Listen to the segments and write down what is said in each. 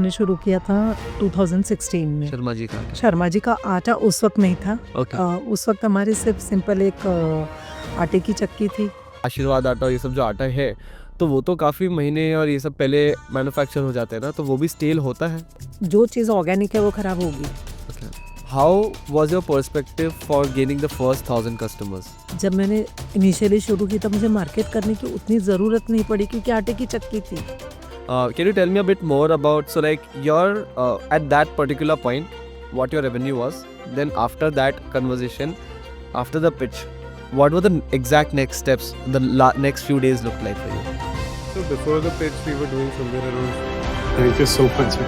हमने शुरू किया था 2016 में। शर्मा जी का शर्मा जी का आटा उस वक्त नहीं था। ओके उस वक्त हमारी सिर्फ सिंपल एक आटे की चक्की थी। आशीर्वाद आटा, ये सब जो आटा है तो वो तो काफ़ी महीने और ये सब पहले मैन्युफैक्चर हो जाते हैं ना, तो वो भी स्टेल होता है। जो चीज़ ऑर्गेनिक है वो खराब होगी। How was your perspective for gaining the first 1000 customers? जब मैंने इनिशियली शुरू की तब मुझे मार्केट करने की उतनी ज़रूरत नहीं पड़ी क्योंकि आटे की चक्की थी। Can you tell me a bit more about, so like your at that particular point, what your revenue was? Then after that conversation, after the pitch, what were the exact next steps? The next few days looked like for you? So before the pitch, we were doing somewhere around. Thank you so much.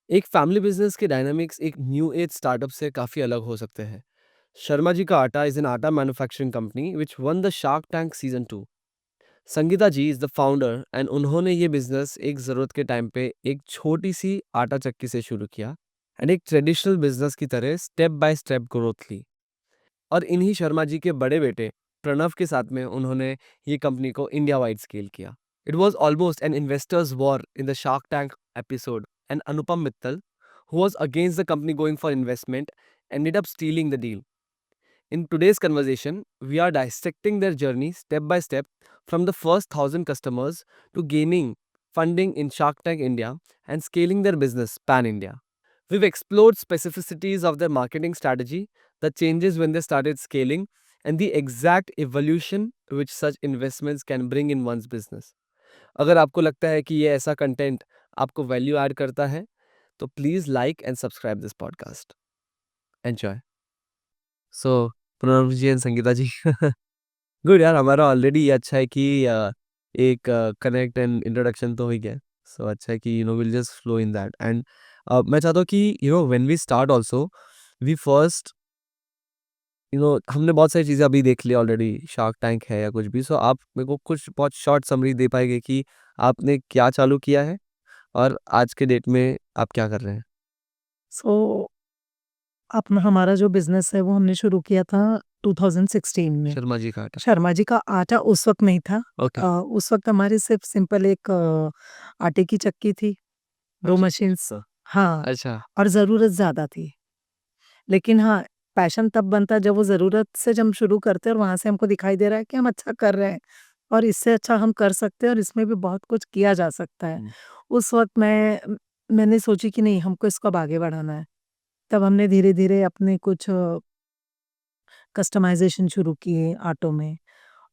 एक family business के dynamics एक new age startup से काफ़ी अलग हो सकते हैं। शर्मा जी का Atta is an atta manufacturing company which won the Shark Tank season 2। Sangita ji is the founder and उन्होंने ये बिजनेस एक ज़रूरत के टाइम पे एक छोटी सी आटा चक्की से शुरू किया एंड एक ट्रेडिशनल बिजनेस की तरह स्टेप बाय स्टेप ग्रोथ ली। और इन्हीं शर्मा जी के बड़े बेटे प्रणव के साथ में उन्होंने ये कंपनी को इंडिया वाइड स्केल किया। It was almost an investors war in the Shark tank episode and Anupam Mittal, who was against the company going for investment, ended up stealing the deal. In today's conversation, we are dissecting their journey step by step from the first 1000 customers to gaining funding in Shark Tank India and scaling their business pan India. We've explored specificities of their marketing strategy, the changes when they started scaling, and the exact evolution which such investments can bring in one's business. अगर आपको लगता है कि ये ऐसा content आपको value add करता है तो please like and subscribe this podcast. Enjoy. So Pranav ji and Sangita ji good यार, हमारा ऑलरेडी ये अच्छा है कि एक कनेक्ट एंड इंट्रोडक्शन तो हो ही गया। सो अच्छा है कि will just flow in that and मैं चाहता हूँ कि when we start also we first हमने बहुत सारी चीज़ें अभी देख ली ऑलरेडी, शार्क टैंक है या कुछ भी। सो आप मेरे को कुछ बहुत शॉर्ट समरी दे पाएंगे कि आपने क्या चालू किया है और आज के डेट में आप क्या कर रहे हैं? सो अपना हमारा जो बिजनेस है वो हमने शुरू किया था 2016 में। शर्मा जी का आटा। शर्मा जी का आटा उस वक्त नहीं था। ओके उस वक्त हमारी सिर्फ सिंपल एक आटे की चक्की थी, 2 मशीन्स। हाँ, अच्छा और ज़रूरत ज़्यादा थी। लेकिन हाँ, पैशन तब बनता है जब वो ज़रूरत से जब हम शुरू करते हैं और वहाँ से हमको दिखाई दे रहा है कि हम अच्छा कर रहे हैं और इससे अच्छा हम कर सकते हैं और इसमें भी बहुत कुछ किया जा सकता है। उस वक्त मैंने सोची कि नहीं, हमको इसको अब आगे बढ़ाना है। तब हमने धीरे-धीरे अपने कुछ कस्टमाइज़ेशन शुरू किए आटों में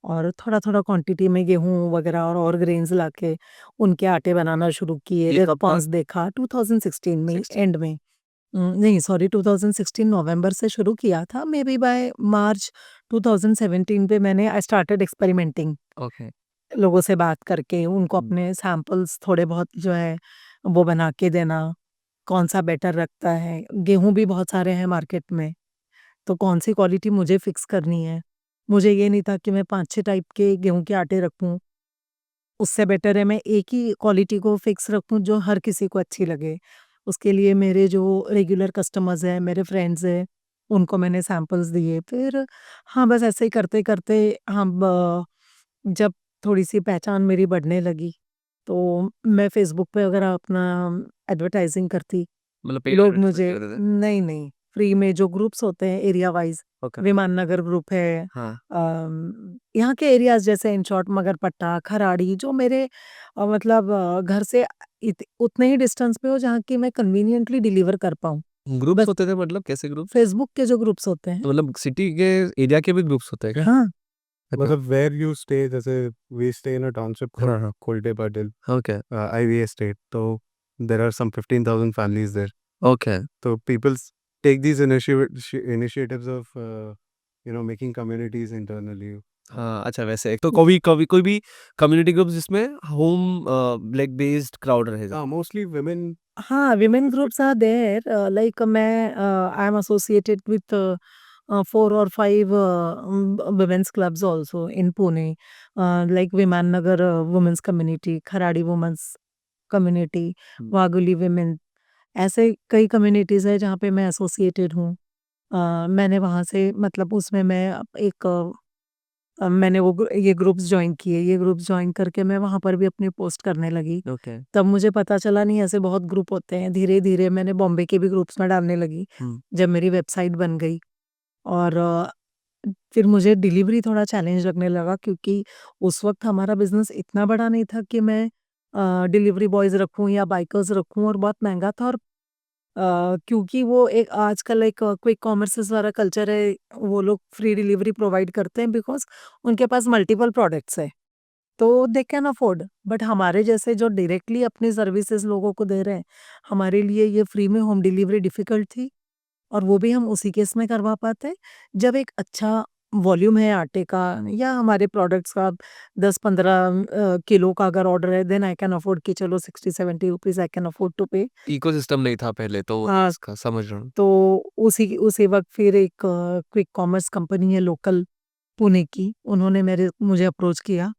और थोड़ा-थोड़ा क्वांटिटी में गेहूँ वगैरह और ग्रेन्स लाके उनके आटे बनाना शुरू किए। ये कब था? रिस्पॉन्स देखा 2016 में 16 एंड में। नहीं सॉरी, 2016 नवंबर से शुरू किया था। मे बी बाय मार्च 2017 पे मैंने आई स्टार्टेड एक्सपेरिमेंटिंग, ओके लोगों से बात करके उनको हुँ। अपने सैंपल्स थोड़े बहुत जो है वो बना के देना, कौन-सा बेटर रखता है। गेहूँ भी बहुत सारे हैं मार्केट में, तो कौन-सी क्वालिटी मुझे फिक्स करनी है। मुझे ये नहीं था कि मैं 5-6 टाइप के गेहूँ के आटे रखूँ, उससे बेटर है मैं एक ही क्वालिटी को फिक्स रखूँ जो हर किसी को अच्छी लगे। उसके लिए मेरे जो रेगुलर कस्टमर्स हैं, मेरे फ्रेंड्स हैं, उनको मैंने सैंपल्स दिए। फिर हाँ, बस ऐसे ही करते-करते हम जब थोड़ी-सी पहचान मेरी बढ़ने लगी, तो मैं फ़ेसबुक पे अगर अपना एडवर्टाइज़िंग करती, मतलब पेड लोग एडवर्टाइज़मेंट मुझे कर रहे थे? नहीं, फ्री में जो ग्रुप्स होते हैं एरिया वाइज़, ओके विमान नगर ग्रुप है, हाँ। यहाँ के एरियाज़ जैसे इन शॉर्ट मगरपट्टा, खराड़ी जो मेरे मतलब घर से उतने ही डिस्टेंस पे हो जहाँ की मैं कन्वीनिएंटली डिलीवर कर पाऊँ। ग्रुप्स बस होते थे, मतलब कैसे ग्रुप्स? फ़ेसबुक के जो ग्रुप्स होते हैं। तो मतलब सिटी के एरिया के भी ग्रुप्स होते हैं क्या? हाँ, अच्छा। मतलब where you stay, जैसे we stay in a township हाँ, called हाँ। Kolte Patil, okay, IVA state. So there are some 15,000 families there. Okay. So people take these initiatives of making communities internally. हाँ, अच्छा वैसे तो कभी कभी कोई भी कम्युनिटी ग्रुप जिसमें होम ब्लैक बेस्ड क्राउड रहेगा। Mostly women. हाँ, women groups are there, like मैं I am associated with 4 or 5 women's clubs also in Pune, like Viman Nagar women's community, Kharadi women's community, hmm. Waguli women, ऐसे कई communities हैं जहाँ पे मैं associated हूँ। मैंने वहाँ से मतलब उसमें मैं एक मैंने ये ग्रुप्स जॉइन किए, ये ग्रुप्स जॉइन करके मैं वहाँ पर भी अपनी पोस्ट करने लगी। ओके। तब मुझे पता चला नहीं ऐसे बहुत ग्रुप होते हैं। धीरे-धीरे मैंने बॉम्बे के भी ग्रुप्स में डालने लगी, जब मेरी वेबसाइट बन गई और फिर मुझे डिलीवरी थोड़ा चैलेंज लगने लगा क्योंकि उस वक़्त हमारा बिज़नेस इतना बड़ा नहीं था कि मैं डिलीवरी बॉयज़ रखूँ या बाइकर्स रखूँ और बहुत महँगा था और क्योंकि वो एक आजकल एक क्विक कॉमर्सेस वाला कल्चर है, वो लोग फ्री डिलीवरी प्रोवाइड करते हैं बिकॉज़ उनके पास मल्टीपल प्रोडक्ट्स हैं, तो दे कैन अफोर्ड। बट हमारे जैसे जो डायरेक्टली अपनी सर्विसेज़ लोगों को दे रहे हैं, हमारे लिए ये फ्री में होम डिलीवरी डिफ़िकल्ट थी और वो भी हम उसी केस में करवा पाते, जब एक अच्छा वॉल्यूम है आटे का या हमारे प्रोडक्ट्स का 10-15 किलो का अगर ऑर्डर है, देन आई कैन अफोर्ड कि चलो 60-70 rupees I can afford to pay. Ecosystem नहीं था पहले तो हाँ, इसका समझ रहा हूँ। तो उसी वक़्त फिर एक क्विक कॉमर्स कंपनी है लोकल पुणे की, उन्होंने मुझे अप्रोच किया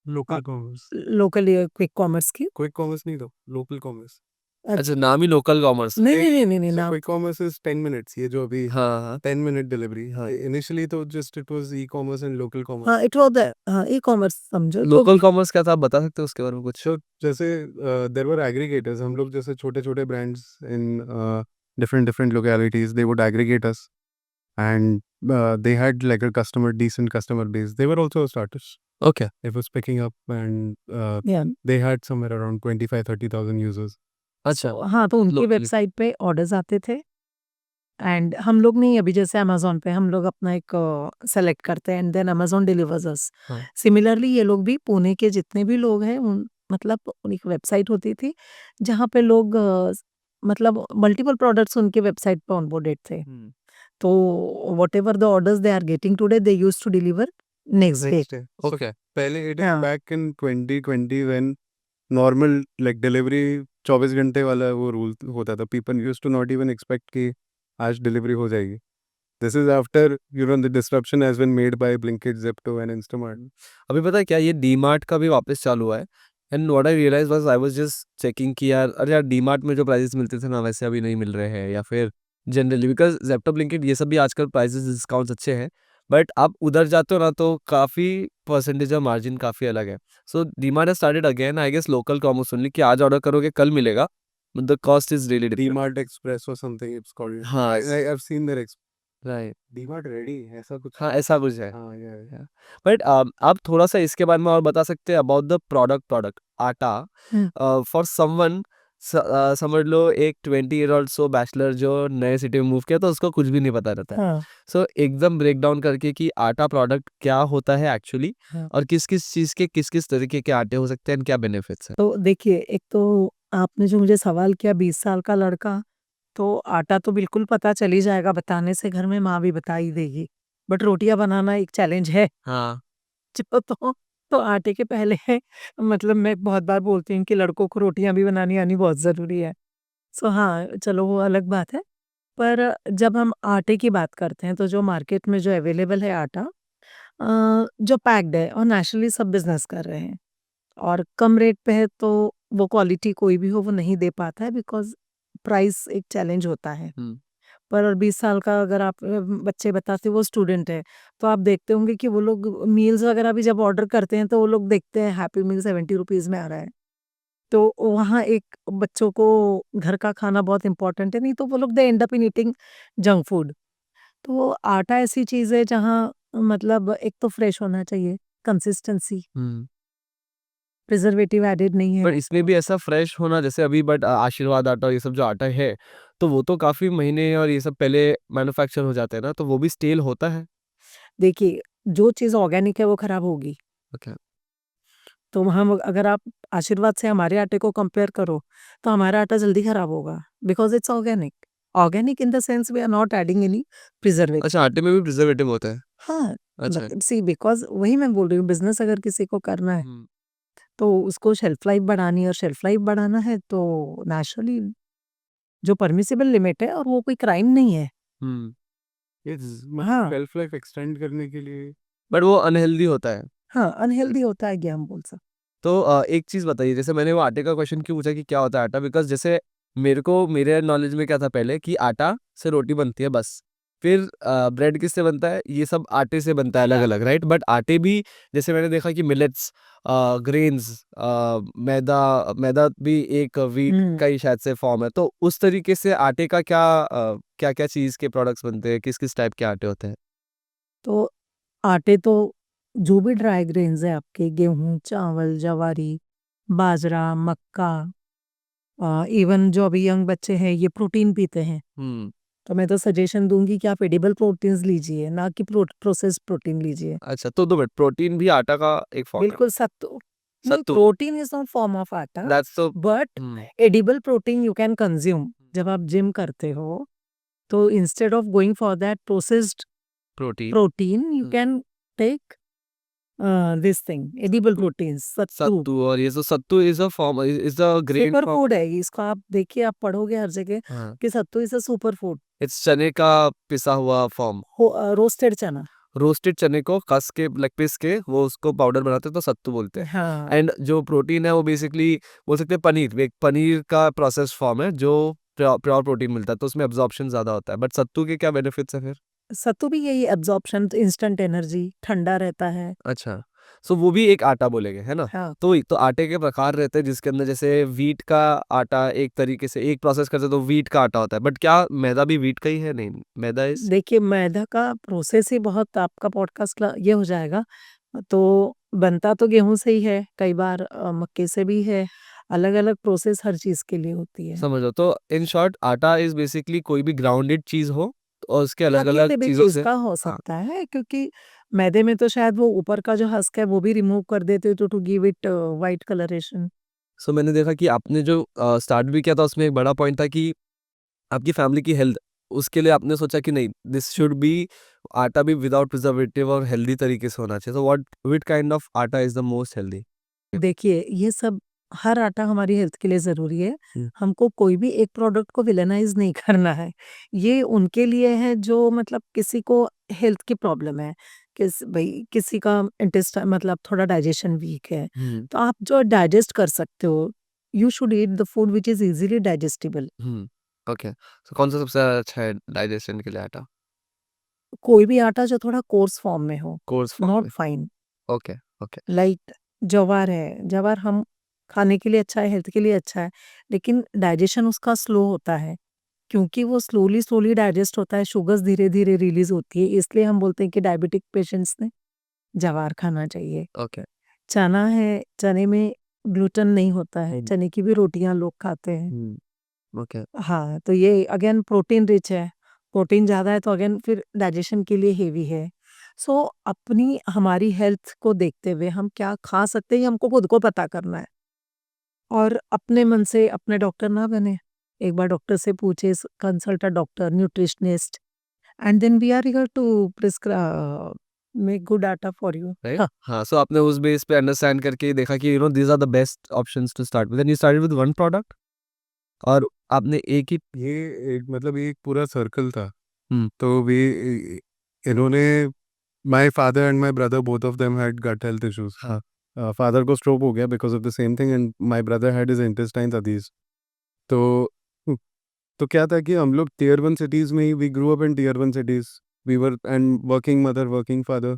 Local commerce. लोकल ये क्विक कॉमर्स की। Quick commerce नहीं दो, local commerce. अच्छा, नाम ही लोकल कॉमर्स। नहीं, नहीं, नहीं, नहीं, नहीं, So नाम quick commerce is 10 minutes. ये जो अभी हाँ, हाँ। 10-minute delivery. हाँ। Initially तो just it was e-commerce and local commerce. हाँ, इट वाज़ हाँ, ई-कॉमर्स समझो तो लोकल कॉमर्स क्या था, आप बता सकते हो उसके बारे में कुछ? So जैसे there were aggregators. हम लोग जैसे छोटे-छोटे brands in different localities, they would aggregate us and they had like a decent customer base. They were also startups. Okay. It was picking up and या they had somewhere around 25-30,000 users. अच्छा, हाँ, तो उनकी locally. Website पे orders आते थे and हम लोग नहीं अभी जैसे अमेज़न पे हम लोग अपना एक सेलेक्ट करते हैं एंड देन अमेज़न डिलीवर्स अस। हाँ। सिमिलरली ये लोग भी पुणे के जितने भी लोग हैं उन मतलब उनकी वेबसाइट होती थी, जहाँ पे लोग मतलब मल्टीपल प्रोडक्ट्स उनके वेबसाइट पे ऑनबोर्डेड थे। तो whatever the orders they are getting today they used to deliver next day. Next day. So okay. पहले it is हाँ। back in 2020 when normal like delivery 24 घंटे वाला वो रूल होता था. People used to not even expect कि आज delivery हो जाएगी. This is after the disruption has been made by Blinkit, Zepto and Instamart. अभी पता है क्या, ये डीमार्ट का भी वापस चालू हुआ है and what I realize was I was just checking कि यार अरे यार डीमार्ट में जो प्राइसेस मिलते थे ना वैसे अभी नहीं मिल रहे हैं, या फिर जनरली बिकॉज जेप्टो ब्लिंकिट ये सब भी आजकल प्राइसेस डिस्काउंट्स अच्छे हैं, बट आप उधर जाते हो ना तो काफ़ी परसेंटेज और मार्जिन काफ़ी अलग है। So DMart has started again I guess local commerce only, कि आज ऑर्डर करोगे कल मिलेगा, the cost is really different. DMart Express or something it's called. हाँ I've seen their right. DMart Ready ऐसा कुछ. हाँ ऐसा कुछ है। हाँ yeah. बट आप थोड़ा सा इसके बारे में और बता सकते हैं अबाउट द प्रोडक्ट आटा हुँ। फॉर समवन, समझ लो एक 20 ईयर ओल्ड सो बैचलर जो नए सिटी में मूव किया तो उसको कुछ भी नहीं पता रहता है, हाँ, सो एकदम ब्रेक डाउन करके कि आटा प्रोडक्ट क्या होता है एक्चुअली, हाँ। और किस किस चीज़ के किस किस तरीके के आटे हो सकते हैं and क्या बेनिफिट्स हैं। तो देखिए, एक तो आपने जो मुझे सवाल किया 20 साल का लड़का, तो आटा तो बिल्कुल पता चल ही जाएगा बताने से, घर में माँ भी बता ही देगी। बट रोटियाँ बनाना एक चैलेंज है। हाँ। जो तो आटे के पहले मतलब मैं बहुत बार बोलती हूँ कि लड़कों को रोटियाँ भी बनानी आनी बहुत ज़रूरी है। सो हाँ, चलो वो अलग बात है। पर जब हम आटे की बात करते हैं, तो जो मार्केट में जो अवेलेबल है आटा जो पैक्ड है और नेचुरली सब बिज़नेस कर रहे हैं। और कम रेट पे है तो वो क्वालिटी कोई भी हो वो नहीं दे पाता है बिकॉज़ प्राइस एक चैलेंज होता है। पर 20 साल का अगर आप बच्चे बताते वो स्टूडेंट है, तो आप देखते होंगे कि वो लोग मील्स वगैरह भी जब ऑर्डर करते हैं तो वो लोग देखते हैं हैप्पी मील 70 रुपीज़ में आ रहा है। तो वहाँ एक बच्चों को घर का खाना बहुत इम्पोर्टेंट है, नहीं तो वो लोग they end up in eating junk food. तो आटा ऐसी चीज़ है जहाँ मतलब एक तो फ्रेश होना चाहिए, कंसिस्टेंसी, प्रिजर्वेटिव एडेड नहीं है। पर इसमें भी ऐसा फ्रेश होना जैसे अभी, बट आशीर्वाद आटा ये सब जो आटा है तो वो तो काफ़ी महीने और ये सब पहले मैन्युफैक्चर हो जाते हैं ना, तो वो भी स्टेल होता है। देखिए, जो चीज़ ऑर्गेनिक है वो खराब होगी। ओके। तो हम अगर आप आशीर्वाद से हमारे आटे को कंपेयर करो, तो हमारा आटा जल्दी खराब होगा because it's organic. Organic in the sense we are not adding any preservative. अच्छा, आटे में भी प्रिजर्वेटिव होता है? हाँ, अच्छा। सी बिकॉज़ वही मैं बोल रही हूँ बिज़नेस अगर किसी को करना है, हुँ। तो उसको शेल्फ लाइफ बढ़ानी है और शेल्फ लाइफ बढ़ाना है तो नेचुरली जो परमिसिबल लिमिट है और वो कोई क्राइम नहीं है। हुँ। Yes, हाँ, shelf life extend करने के लिए बट वो अनहेल्दी होता है। हाँ, अनहेल्दी होता है ये हम बोल सकते। तो एक चीज़ बताइए, जैसे मैंने वो आटे का क्वेश्चन क्यों पूछा कि क्या होता है आटा? बिकॉज़ जैसे मेरे नॉलेज में क्या था पहले कि आटा से रोटी बनती है बस। फिर ब्रेड किससे बनता है? ये सब आटे से बनता है अलग-अलग, राइट? बट आटे भी जैसे मैंने देखा कि मिलेट्स, ग्रेन्स, मैदा मैदा भी एक व्हीट का ही शायद से फॉर्म है। तो उस तरीके से आटे का क्या-क्या चीज़ के प्रोडक्ट्स बनते हैं? किस-किस टाइप के आटे होते हैं? तो आटे तो जो भी ड्राई ग्रेन्स है आपके गेहूँ, चावल, ज्वारी, बाजरा, मक्का, इवन जो अभी यंग बच्चे हैं ये प्रोटीन पीते हैं। हुँ। तो मैं तो सजेशन दूँगी कि आप एडिबल प्रोटीन्स लीजिए, ना कि प्रोसेस्ड प्रोटीन लीजिए। अच्छा, तो 2 मिनट, प्रोटीन भी आटा का एक फॉर्म है? बिल्कुल सत्तू नहीं, sattu, protein is not form of atta, that's तो but hmm, edible protein you can consume. जब आप जिम करते हो, तो instead of going for that processed protein. Protein, you hmm. Can take this thing edible proteins, sattu. Sattu, और ये जो sattu is a form, is a grain super form. Food है, इसको आप देखिए, आप पढ़ोगे हर जगह हाँ, कि sattu is a super food. It's चने का पिसा हुआ फॉर्म। रोस्टेड चना। रोस्टेड चने को कस के लाइक पिस के वो उसको पाउडर बनाते हैं तो सत्तू बोलते हैं। हाँ, एंड जो प्रोटीन है वो बेसिकली बोल सकते हैं पनीर, एक पनीर का प्रोसेस्ड फॉर्म है जो प्योर प्रोटीन मिलता है, तो उसमें एब्जॉर्प्शन ज़्यादा होता है। बट सत्तू के क्या बेनिफिट्स हैं फिर? सत्तू भी यही एब्ज़ॉर्प्शन, इंस्टेंट एनर्जी, ठंडा रहता है। अच्छा, सो वो भी एक आटा बोलेंगे, है ना? हाँ। तो आटे के प्रकार रहते हैं जिसके अंदर जैसे व्हीट का आटा एक तरीके से एक प्रोसेस करते हैं तो व्हीट का आटा होता है। बट क्या मैदा भी व्हीट का ही है? नहीं, मैदा इज़ देखिए, मैदा का प्रोसेस ही बहुत, आपका पॉडकास्ट ये हो जाएगा। तो बनता तो गेहूँ से ही है, कई बार मक्के से भी है, अलग-अलग प्रोसेस हर चीज़ के लिए होती है। समझ लो। तो इन शॉर्ट आटा इज़ बेसिकली कोई भी ग्राउंडेड चीज़ हो और उसके हाँ, अलग-अलग किसी भी चीज़ों चीज़ से। का हो हाँ, सकता है, क्योंकि मैदे में तो शायद वो ऊपर का जो हस्क है वो भी रिमूव कर देते तो to give it white colouration. So मैंने देखा कि आपने जो स्टार्ट भी किया था उसमें एक बड़ा पॉइंट था कि आपकी फैमिली की हेल्थ, उसके लिए आपने सोचा कि नहीं, दिस शुड बी आटा भी विदाउट प्रिजर्वेटिव और हेल्दी तरीके से होना चाहिए। सो व्हिच काइंड ऑफ आटा इज़ द मोस्ट हेल्दी? देखिए, ये सब हर आटा हमारी हेल्थ के लिए ज़रूरी है। हुँ, हमको कोई भी एक प्रोडक्ट को विलेनाइज़ नहीं करना है। ये उनके लिए है जो मतलब किसी को हेल्थ की प्रॉब्लम है, भई किसी का मतलब थोड़ा डाइजेशन वीक है, हुँ, तो आप जो डाइजेस्ट कर सकते हो, you should eat the food which is easily digestible. Hmm, okay. So कौन-सा सबसे अच्छा है डाइजेशन के लिए आटा? कोई भी आटा जो थोड़ा कोर्स फॉर्म में हो, कोर्स फॉर्म नॉट में? फाइन। Okay, okay. लाइक ज्वार है, ज्वार हम खाने के लिए अच्छा है, हेल्थ के लिए अच्छा है, लेकिन डाइजेशन उसका स्लो होता है। क्योंकि वो स्लोली-स्लोली डाइजेस्ट होता है, शुगर्स धीरे-धीरे रिलीज़ होती है, इसलिए हम बोलते हैं कि डायबिटिक पेशेंट्स ने ज्वार खाना चाहिए। ओके। चना है, चने में ग्लूटेन नहीं होता है, हुँ, चने की भी रोटियाँ लोग खाते हैं। हुँ, ओके। हाँ, तो ये अगेन प्रोटीन रिच है, प्रोटीन ज़्यादा है तो अगेन फिर डाइजेशन के लिए हेवी है। सो अपनी हमारी हेल्थ को देखते हुए हम क्या खा सकते हैं, ये हमको खुद को पता करना है। और अपने मन से अपने डॉक्टर ना बने। एक बार डॉक्टर से पूछे, consult a doctor, nutritionist, and then we are here to make good atta for you. Right? हाँ, हाँ, सो आपने उस बेस पे अंडरस्टैंड करके देखा कि these are the best options to start with, then you started with one product और आपने एक ही। ये एक मतलब ये एक पूरा सर्कल था। हुँ, तो इन्होंने my father and my brother both of them had gut health issues. हाँ, फादर को स्ट्रोक हो गया because of the same thing and my brother had his intestines अदीज। तो तो क्या था कि हम लोग टियर 1 सिटीज़ में ही we grew up in tier 1 cities. We were and working mother, working father.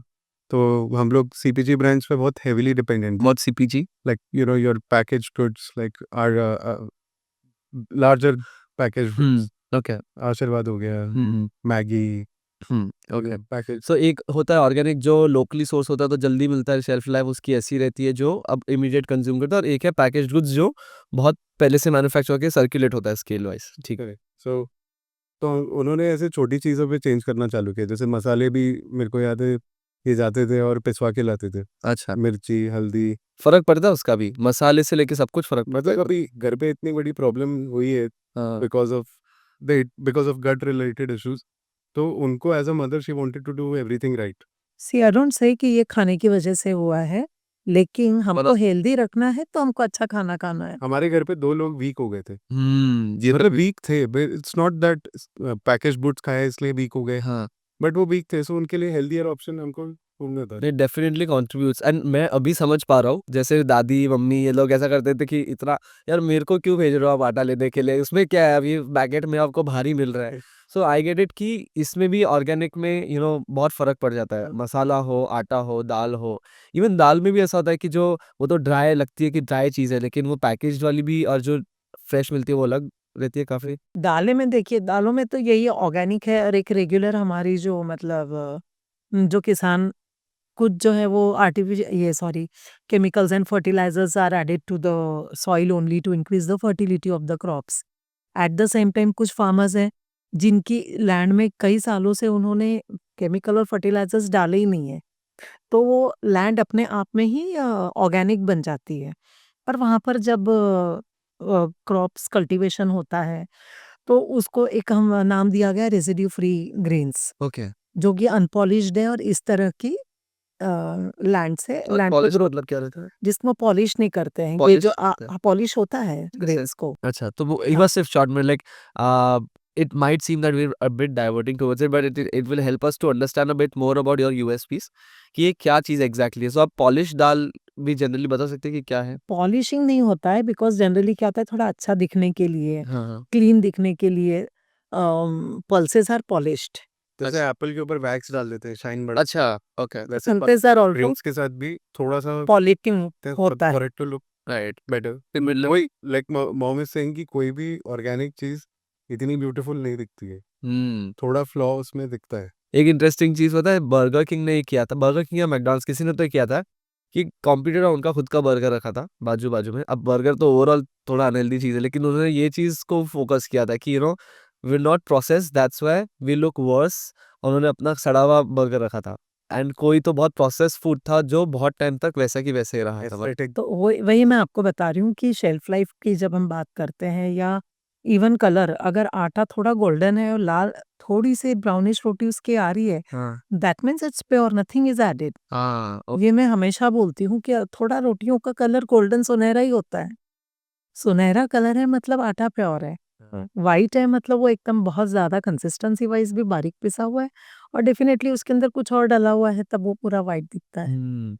तो हम लोग सीपीजी ब्रांड्स पे बहुत हेवीली डिपेंडेंट थे। What CPG? Like your packaged goods like are larger packaged hmm, goods. Okay. Aashirvaad हो गया, hmm, hmm, Maggi, hmm, okay. Package. So एक होता है ऑर्गेनिक जो लोकली सोर्स होता है तो जल्दी मिलता है, शेल्फ लाइफ उसकी ऐसी रहती है जो अब इमीडिएट कंज्यूम करता है, और एक है पैकेज्ड गुड्स जो बहुत पहले से मैन्युफैक्चर होके सर्कुलेट होता है स्केल वाइज़, ठीक है। करेक्ट। सो तो उन्होंने ऐसे छोटी चीज़ों पे चेंज करना चालू किया। जैसे मसाले भी मेरे को याद है, ये जाते थे और पिसवा के लाते थे। अच्छा, मिर्ची, हल्दी। फ़र्क पड़ता है उसका भी? मसाले से लेके सब कुछ फ़र्क पड़ता है? मतलब अभी घर पे इतनी बड़ी प्रॉब्लम हुई है हाँ, because of gut related issues. तो उनको as a mother she wanted to do everything right. See I don't say कि ये खाने की वजह से हुआ है, लेकिन हमको मतलब हेल्दी रखना है तो हमको अच्छा खाना खाना है। हमारे घर पे 2 लोग वीक हो गए थे। ये तो मतलब वीक थे, ब it's not that packaged foods खाया इसलिए वीक हो गए, हाँ, बट वो वीक थे, सो उनके लिए हेल्थियर ऑप्शन हमको होता है। It definitely contributes and मैं अभी समझ पा रहा हूँ जैसे दादी मम्मी ये लोग ऐसा करते थे कि इतना यार मेरे को क्यों भेज रहे हो आप आटा लेने के लिए, उसमें क्या है अभी पैकेट में आपको भारी मिल रहा है। सो आई गेट इट कि इसमें भी ऑर्गेनिक में बहुत फर्क पड़ जाता है, मसाला हो, आटा हो, दाल हो। इवन दाल में भी ऐसा होता है कि जो वो तो ड्राई लगती है कि ड्राई चीज़ है, लेकिन वो पैकेज वाली भी और जो फ्रेश मिलती है वो अलग रहती है काफ़ी। दालें में देखिए, दालों में तो यही ऑर्गेनिक है और एक रेगुलर हमारी जो मतलब जो किसान कुछ जो है वो chemicals and fertilisers are added to the soil only to increase the fertility of the crops. At the same time कुछ फार्मर्स हैं जिनकी लैंड में कई सालों से उन्होंने केमिकल और फर्टिलाइजर्स डाले ही नहीं है, तो वो लैंड अपने आप में ही ऑर्गेनिक बन जाती है। पर वहाँ पर जब क्रॉप्स कल्टीवेशन होता है तो उसको एक हम नाम दिया गया रेजिड्यू फ्री ग्रेन्स, ओके। जो कि अनपॉलिश्ड है और इस तरह की लैंड पे पॉलिश ग्रो, मतलब क्या रहता है? जिसको पॉलिश नहीं करते हैं, ये पॉलिश जो होता है। पॉलिश होता है ग्रेन्स को। अच्छा, तो वो एक हाँ। बार सिर्फ शॉर्ट में like it might seem that we're a bit diverting towards it, but it will help us to understand a bit more about your USPs कि ये क्या चीज़ एग्जैक्टली है। सो आप पॉलिश दाल भी जनरली बता सकते हैं कि क्या है? पॉलिशिंग नहीं होता है बिकॉज़ जनरली क्या होता है, थोड़ा अच्छा दिखने के लिए, हाँ, हाँ। क्लीन दिखने के लिए पल्सेस आर पॉलिश्ड। जैसे अच्छा। एप्पल के ऊपर वैक्स डाल देते हैं शाइन बढ़ा, अच्छा, ओके, वैसे पल्सेस आर आल्सो ड्रिंक्स के साथ भी थोड़ा-सा पॉलिशिंग होता है। For it to look right. Better. फिर मतलब वही लाइक मॉम इज सेइंग कि कोई भी ऑर्गेनिक चीज़ इतनी ब्यूटीफुल नहीं दिखती है, थोड़ा फ्लॉ उसमें दिखता है। एक इंटरेस्टिंग चीज़ पता है बर्गर किंग ने ये किया था, बर्गर किंग या मैकडॉनल्ड्स किसी ने तो ये किया था कि कॉम्पिटिटर उनका खुद का बर्गर रखा था बाजू-बाजू में। अब बर्गर तो ओवरऑल थोड़ा अनहेल्दी चीज़ है, लेकिन उन्होंने ये चीज़ को फोकस किया था कि we will not process that's why we look worse. उन्होंने अपना सड़ा हुआ बर्गर रखा था एंड कोई तो बहुत प्रोसेस्ड फूड था जो बहुत टाइम तक वैसा की वैसे ही रहा था। एस्थेटिक तो वही मैं आपको बता रही हूँ कि शेल्फ लाइफ की जब हम बात करते हैं या इवन कलर, अगर आटा थोड़ा गोल्डन है और लाल थोड़ी सी ब्राउनिश रोटी उसकी आ रही है, हाँ, that means it's pure, nothing is added. हाँ, ये मैं हमेशा बोलती हूँ कि थोड़ा रोटियों का कलर गोल्डन सुनहरा ही होता है। सुनहरा कलर है मतलब आटा प्योर है। व्हाइट है मतलब वो एकदम बहुत ज़्यादा कंसिस्टेंसी वाइज़ भी बारीक पिसा हुआ है और डेफिनिटली उसके अंदर कुछ और डला हुआ है, तब वो पूरा व्हाइट दिखता है।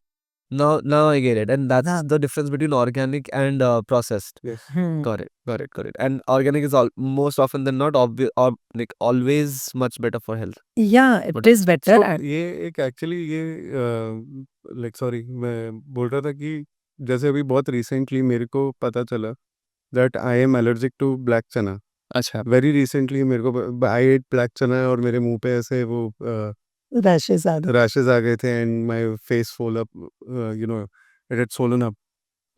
Now I get it, and that's हाँ। the difference between organic and processed. Yes. Hmm. Got it, got it, got it. And organic is most often than not like always much better for health. या it But is better so and ये एक actually ये like sorry मैं बोल रहा था कि जैसे अभी बहुत रिसेंटली मेरे को पता चला that I am allergic to black chana. अच्छा, वेरी रिसेंटली मेरे को आई एट ब्लैक चना और मेरे मुंह पे ऐसे वो रैशेज़ आ गए। रैशेस आ गए थे and my face fall up, it had swollen up.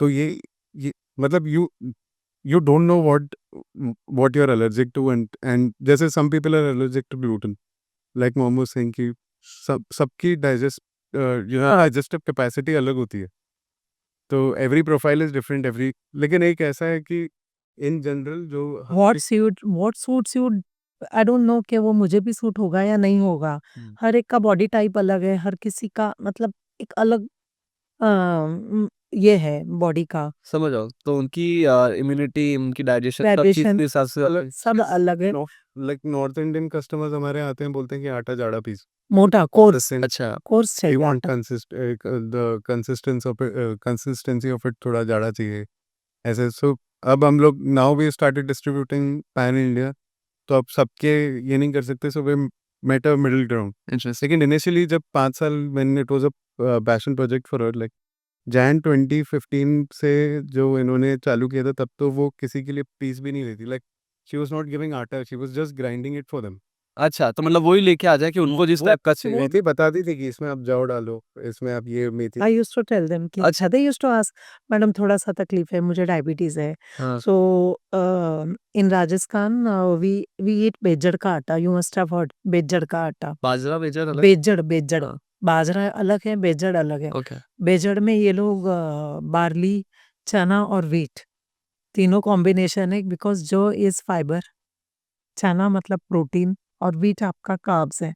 तो ये मतलब you don't know what you are allergic to and जैसे some people are allergic to gluten like momo Singh की सबकी डाइजेस्टिव कैपेसिटी अलग होती है, तो every profile is different every, लेकिन एक ऐसा है कि इन जनरल जो what suits you, I don't know कि वो मुझे भी सूट होगा या नहीं होगा। हम्म, हर एक का बॉडी टाइप अलग है, हर किसी का मतलब एक अलग ये है बॉडी का, समझ आओ तो उनकी इम्यूनिटी, उनकी डाइजेशन सब चीज़ वाइब्रेशन के हिसाब से अलग सब अलग है। लाइक नॉर्थ इंडियन कस्टमर्स हमारे आते हैं बोलते हैं कि आटा जाड़ा पीस मोटा कोर्स अच्छा, कोर्स we चाहिए want आटा। the consistency of it थोड़ा ज़्यादा चाहिए ऐसे। सो अब हम लोग now we started distributing pan India, तो अब सबके ये नहीं कर सकते, so we met a middle ground. Interesting. लेकिन इनिशियली जब 5 साल when it was a passion project for her, like Jan 2015 से जो इन्होंने चालू किया था तब तो वो किसी के लिए पीस भी नहीं लेती, like she was not giving atta, she was just grinding it for them. अच्छा, तो मतलब वही लेके आ जाए कि उनको जिस टाइप का चाहिए। मेथी बताती थी कि इसमें आप जौ डालो, इसमें आप ये मेथी। I used to tell them कि अच्छा, they used to ask, madam थोड़ा-सा तकलीफ है, मुझे डायबिटीज़ है। हाँ, सो इन राजस्थान वी ईट बेजड़ का आटा, यू मस्ट हैव हर्ड बेजड़ का आटा। बाजरा बेचना अलग। बेजड़, हाँ, बाजरा अलग है, बेजड़ अलग है। ओके, बेजड़ में ये लोग बार्ली, चना और व्हीट तीनों कॉम्बिनेशन है बिकॉज़ जो इज़ फाइबर, चना मतलब प्रोटीन और व्हीट आपका कार्ब्स है।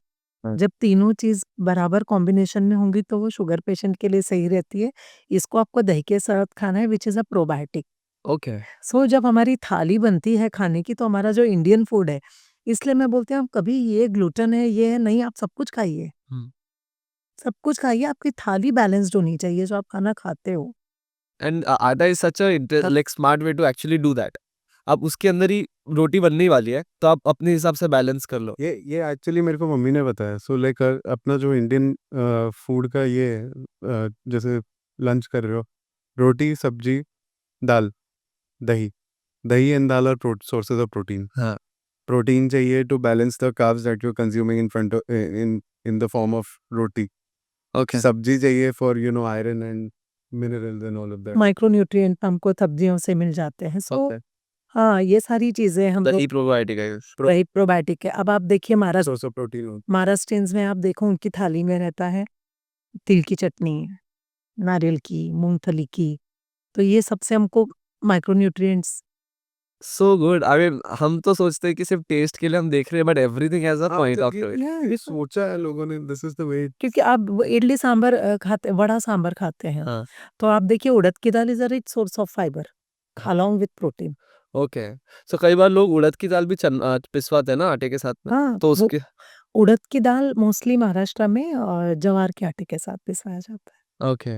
हाँ, जब तीनों चीज़ बराबर कॉम्बिनेशन में होंगी तो वो शुगर पेशेंट के लिए सही रहती है। इसको आपको दही के साथ खाना है which is a probiotic. Okay, so जब हमारी थाली बनती है खाने की तो हमारा जो इंडियन फूड है, इसलिए मैं बोलती हूँ आप कभी ये ग्लूटेन है, ये है, नहीं आप सब कुछ खाइए। हुँ। सब कुछ खाइए, आपकी थाली बैलेंस्ड होनी चाहिए जो आप खाना खाते हो। And atta is such a like smart way to actually do that. अब उसके अंदर ही रोटी बनने ही वाली है, तो आप अपने हिसाब से बैलेंस कर लो। ये एक्चुअली मेरे को मम्मी ने बताया। सो लाइक अपना जो इंडियन फूड का ये है, जैसे लंच कर रहे हो, रोटी सब्जी दाल दही, dahi and dal are sources of protein. हाँ। प्रोटीन चाहिए to balance the carbs that you are consuming in front in the form of roti. Okay. सब्जी चाहिए for iron and minerals and all of that. Micronutrient हमको सब्जियों से मिल जाते हैं। So okay. हाँ, ये सारी चीज़ें हम लोग दही प्रोबायोटिक है। वही प्रोबायोटिक है। अब आप देखिए सोर्स ऑफ प्रोटीन। महाराष्ट्रियंस में आप देखो उनकी थाली में रहता है तिल की चटनी, नारियल की, मूँगफली की, तो ये सबसे हमको micronutrients so good. I mean हम तो सोचते हैं कि सिर्फ टेस्ट के लिए हम देख रहे हैं, but everything has a point of it. ये सोचा है लोगों ने, दिस इज द वे। क्योंकि आप वो इडली सांभर खाते वड़ा सांभर खाते हैं, हाँ। तो आप देखिए उड़द की दाल is a rich source of fibre along with protein. Okay. So कई बार लोग उड़द की दाल भी पिसवाते हैं ना आटे के साथ में, हाँ, तो वो उसके उड़द की दाल मोस्टली महाराष्ट्र में ज्वार के आटे के साथ पिसाया जाता है। ओके।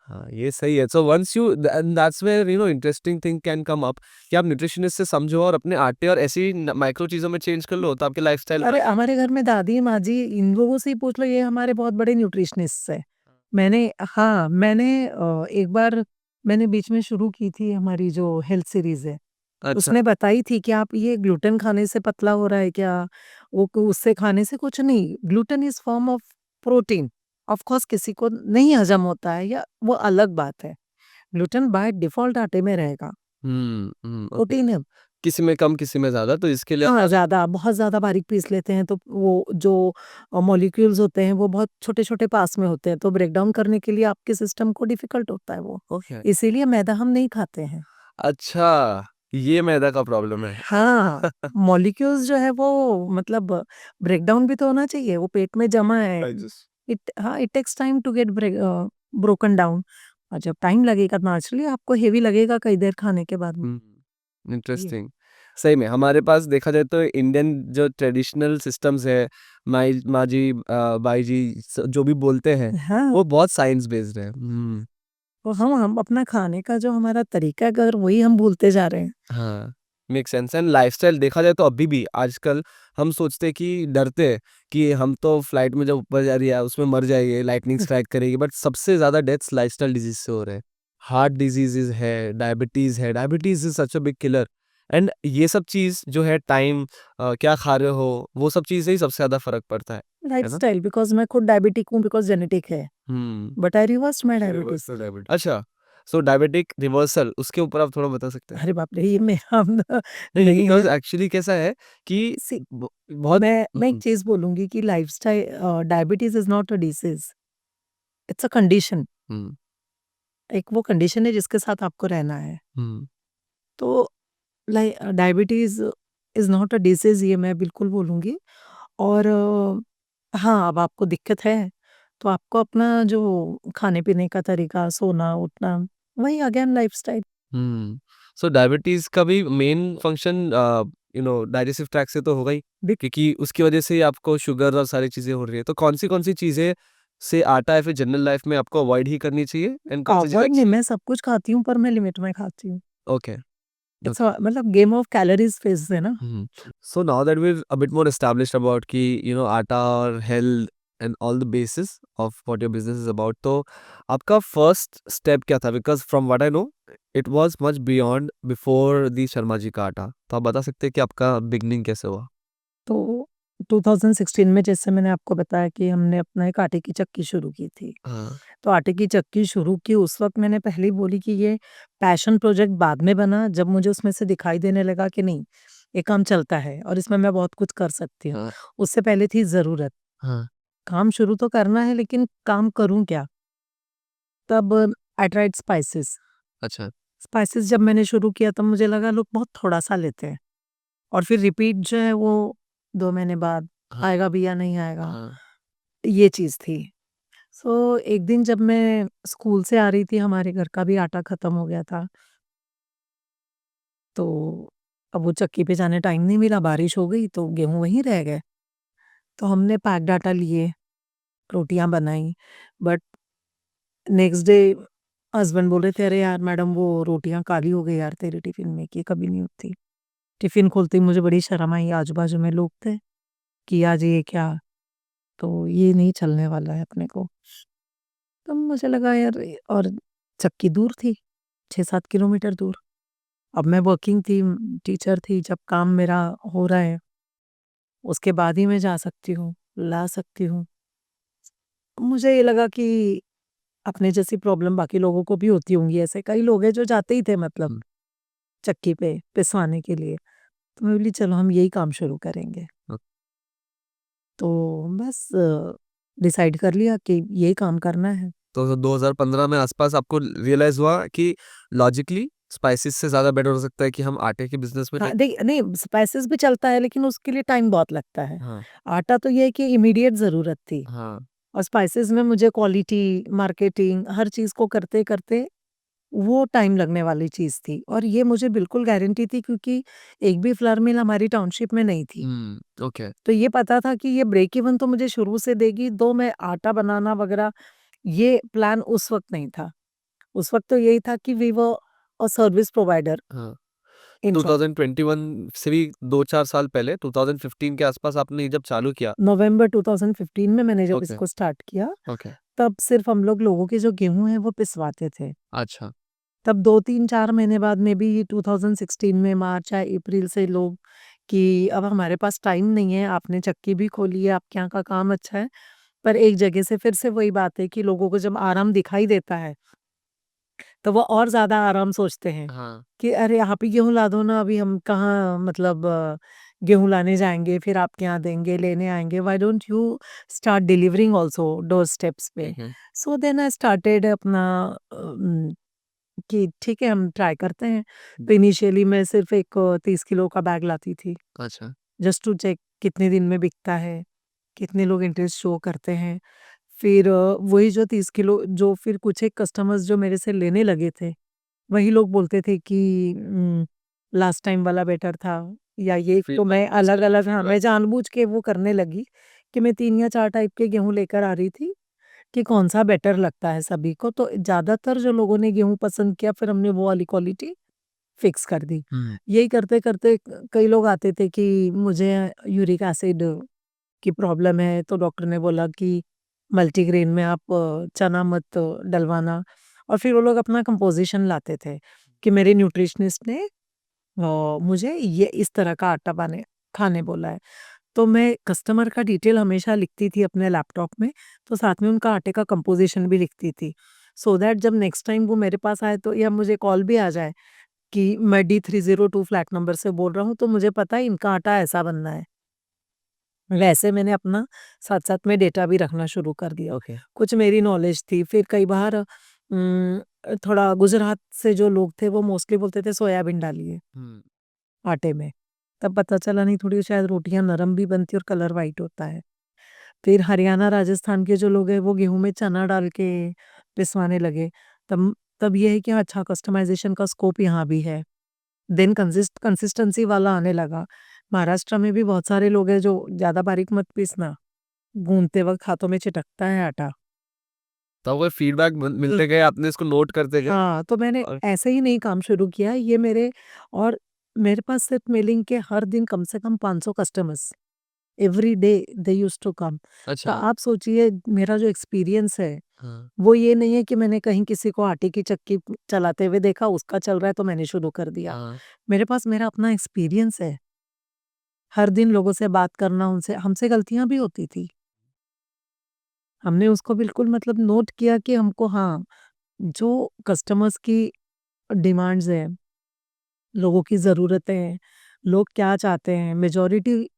हाँ, ये सही है। So once you that's where interesting thing can come up कि आप न्यूट्रिशनिस्ट से समझो और अपने आटे और ऐसी माइक्रो चीजों में चेंज कर लो, तो आपके लाइफस्टाइल अरे हमारे घर में दादी, माँ जी इन लोगों से ही पूछ लो, ये हमारे बहुत बड़े न्यूट्रिशनिस्ट हैं। मैंने एक बार मैंने बीच में शुरू की थी हमारी जो हेल्थ सीरीज़ है। अच्छा। उसमें बताई थी कि आप ये ग्लूटेन खाने से पतला हो रहा है क्या? वो क उससे खाने से कुछ नहीं, gluten is form of protein. Of course किसी को नहीं हज़म होता है या वो अलग बात है। ग्लूटेन बाय डिफ़ॉल्ट आटे में रहेगा, ओके। प्रोटीन है। किसी में कम, किसी में ज्यादा, तो इसके लिए हाँ, ज़्यादा बहुत ज़्यादा बारीक पीस लेते हैं तो वो जो मॉलिक्यूल्स होते हैं वो बहुत छोटे-छोटे पास में होते हैं, तो ब्रेक डाउन करने के लिए आपके सिस्टम को डिफ़िकल्ट होता है वो। ओके। इसीलिए मैदा हम नहीं खाते हैं। अच्छा, ये मैदा का प्रॉब्लम है। हाँ, मॉलिक्यूल्स जो है वो मतलब ब्रेक डाउन भी तो होना चाहिए, वो पेट में जमा है। Digest. It takes time to get broken down और जब टाइम लगेगा नेचुरली आपको हेवी लगेगा कई देर खाने के बाद में। ये इंटरेस्टिंग। सही में हमारे पास देखा जाए तो इंडियन जो ट्रेडिशनल सिस्टम्स है, माई माँ जी बाई जी जो भी बोलते हैं, हाँ, वो बहुत साइंस बेस्ड है। तो हम अपना खाने का जो हमारा तरीका है अगर वही हम भूलते जा रहे हैं। हाँ, मेक सेंस। एंड लाइफस्टाइल देखा जाए तो अभी भी आजकल हम सोचते हैं कि डरते हैं कि हम तो फ्लाइट में जब ऊपर जा रही है उसमें मर जाएंगे, लाइटनिंग स्ट्राइक करेगी, बट सबसे ज्यादा डेथ्स लाइफस्टाइल डिजीज से हो रहे हैं। हार्ट डिजीजेज है, diabetes is such a big killer. And ये सब चीज जो है टाइम, क्या खा रहे हो, वो सब चीज से ही सबसे ज्यादा फर्क पड़ता है ना? लाइफ़स्टाइल बिकॉज़ मैं खुद डायबिटिक हूँ बिकॉज़ जेनेटिक है, hmm. But I reversed my diabetes. Reversal diabetes. अच्छा, सो डायबिटिक रिवर्सल उसके ऊपर आप थोड़ा बता सकते हैं? अरे बाप रे! ये मैं हम नहीं, नहीं है। बिकॉज़ एक्चुअली कैसा है कि सी ब बहुत मैं एक चीज़ बोलूँगी कि diabetes is not a disease, it's a condition. Hmm, एक वो कंडीशन है जिसके साथ आपको रहना है। हुँ, तो diabetes is not a disease ये मैं बिल्कुल बोलूँगी और हाँ, अब आपको दिक्कत है, तो आपको अपना जो खाने-पीने का तरीका, सोना, उठना, वही अगेन लाइफ़स्टाइल। हुँ। सो डायबिटीज़ का भी मेन फंक्शन डाइजेस्टिव ट्रैक्ट से तो होगा ही, बिक क्योंकि उसकी वजह से ही आपको शुगर और सारी चीज़ें हो रही है। तो कौन सी चीज़ें से आटा या फिर जनरल लाइफ़ में आपको अवॉइड ही करनी चाहिए, एंड कौन सी चीज़ें अवॉइड नहीं, अच्छी? मैं सब कुछ खाती हूँ पर मैं लिमिट में खाती हूँ। Okay, it's okay. अ मतलब गेम ऑफ कैलोरीज़ फेज़ है ना। Mhm. So now that we're a bit more established about कि आटा और health and all the basis of what your business is about, तो आपका first step क्या था? Because from what I know, it was much beyond before the Sharma ji का आटा। तो आप बता सकते हैं कि आपका beginning कैसे हुआ? तो 2016 में जैसे मैंने आपको बताया कि हमने अपना एक आटे की चक्की शुरू की थी। हाँ। तो आटे की चक्की शुरू की उस वक़्त मैंने पहले ही बोली कि ये पैशन प्रोजेक्ट बाद में बना जब मुझे उसमें से दिखाई देने लगा कि नहीं, ये काम चलता है और इसमें मैं बहुत कुछ कर सकती हूँ। हाँ। उससे पहले थी ज़रूरत। हाँ। काम शुरू तो करना है लेकिन काम करूँ क्या? तब आई ट्राइड स्पाइसेस। अच्छा। स्पाइसेस जब मैंने शुरू किया तब मुझे लगा लोग बहुत थोड़ा-सा लेते हैं और फिर रिपीट जो है वो 2 महीने बाद हाँ। आएगा भी या नहीं आएगा, हाँ। ये चीज़ थी। सो एक दिन जब मैं स्कूल से आ रही थी हमारे घर का भी आटा ख़त्म हो गया था। तो अब वो चक्की पे जाने टाइम नहीं मिला, बारिश हो गई तो गेहूँ वहीं रह गए। तो हमने पैक्ड आटा लिए रोटियाँ बनाई, बट नेक्स्ट डे हस्बैंड बोल रहे थे, "अरे यार मैडम वो रोटियाँ काली हो गई यार तेरे टिफ़िन में, कि कभी नहीं होती।" टिफ़िन खोलते ही मुझे बड़ी शर्म आई, आजू-बाजू में लोग थे कि आज ये क्या? तो ये नहीं चलने वाला है अपने को। तो मुझे लगा यार, और चक्की दूर थी, 6-7 किलोमीटर दूर। अब मैं वर्किंग थी, टीचर थी, जब काम मेरा हो रहा है, उसके बाद ही मैं जा सकती हूँ, ला सकती हूँ। मुझे ये लगा कि अपने जैसी प्रॉब्लम बाकी लोगों को भी होती होंगी, ऐसे कई लोग हैं जो जाते ही थे मतलब हुँ। चक्की पे पिसवाने के लिए। तो मैं बोली चलो हम यही काम शुरू करेंगे। ओके। तो बस डिसाइड कर लिया कि यही काम करना है। तो 2015 में आसपास आपको रियलाइज़ हुआ कि लॉजिकली स्पाइसेस से ज़्यादा बेटर हो सकता है कि हम आटे के बिज़नेस में हाँ, नहीं स्पाइसेस भी चलता है लेकिन उसके लिए टाइम बहुत लगता है। हाँ, आटा तो ये है कि इमीडिएट ज़रूरत थी, हाँ। और स्पाइसेस में मुझे क्वालिटी, मार्केटिंग हर चीज़ को करते-करते वो टाइम लगने वाली चीज़ थी, और ये मुझे बिल्कुल गारंटी थी क्योंकि एक भी फ्लावर मिल हमारी टाउनशिप में नहीं थी। ओके। तो ये पता था कि ये ब्रेक इवन तो मुझे शुरू से देगी, दो मैं आटा बनाना वगैरह ये प्लान उस वक़्त नहीं था। उस वक़्त तो यही था कि we were a service provider हाँ। In short. 2021 से भी 2-4 साल पहले 2015 के आसपास आपने ये जब चालू किया। नवंबर 2015 में मैंने जब ओके, इसको स्टार्ट किया, ओके। तब सिर्फ़ हम लोगों के जो गेहूँ हैं वो पिसवाते थे। अच्छा। तब 2-3-4 महीने बाद में भी 2016 में मार्च या अप्रैल से लोग कि अब हमारे पास टाइम नहीं है, आपने चक्की भी खोली है, आपके यहाँ का काम अच्छा है, पर एक जगह से फिर से वही बात है कि लोगों को जब आराम दिखाई देता है, तो वो और ज़्यादा आराम सोचते हैं हाँ। कि अरे आप ही गेहूँ ला दो ना, अभी हम कहाँ मतलब गेहूँ लाने जाएँगे, फिर आपके यहाँ देंगे, लेने आएँगे, why don't you start delivering also door steps पे? सो देन आई स्टार्टेड अपना कि ठीक है हम ट्राई करते हैं। तो इनिशियली मैं सिर्फ़ एक 30 किलो का बैग लाती थी, अच्छा। जस्ट टू चेक कितने दिन में बिकता है, कितने लोग इंटरेस्ट शो करते हैं। फिर वही जो 30 किलो जो फिर कुछ एक कस्टमर्स जो मेरे से लेने लगे थे, वही लोग बोलते थे कि लास्ट टाइम वाला बेटर था, या ये तो फीडबैक मैं पास करते अलग-अलग हाँ, फीडबैक। मैं जानबूझ के वो करने लगी कि मैं 3 या 4 टाइप के गेहूँ लेकर आ रही थी कि कौन-सा बेटर लगता है सभी को, तो ज़्यादातर जो लोगों ने गेहूँ पसंद किया फिर हमने वो वाली क्वालिटी फिक्स कर दी। हुँ। यही करते-करते कई लोग आते थे कि मुझे यूरिक एसिड की प्रॉब्लम है, तो डॉक्टर ने बोला कि मल्टीग्रेन में आप चना मत डलवाना, और फिर वो लोग अपना कंपोज़िशन लाते थे कि मेरे न्यूट्रिशनिस्ट ने मुझे ये इस तरह का आटा बाने खाने बोला है। तो मैं कस्टमर का डिटेल हमेशा लिखती थी अपने लैपटॉप में, तो साथ में उनका आटे का कंपोज़िशन भी लिखती थी। सो दैट जब नेक्स्ट टाइम वो मेरे पास आए तो या मुझे कॉल भी आ जाए कि मैं D302 फ्लैट नंबर से बोल रहा हूँ, तो मुझे पता है इनका आटा ऐसा बनना है। वैसे मैंने अपना साथ-साथ में डेटा भी रखना शुरू कर दिया। ओके। कुछ मेरी नॉलेज थी, फिर कई बार थोड़ा गुजरात से जो लोग थे वो मोस्टली बोलते थे सोयाबीन डालिए हुँ। आटे में। तब पता चला नहीं थोड़ी शायद रोटियाँ नरम भी बनती और कलर व्हाइट होता है। फिर हरियाणा, राजस्थान के जो लोग हैं वो गेहूँ में चना डाल के पिसवाने लगे। तब तब ये है कि अच्छा कस्टमाइज़ेशन का स्कोप यहाँ भी है। देन कंसिस्टेंसी वाला आने लगा। महाराष्ट्र में भी बहुत सारे लोग हैं जो ज़्यादा बारीक मत पीसना, गूँथते वक़्त हाथों में चिटकता है आटा। तब वो फीडबैक मिलते गए, आपने इसको नोट करते गए हाँ, तो मैंने और ऐसे ही नहीं काम शुरू किया, ये मेरे और मेरे पास सिर्फ मेलिंग के हर दिन कम से कम 500 customers every day they used to come. तो अच्छा। आप सोचिए मेरा जो एक्सपीरियंस है, हाँ। वो ये नहीं है कि मैंने कहीं किसी को आटे की चक्की चलाते हुए देखा, उसका चल रहा है तो मैंने शुरू कर दिया। हाँ। मेरे पास मेरा अपना एक्सपीरियंस है। हर दिन लोगों से बात करना, उनसे हमसे गलतियाँ भी होती थी। हमने उसको बिल्कुल मतलब नोट किया कि हमको हाँ, जो कस्टमर्स की डिमांड्स हैं, लोगों की ज़रूरतें हैं, लोग क्या चाहते हैं, मेजॉरिटी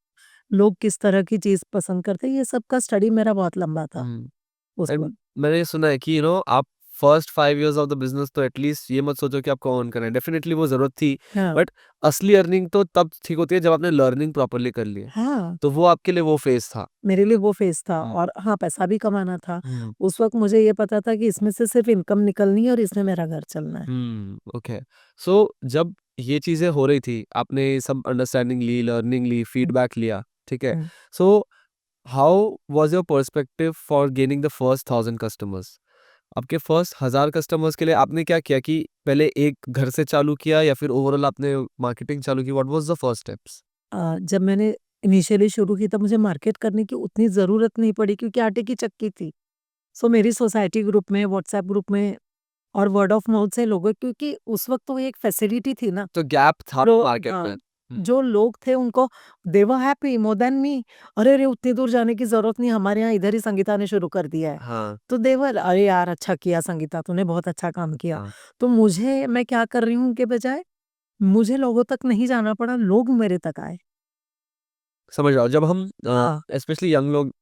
लोग किस तरह की चीज़ पसंद करते हैं, ये सब का स्टडी मेरा बहुत लंबा था हुँ। उस एंड वक़्त। मैंने ये सुना है कि आप first 5 years of the business तो एटलीस्ट ये मत सोचो कि आपको अर्न करना है। डेफ़िनिटली वो ज़रूरत थी, हाँ, बट असली अर्निंग तो तब ठीक होती है जब आपने लर्निंग प्रॉपर्ली कर ली है। हाँ, तो वो आपके लिए वो फ़ेज़ था। मेरे लिए वो फ़ेज़ था, हुँ। और हाँ, पैसा भी कमाना था। हुँ। उस वक़्त मुझे ये पता था कि इसमें से सिर्फ़ इनकम निकलनी है और इसमें मेरा घर चलना है। ओके। सो जब ये चीज़ें हो रही थी, आपने सब अंडरस्टैंडिंग ली, लर्निंग ली, फीडबैक लिया, ठीक है? हुँ। So how was your perspective for gaining the first 1000 customers? आपके फर्स्ट 1000 कस्टमर्स के लिए आपने क्या किया कि पहले एक घर से चालू किया या फिर ओवरऑल आपने मार्केटिंग चालू की? What was the first steps? जब मैंने इनिशियली शुरू की तब मुझे मार्केट करने की उतनी ज़रूरत नहीं पड़ी क्योंकि आटे की चक्की थी। सो मेरी सोसाइटी ग्रुप में, व्हाट्सएप ग्रुप में और वर्ड ऑफ माउथ से लोगों क्योंकि उस वक़्त तो वो एक फैसिलिटी थी ना। तो गैप था लो मार्केट हाँ, में। जो लोग थे उनको दे were happy more than me. अरे रे! उतनी दूर जाने की ज़रूरत नहीं, हमारे यहाँ इधर ही संगीता ने शुरू कर दिया है। हाँ, तो दे वर अरे यार! अच्छा किया संगीता, तूने बहुत अच्छा काम किया। हाँ। तो मुझे मैं क्या कर रही हूँ उनके बजाय, मुझे लोगों तक नहीं जाना पड़ा, लोग मेरे तक आए। समझ रहा हूँ। जब हम हाँ। स्पेशली यंग लोग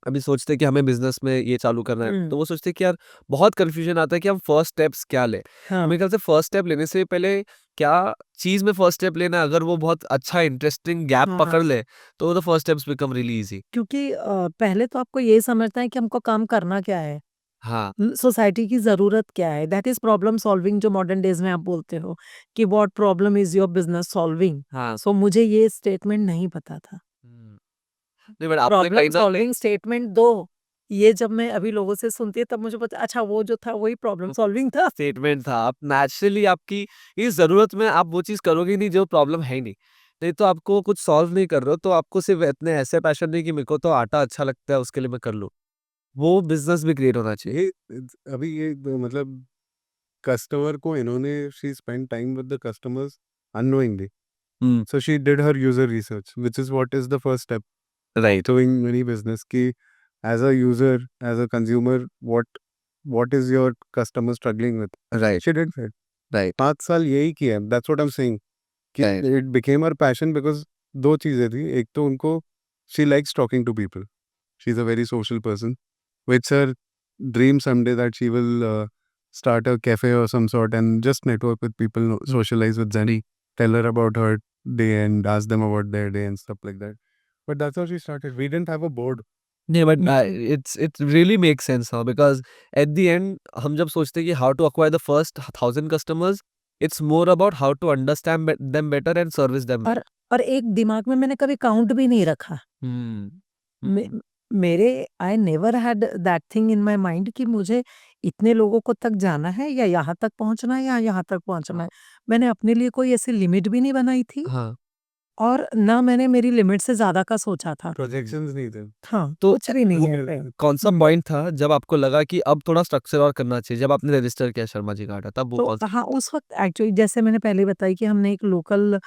अभी सोचते हैं कि हमें बिज़नेस में ये चालू करना है, हुँ। तो वो सोचते हैं कि यार बहुत कन्फ्यूज़न आता है कि हम फर्स्ट स्टेप्स क्या लें? तो हाँ। मेरे ख्याल से फर्स्ट स्टेप लेने से पहले क्या चीज़ में फर्स्ट स्टेप लेना है, अगर वो बहुत अच्छा इंटरेस्टिंग गैप हाँ। पकड़ ले, तो the first steps become really easy. क्योंकि पहले तो आपको ये समझना है कि हमको काम करना क्या है? हाँ, सोसाइटी की ज़रूरत क्या है? दैट इज़ प्रॉब्लम सॉल्विंग जो मॉडर्न डेज़ में आप बोलते हो कि what problem is your business solving. हाँ। सो मुझे ये स्टेटमेंट नहीं पता था। हुँ। नहीं बट आपने प्रॉब्लम कहीं न सॉल्विंग स्टेटमेंट दो, ये जब मैं अभी लोगों से सुनती है तब मुझे पता अच्छा वो जो था वही प्रॉब्लम सॉल्विंग था। स्टेटमेंट था। आप नेचुरली आपकी इस ज़रूरत में आप वो चीज़ करोगे ही नहीं जो प्रॉब्लम है ही नहीं। नहीं तो आपको कुछ सॉल्व नहीं कर रहे हो, तो आपको सिर्फ़ इतने ऐसे पैशन नहीं कि मेरे को तो आटा अच्छा लगता है उसके लिए मैं कर लूँ। वो बिज़नेस भी क्रिएट होना चाहिए। ये अभी ये मतलब कस्टमर को इन्होंने she spend time with the customers unknowingly. Hmm, So she did her user research, which is what is the first step right, doing any business. कि as a user, as a consumer, what is your customer struggling with? Right, She did that. Right, 5 साल यही किया. That's what I'm saying. कि right. it became her passion because दो चीजें थी. एक तो उनको she likes talking to people. She's a very social person. It's her dream someday that she will start a cafe or some sort and just network with people, socialize with them, tell her about her day and ask them about their day and stuff like that. But that's how she started. We didn't have a board. नहीं but it's really makes sense now because at the end हम जब सोचते हैं कि how to acquire the first 1000 customers, it's more about how to understand them better and service them. और और एक दिमाग में मैंने कभी काउंट भी नहीं रखा। हुँ, मे हुँ, मेरे I never had that thing in my mind कि मुझे इतने लोगों को तक जाना है या यहाँ तक पहुँचना है या यहाँ तक पहुँचना हाँ, है। मैंने अपने लिए कोई ऐसी लिमिट भी नहीं बनाई थी हाँ। और ना मैंने मेरी लिमिट से ज़्यादा का सोचा था। Projections नहीं थे. हाँ, तो कुछ भी नहीं वो है। कौन-सा हुँ। पॉइंट था जब आपको लगा कि अब थोड़ा स्ट्रक्चर और करना चाहिए? जब आपने रजिस्टर किया शर्मा जी का आटा तब वो तो कौन-सा? हाँ, उस वक़्त एक्चुअली जैसे मैंने पहले बताई कि हमने एक लोकल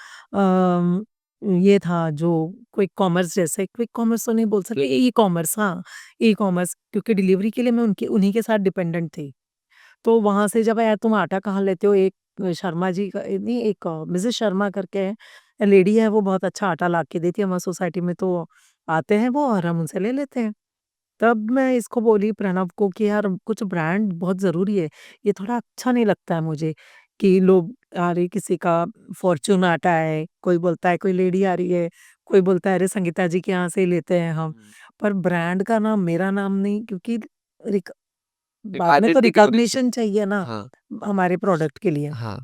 ये था जो क्विक कॉमर्स जैसे क्विक कॉमर्स तो नहीं बोल सकते ई-कॉमर्स हाँ, ई-कॉमर्स क्योंकि डिलीवरी के लिए मैं उनकी उन्हीं के साथ डिपेंडेंट थी। तो वहाँ से जब तुम आटा कहाँ लेते हो? एक शर्मा जी का नहीं एक मिसेज़ शर्मा करके है, लेडी है वो बहुत अच्छा आटा ला के देती है हमारी सोसाइटी में तो आते हैं वो और हम उनसे ले लेते हैं। तब मैं इसको बोली प्रणव को कि यार कुछ ब्रांड बहुत ज़रूरी है। ये थोड़ा अच्छा नहीं लगता है मुझे कि लोग अरे किसी का फॉर्च्यून आटा है, कोई बोलता है कोई लेडी आ रही है, कोई बोलता है अरे संगीता जी के यहाँ से ही लेते हैं हम। हुँ, पर ब्रांड का नाम मेरा नाम नहीं क्योंकि रिक एक बाद में तो आइडेंटिटी होनी चाहिए। रिकॉग्निशन चाहिए ना हाँ, हमारे प्रोडक्ट के लिए। हाँ।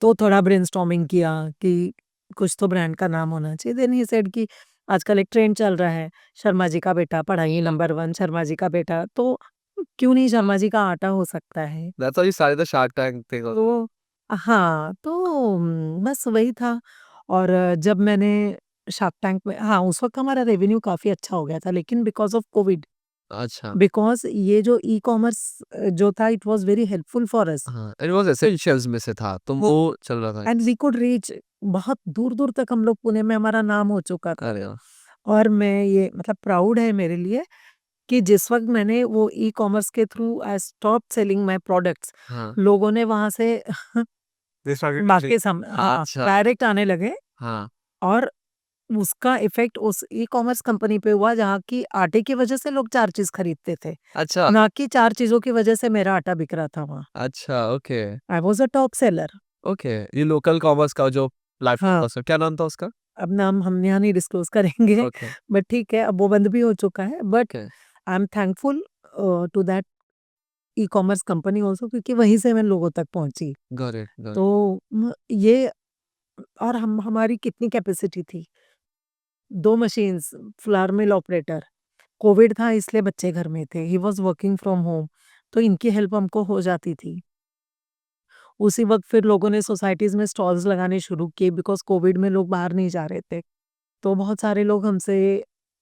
तो थोड़ा ब्रेनस्टॉर्मिंग किया कि कुछ तो ब्रांड का नाम होना चाहिए। देन ही सेड कि आजकल एक ट्रेंड चल रहा है, शर्मा जी का बेटा पढ़ाई नंबर 1 शर्मा जी का बेटा, तो क्यों नहीं शर्मा जी का आटा हो सकता है? That's how you started the Shark tank thing also. तो हाँ, तो बस वही था और जब मैंने शार्क टैंक में हाँ, उस वक़्त हमारा रेवेन्यू काफ़ी अच्छा हो गया था लेकिन बिकॉज़ ऑफ कोविड अच्छा। बिकॉज़ ये जो ई-कॉमर्स जो था it was very helpful for us. हाँ, इट वाज़ एसेंशियल्स में से था, तो वो चल रहा था। एंड वी कुड रीच बहुत दूर-दूर तक हम लोग पुणे में हमारा नाम हो चुका था। अरे वाह! और मैं ये मतलब प्राउड है मेरे लिए कि जिस वक़्त मैंने वो ई-कॉमर्स के through I stopped selling my products हाँ, लोगों ने वहाँ से They started using. बाकी सम हाँ, अच्छा, डायरेक्ट आने लगे हाँ, और उसका इफ़ेक्ट उस ई-कॉमर्स कंपनी पे हुआ जहाँ की आटे की वज़ह से लोग 4 चीज़ खरीदते थे, अच्छा, ना कि 4 चीज़ों की वज़ह से मेरा आटा बिक रहा था वहाँ। अच्छा, okay, I was a top seller. Okay. ये लोकल कॉमर्स का जो प्लेटफ़ॉर्म हाँ। था उसका क्या नाम था उसका? अब नाम हम यहाँ नहीं डिस्क्लोज़ करेंगे ओके, बट ठीक है, अब वो बंद भी हो चुका है but okay, I am thankful to that e-commerce company also क्योंकि वहीं से मैं लोगों तक पहुँची। गॉट इट, गॉट तो ये और हम हमारी कितनी कैपेसिटी थी? 2 मशीन्स, फ्लावर मिल ऑपरेटर। कोविड था इसलिए बच्चे घर में थे, he was working from home, तो इनकी हेल्प हमको हो जाती थी। उसी वक़्त फिर लोगों ने सोसाइटीज़ में स्टॉल्स लगाने शुरू किए बिकॉज़ कोविड में लोग बाहर नहीं जा रहे थे। तो बहुत सारे लोग हमसे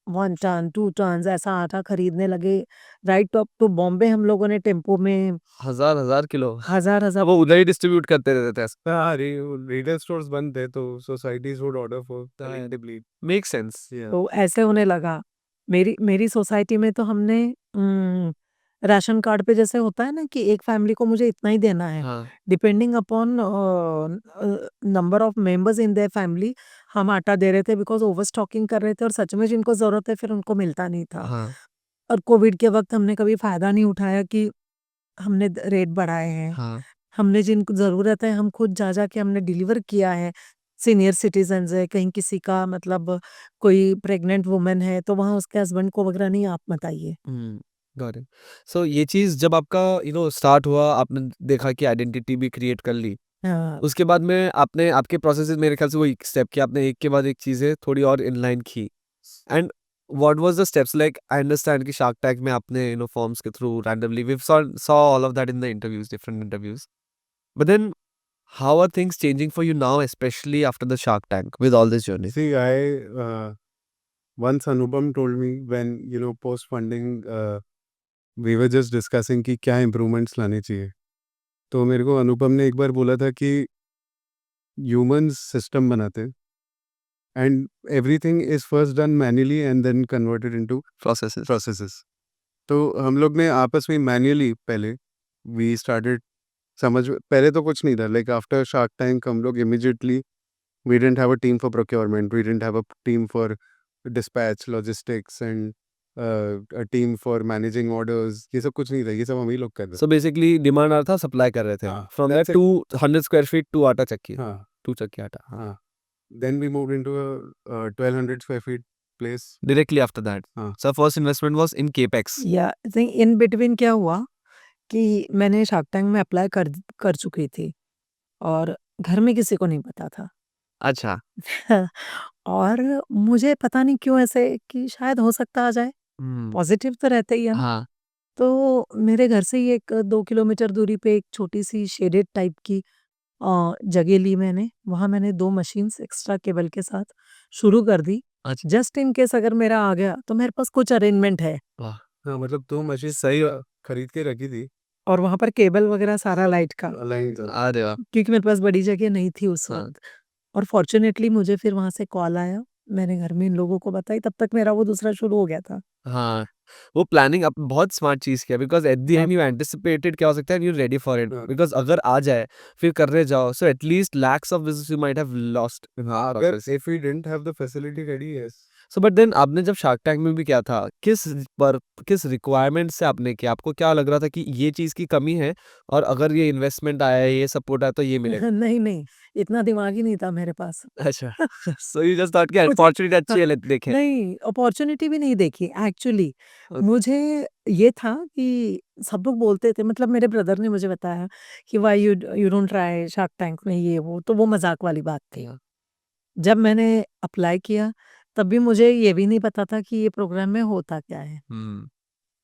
1 टन, 2 टन्स ऐसा आटा खरीदने लगे। राइट अप टू बॉम्बे हम लोगों ने टेम्पो में हजार किलो हज़ार-हज़ार वो उधर ही डिस्ट्रीब्यूट करते रहते थे। हाँ, रिटेल स्टोर्स बंद थे तो सोसाइटीज वुड ऑर्डर फॉर हाँ। collectively. Make sense. तो ऐसे होने लगा। मेरी सोसाइटी में तो हमने राशन कार्ड पे जैसे होता है ना कि एक फैमिली को मुझे इतना ही देना है, हाँ depending upon number of members in their family हम आटा दे रहे थे बिकॉज़ ओवर स्टॉकिंग कर रहे थे और सच में जिनको ज़रूरत है फिर उनको मिलता नहीं था। हाँ और कोविड के वक़्त हमने कभी फ़ायदा नहीं उठाया कि हमने द रेट बढ़ाए हैं। हाँ हमने जिनको ज़रूरत है हम खुद जा के हमने डिलीवर किया है। सीनियर सिटीज़न्स है, कहीं किसी का मतलब कोई प्रेग्नेंट वुमन है, तो वहाँ उसके हस्बैंड को वगैरह नहीं आप मत आइए। Got it. सो ये चीज़ जब आपका स्टार्ट हुआ, आपने देखा कि आइडेंटिटी भी क्रिएट कर ली, हाँ, उसके बाद में आपने आपके प्रोसेसेस मेरे ख्याल से वो एक स्टेप किया, आपने एक के बाद एक चीज़ें थोड़ी और इनलाइन की। And what was the steps like? I understand कि शार्क टैंक में आपने फॉर्म्स के through randomly we saw all of that in the interviews, different interviews, but then how are things changing for you now, specially after the Shark Tank with all this journey? See, once Anupam told me when, post funding, we were just discussing कि क्या improvements लाने चाहिए. तो मेरे को अनुपम ने एक बार बोला था कि humans system बनाते हैं and everything is first done manually and then converted into processes. तो हम लोग ने आपस में मैन्युअली पहले वी स्टार्टेड पहले तो कुछ नहीं था, लाइक आफ्टर शार्क टैंक हम लोग immediately we didn't have a team for procurement, we didn't have a team for dispatch logistics and a team for managing orders, ये सब कुछ नहीं था, ये सब हम ही लोग कर रहे सो बेसिकली डिमांड आ रहा था, सप्लाई कर रहे थे हाँ, from that's that 200 square feet to atta chakki, थे. हाँ 2 चक्की आटा। हाँ, then we moved into a 1200 square feet place. Directly after that. हाँ. So first investment was in capex. या आई थिंक इन बिटवीन क्या हुआ कि मैंने शार्क टैंक में अप्लाई कर चुकी थी और घर में किसी को नहीं पता था। अच्छा। और मुझे पता नहीं क्यों ऐसे कि शायद हो सकता आ जाए, पॉज़िटिव तो रहते ही हम। हाँ। तो मेरे घर से ही एक 2 किलोमीटर दूरी पे एक छोटी-सी शेडेड टाइप की जगह ली मैंने। वहाँ मैंने 2 मशीन्स एक्स्ट्रा केबल के साथ शुरू कर दी। अच्छा। जस्ट इन केस अगर मेरा आ गया तो मेरे पास कुछ अरेंजमेंट है वाह! हाँ, मतलब 2 मशीन सही खरीद के रखी थी. और वहाँ पर केबल वगैरह सारा लाइट का, अलाइन था. अरे वाह! क्योंकि मेरे पास बड़ी जगह नहीं थी उस हाँ। वक़्त। और फॉर्च्यूनेटली मुझे फिर वहाँ से कॉल आया, मैंने घर में इन लोगों को बताई, तब तक मेरा वो दूसरा शुरू हो गया था। हाँ, वो प्लानिंग आप बहुत स्मार्ट चीज़ किया, बिकॉज़ एट द हाँ। एंड यू एंटिसिपेटेड क्या हो सकता है and you ready for it, हाँ. बिकॉज़ अगर आ जाए फिर करने जाओ, so at least lakhs of business you might have lost in हाँ, द अगर process. If we didn't have the facility ready, yes. So but then आपने जब शार्क टैंक में भी किया था, किस रिक्वायरमेंट से आपने किया? आपको क्या लग रहा था कि ये चीज़ की कमी है और अगर ये इन्वेस्टमेंट आया है, ये सपोर्ट आया तो ये मिलेगा? नहीं, इतना दिमाग ही नहीं था मेरे पास। अच्छा। सो यू जस्ट थॉट कि कुछ अपॉर्चुनिटी अच्छी हाँ, है, ले देखें। नहीं, अपॉर्च्युनिटी भी नहीं देखी एक्चुअली। अ, मुझे ये था कि सब लोग बोलते थे, मतलब मेरे ब्रदर ने मुझे बताया कि why you don't try shark Tank में ये वो, तो वो मज़ाक वाली बात थी। हाँ। जब मैंने अप्लाई किया, तब भी मुझे ये भी नहीं पता था कि ये प्रोग्राम में होता क्या है। हुँ।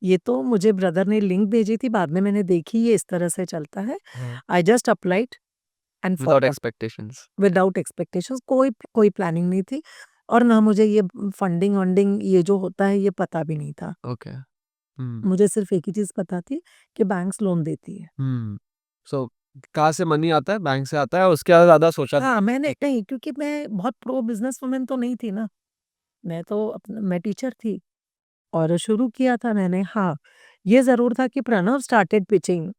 ये तो मुझे ब्रदर ने लिंक भेजी थी, बाद में मैंने देखी ये इस तरह से चलता है। हाँ। I just applied and without forgot expectations. Without expectations, कोई प्लानिंग नहीं थी और ना मुझे ये फंडिंग-वंडिंग ये जो होता है ये पता भी नहीं था। ओके। हुँ। मुझे सिर्फ़ एक ही चीज़ पता थी कि बैंक्स लोन देती है। हुँ। सो कहाँ से मनी आता है? बैंक से आता है, उसके ज़्यादा सोचा हाँ, मैंने नहीं, क्योंकि मैं बहुत प्रो बिज़नेस वुमन तो नहीं थी ना। मैं टीचर थी और शुरू किया था मैंने। हाँ, ये ज़रूर था कि प्रणव स्टार्टेड पिचिंग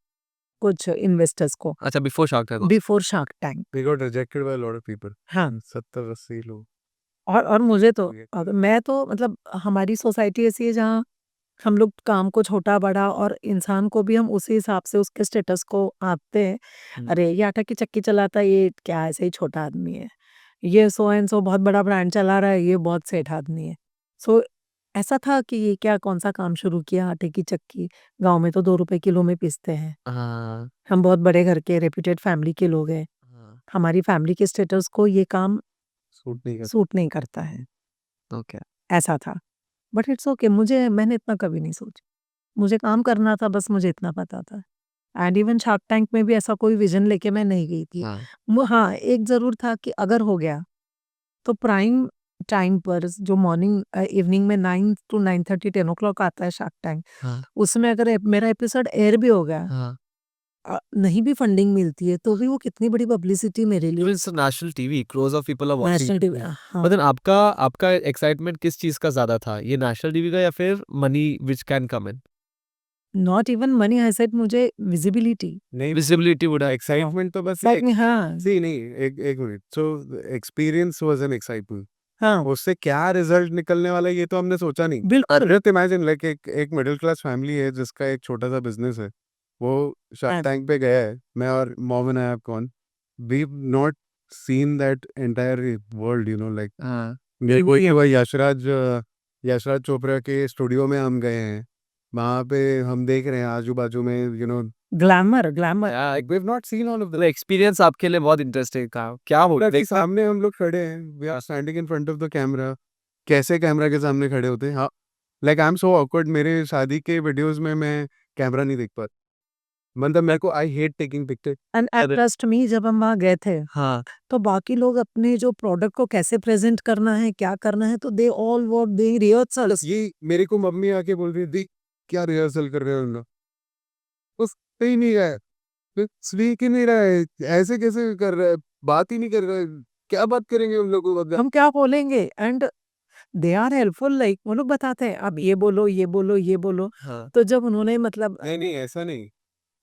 कुछ इन्वेस्टर्स को अच्छा, before Shark Tank. Before Shark Tank. We got rejected by a lot of people. हाँ, 70-80 लोग. और मुझे तो ये मैं तो मतलब हमारी सोसाइटी ऐसी है जहाँ हम लोग काम को छोटा-बड़ा और इंसान को भी हम उसी हिसाब से उसके स्टेटस को आँकते हैं। हुँ। अरे! ये आटा की चक्की चलाता है, ये क्या ऐसे ही छोटा आदमी है। ये सो एंड सो बहुत बड़ा ब्रांड चला रहा है, ये बहुत सेठ आदमी है। सो ऐसा था कि ये क्या कौन-सा काम शुरू किया आटे की चक्की, गाँव में तो ₹2 किलो में पीसते हैं। हाँ, हम बहुत बड़े घर के रेप्यूटेड फैमिली के लोग हैं। हाँ। हमारी फैमिली के स्टेटस को ये काम सूट नहीं कर. सूट नहीं करता है। ओके ऐसा था। बट इट्स ओके, मैंने इतना कभी नहीं सोचा। मुझे काम करना था, बस मुझे इतना पता था। एंड इवन शार्क टैंक में भी ऐसा कोई विज़न लेके मैं नहीं गई थी। हाँ हाँ, एक ज़रूर था कि अगर हो गया, तो प्राइम टाइम पर जो इवनिंग में 9 टू 9:30 10 ओ क्लॉक आता है शार्क टैंक, हाँ उसमें अगर मेरा एपिसोड एयर भी हो गया, हाँ नहीं भी फंडिंग मिलती है, तो भी वो कितनी बड़ी पब्लिसिटी मेरे लिए। It's national TV, crores of people are watching. National TV, हाँ। बट देन आपका आपका एक्साइटमेंट किस चीज का ज्यादा था, ये नेशनल टीवी का या फिर money which can come in? Not even money, I said मुझे विजिबिलिटी। नहीं, विजिबिलिटी वुड हैव एक्साइटमेंट तो बस लाइक हाँ, सी नहीं, एक minute. So experience was an excitement. हाँ, उससे क्या रिजल्ट निकलने वाला है ये तो हमने सोचा नहीं। बिल्कुल। जस्ट इमेजिन लाइक एक मिडिल क्लास फैमिली है जिसका एक छोटा सा बिजनेस है, वो शार्क हाँ, टैंक पे गया है, मैं और mom and I have gone, we not seen that entire world, you know, like हाँ ये वही है, वही यशराज चोपड़ा के स्टूडियो में हम गए हैं, वहाँ पे हम देख रहे हैं आजू बाजू में, you know, glamour, glamour. We have not seen all of that. Experience आपके लिए बहुत इंटरेस्टिंग था, क्या हो कि सामने हम लोग खड़े हैं, we are standing in front of the camera, कैसे कैमरा के सामने खड़े होते हैं। हाँ, like I am so awkward, मेरे शादी के वीडियोस में मैं कैमरा नहीं देख पाता, मतलब मेरे को I hate taking picture. And trust मी, जब हम वहाँ गए थे, हाँ तो बाकी लोग अपने जो प्रोडक्ट को कैसे प्रेजेंट करना है, क्या करना है, तो they all were doing rehearsals. ये मेरे को मम्मी आके बोल रही थी क्या रिहर्सल कर रहे हो उन लोग, कुछ ही नहीं रहा है, स्पीक ही नहीं रहा है, ऐसे कैसे कर रहा है, बात ही नहीं कर रहा है, क्या बात करेंगे उन लोगों को। हम क्या बोलेंगे? And they are helpful, like वो लोग बताते हैं, अब ये बोलो, ये बोलो, ये बोलो। हाँ तो जब उन्होंने मतलब नहीं नहीं ऐसा नहीं,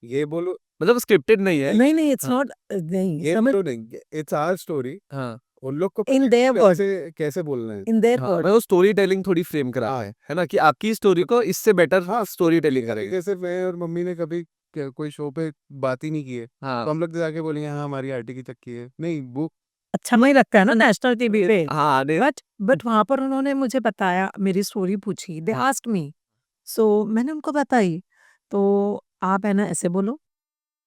ये बोलो, मतलब स्क्रिप्टेड नहीं है। नहीं, नहीं, इट्स हाँ नॉट, नहीं, ये समझ, बोलो नहीं, इट्स आवर स्टोरी, हाँ उन लोग को इन देयर वर्ड, कैसे कैसे बोलना है। इन देयर हाँ वर्ड। मैं वो स्टोरी टेलिंग थोड़ी फ्रेम करा हाँ है ना, कि आपकी स्टोरी को इससे बेटर हाँ, स्टोरी टेलिंग करेंगे। जैसे मैं और मम्मी ने कभी कोई शो पे बात ही नहीं की है, हाँ तो हम लोग जाके बोलेंगे हाँ हमारी आरटी की चक्की है, नहीं वो अच्छा नहीं लगता है ना नेशनल टीवी पे। हाँ नहीं बट वहाँ पर उन्होंने मुझे बताया, मेरी स्टोरी पूछी, दे आस्क्ड मी, सो मैंने उनको बताई। तो आप है ना ऐसे बोलो,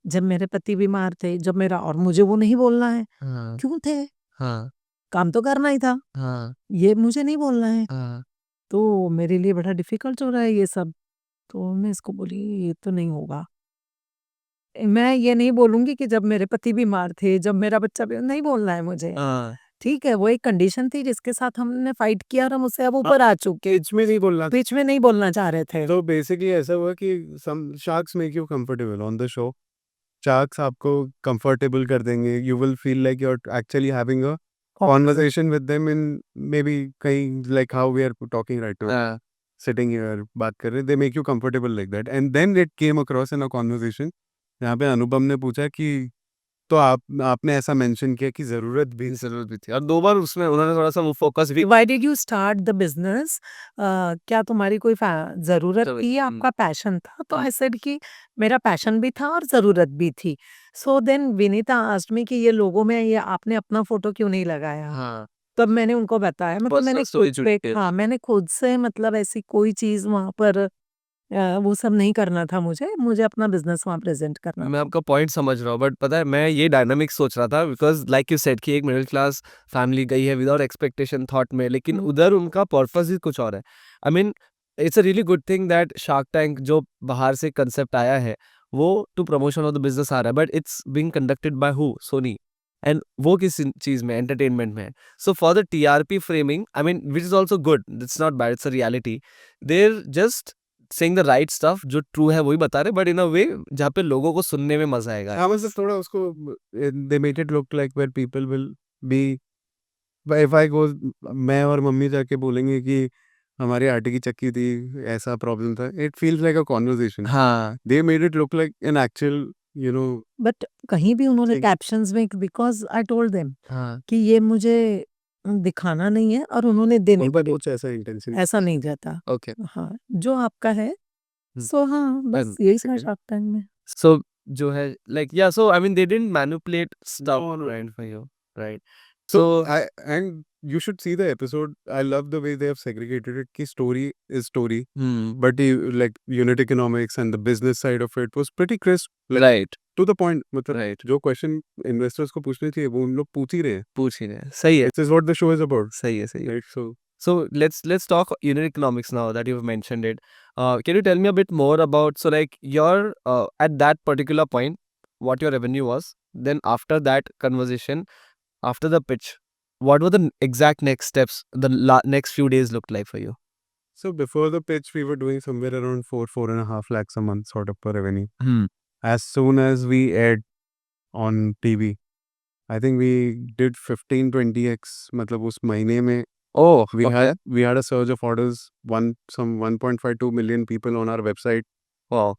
जब मेरे पति बीमार थे, जब मेरा, और मुझे वो नहीं बोलना है। हाँ क्यों थे? हाँ काम तो करना ही था, हाँ ये मुझे नहीं बोलना है। हाँ तो मेरे लिए बड़ा डिफिकल्ट हो रहा है ये सब। तो मैं इसको बोली, ये तो नहीं होगा। मैं ये नहीं बोलूँगी कि जब मेरे पति बीमार थे, जब मेरा बच्चा नहीं बोलना है मुझे। हाँ ठीक है, वो एक कंडीशन थी जिसके साथ हमने फाइट किया और हम उससे अब ऊपर आ चुके। केज में नहीं बोलना। बीच में नहीं बोलना चाह रहे थे। तो बेसिकली ऐसा हुआ कि some sharks make you comfortable on the show, sharks आपको कंफर्टेबल कर देंगे, you will feel like you are actually having a conversation with them in maybe कहीं like how we are talking right now, हाँ sitting here बात कर रहे हैं, they make you comfortable like that, and then it came across in a conversation जहाँ पे अनुपम ने पूछा कि तो आपने ऐसा मेंशन किया कि जरूरत भी थी, और 2 बार उसमें उन्होंने थोड़ा सा वो फोकस भी why did you start the business? क्या तुम्हारी कोई जरूरत तो थी या आपका पैशन था? तो आई सेड कि मेरा पैशन भी था और जरूरत भी थी। So then Vineeta asked me कि ये लोगों में ये आपने अपना फोटो क्यों नहीं लगाया? हाँ तब मैंने उनको बताया, मतलब पर्सनल मैंने स्टोरी खुद जुड़ी पे, है। हाँ, मैंने खुद से मतलब ऐसी कोई चीज़ वहाँ पर वो सब नहीं करना था मुझे अपना बिज़नेस वहाँ प्रेज़ेंट करना मैं था। आपका पॉइंट समझ रहा हूँ, बट पता है मैं ये डायनामिक्स सोच रहा था, बिकॉज लाइक यू सेड कि एक मिडिल क्लास फैमिली गई है विदाउट एक्सपेक्टेशन थॉट में, लेकिन हुँ। उधर उनका पर्पस ही कुछ और है। I mean it's a really good thing that shark tank जो बाहर से कंसेप्ट आया है वो to promotion of the business आ रहा है, but it's being conducted by hmm, Sony, and वो किस चीज में, एंटरटेनमेंट में है। So for the TRP framing, I mean which is also good, it's not bad, it's a reality, there just saying the right stuff, जो true है वही बता रहे, बट इन अ वे जहाँ पे लोगों को सुनने में मजा आएगा। हाँ मतलब थोड़ा उसको they made it look like where people will be, if I go, मैं और मम्मी जाके बोलेंगे कि हमारी आटे की चक्की थी, ऐसा प्रॉब्लम था, it feels like a conversation, हाँ they made it look like an actual, you know, but कहीं भी उन्होंने thing. कैप्शंस में, बिकॉज़ आई टोल्ड देम हाँ कि ये मुझे दिखाना नहीं है और उन्होंने देने उनका को भी कुछ ऐसा इंटेंशन ऐसा नहीं रहता। ओके। हाँ, जो आपका है। सो हाँ, बस यही था शार्क टैंक में। सो जो है लाइक या so I mean they didn't manipulate stuff right for you, right? So so and you should see the episode. I love the way they have segregated it. Ki story is story, but like unit economics and the business side of it was pretty crisp, like right to the point. मतलब right जो question investors को पूछने चाहिए वो उन लोग पूछ ही रहे हैं. पूछ ही रहे हैं, सही है This is what the show is about, सही है सही है। right? So So let's talk unit economics now that you've mentioned it. Can you tell me a bit more about, so like your at that particular point, what your revenue was? Then after that conversation, after the pitch, what were the exact next steps? The next few days looked like for you? So before the pitch, we were doing somewhere around 4.5 lakhs a month sort of per revenue. As soon as we aired on TV, I think we did 15-20x. मतलब उस महीने में Oh, we had a surge of orders. Some 1.52 million people on our website. wow.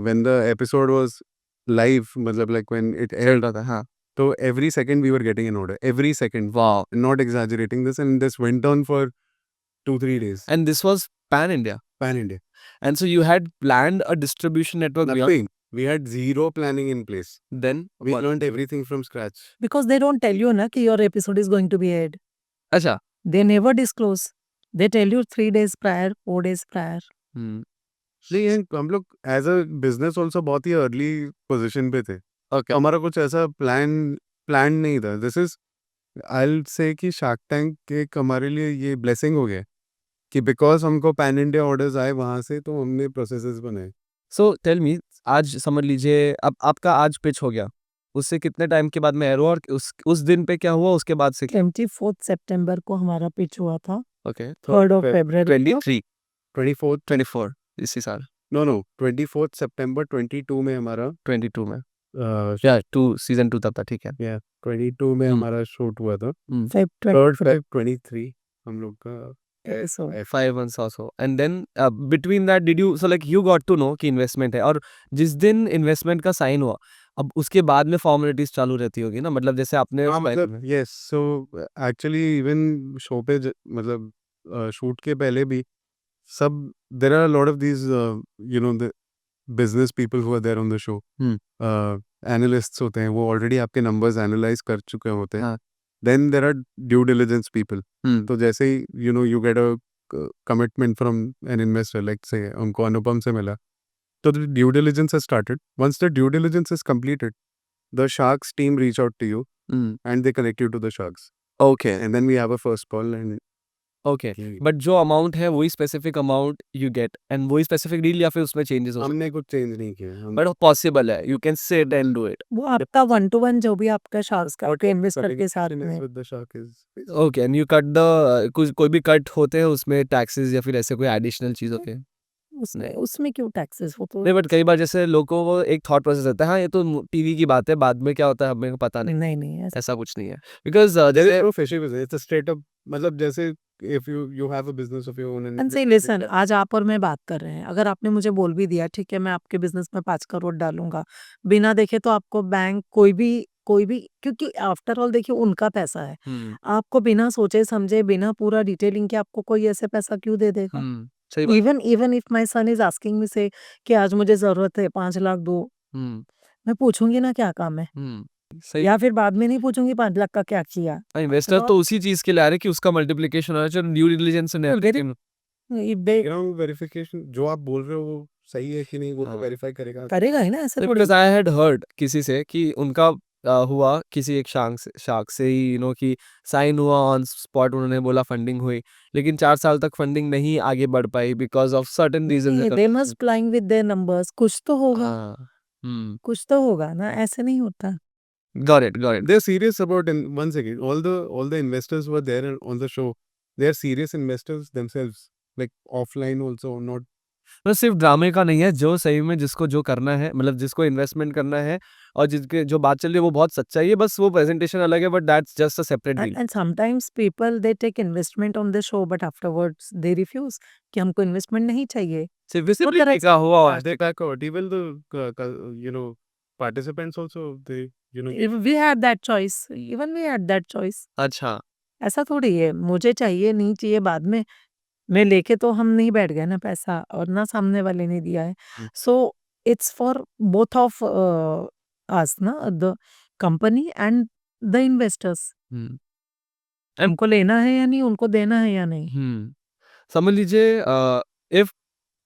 When the episode was live, मतलब like when it aired, हाँ. so every second we were getting an order. Every second. Wow. Not exaggerating this, and this went on for 2-3 days. And this was pan India. Pan India. And so you had planned a distribution network beyond. Nothing. We had zero planning in place. Then We what? learned everything from scratch. Because they don't tell you na कि your episode is going to be aired. अच्छा. They never disclose. They tell you 3 days prior, 4 days prior. नहीं, हम लोग as a business also बहुत ही early position पे थे. Okay. हमारा कुछ ऐसा प्लान नहीं था. दिस इज आई से कि शार्क टैंक एक हमारे लिए ये ब्लेसिंग हो गया कि बिकॉज हमको पैन इंडिया ऑर्डर्स आए वहां से, तो हमने प्रोसेसेस बनाए. So tell me, आज समझ लीजिए अब आपका आज पिच हो गया, उससे कितने टाइम के बाद में एरो, और उस दिन पे क्या हुआ उसके बाद से? 24th सितंबर को हमारा पिच हुआ था. Okay. 3rd of February. 23, 24th 24 इसी साल. नो 24th सितंबर 22 में हमारा 22 में. या सीजन 2 तब था, ठीक है. 22 में हमारा शूट हुआ था. Feb 3rd 23 हम लोग का episode. 5 months or so. And then between that did you, so like you got to know कि इन्वेस्टमेंट है, और जिस दिन इन्वेस्टमेंट का साइन हुआ, अब उसके बाद में फॉर्मेलिटीज चालू रहती होगी ना, मतलब जैसे आपने मतलब yes. So actually even show पे मतलब शूट के पहले भी सब there are lot of these you know the business people who are there on the show. Analysts होते हैं, वो ऑलरेडी आपके नंबर्स एनालाइज कर चुके होते हैं. हाँ. Then there are due diligence people. Hmm. तो जैसे ही you get a commitment from an investor, like say उनको अनुपम से मिला, so the due diligence has started. Once the due diligence is completed, the Sharks team reach out to you and they connect you to the Sharks. Okay. And then we have a first call and Okay. But जो amount है वही specific amount you get, and वही specific deal, या फिर उसमें changes हो सकते हमने कुछ चेंज नहीं किया. हैं? बट पॉसिबल है, you can sit and do it. वो आपका 1-to-1 जो भी आपका शार्क्स का आपके इन्वेस्टर के साथ Business में with the Shark is okay. And you cut the कोई भी कट होते हैं उसमें टैक्सेस या फिर ऐसे कोई एडिशनल चीज होते हैं? उसमें क्यों टैक्सेस? वो तो नहीं, बट कई बार जैसे लोगों को वो एक थॉट प्रोसेस रहता है, हाँ ये तो टीवी की बात है, बाद में क्या होता है हमें पता नहीं. नहीं ऐसा ऐसा कुछ नहीं है, because there is no fishy business. It's a straight up, मतलब जैसे if you have a business of your own and say listen, आज आप और मैं बात कर रहे हैं, अगर आपने मुझे बोल भी दिया ठीक है मैं आपके बिजनेस में 5 करोड़ डालूंगा, बिना देखे तो आपको बैंक कोई भी क्योंकि आफ्टर ऑल देखिए उनका पैसा है, आपको बिना सोचे समझे बिना पूरा डिटेलिंग के आपको कोई ऐसे पैसा क्यों दे देगा? सही बात. Even if my son is asking me से कि आज मुझे जरूरत है 5 लाख दो, मैं पूछूंगी ना क्या काम है, सही. या फिर बाद में नहीं पूछूंगी 5 लाख का क्या किया. इन्वेस्टर तो उसी चीज के लिए आ रहे हैं कि उसका मल्टीप्लिकेशन होना चाहिए, ड्यू डिलिजेंस ने background verification जो आप बोल रहे हो वो सही है कि नहीं, वो तो वेरीफाई करेगा. करेगा ही ना, ऐसे थोड़ी. बिकॉज आई हैड हर्ड किसी से कि उनका हुआ किसी एक शार्क से ही कि साइन हुआ ऑन स्पॉट, उन्होंने बोला फंडिंग हुई, लेकिन 4 साल तक फंडिंग नहीं आगे बढ़ पाई because of certain reason. They must playing with their numbers, कुछ तो होगा. कुछ तो होगा ना, ऐसे नहीं होता. Got it. They're serious about, and once again, all the investors who were there on the show, they're serious investors themselves, like offline also, not. तो सिर्फ ड्रामे का नहीं है, जो सही में जिसको जो करना है, मतलब जिसको इन्वेस्टमेंट करना है और जिसके जो बात चल रही है वो बहुत सच्चाई है, बस वो प्रेजेंटेशन अलग है, but that's just a separate deal. And sometimes people they take investment on the show but afterwards they refuse कि हमको इन्वेस्टमेंट नहीं चाहिए. सिर्फ विजिबिलिटी का हुआ है. They backward. Even the participants also, they We had that choice. Even we had that choice. अच्छा. ऐसा थोड़ी है मुझे चाहिए नहीं चाहिए बाद में, मैं लेके तो हम नहीं बैठ गए ना पैसा, और ना सामने वाले ने दिया है. So it's for both of us ना, the company and the investors. हमको लेना है या नहीं, उनको देना है या नहीं. समझ लीजिए if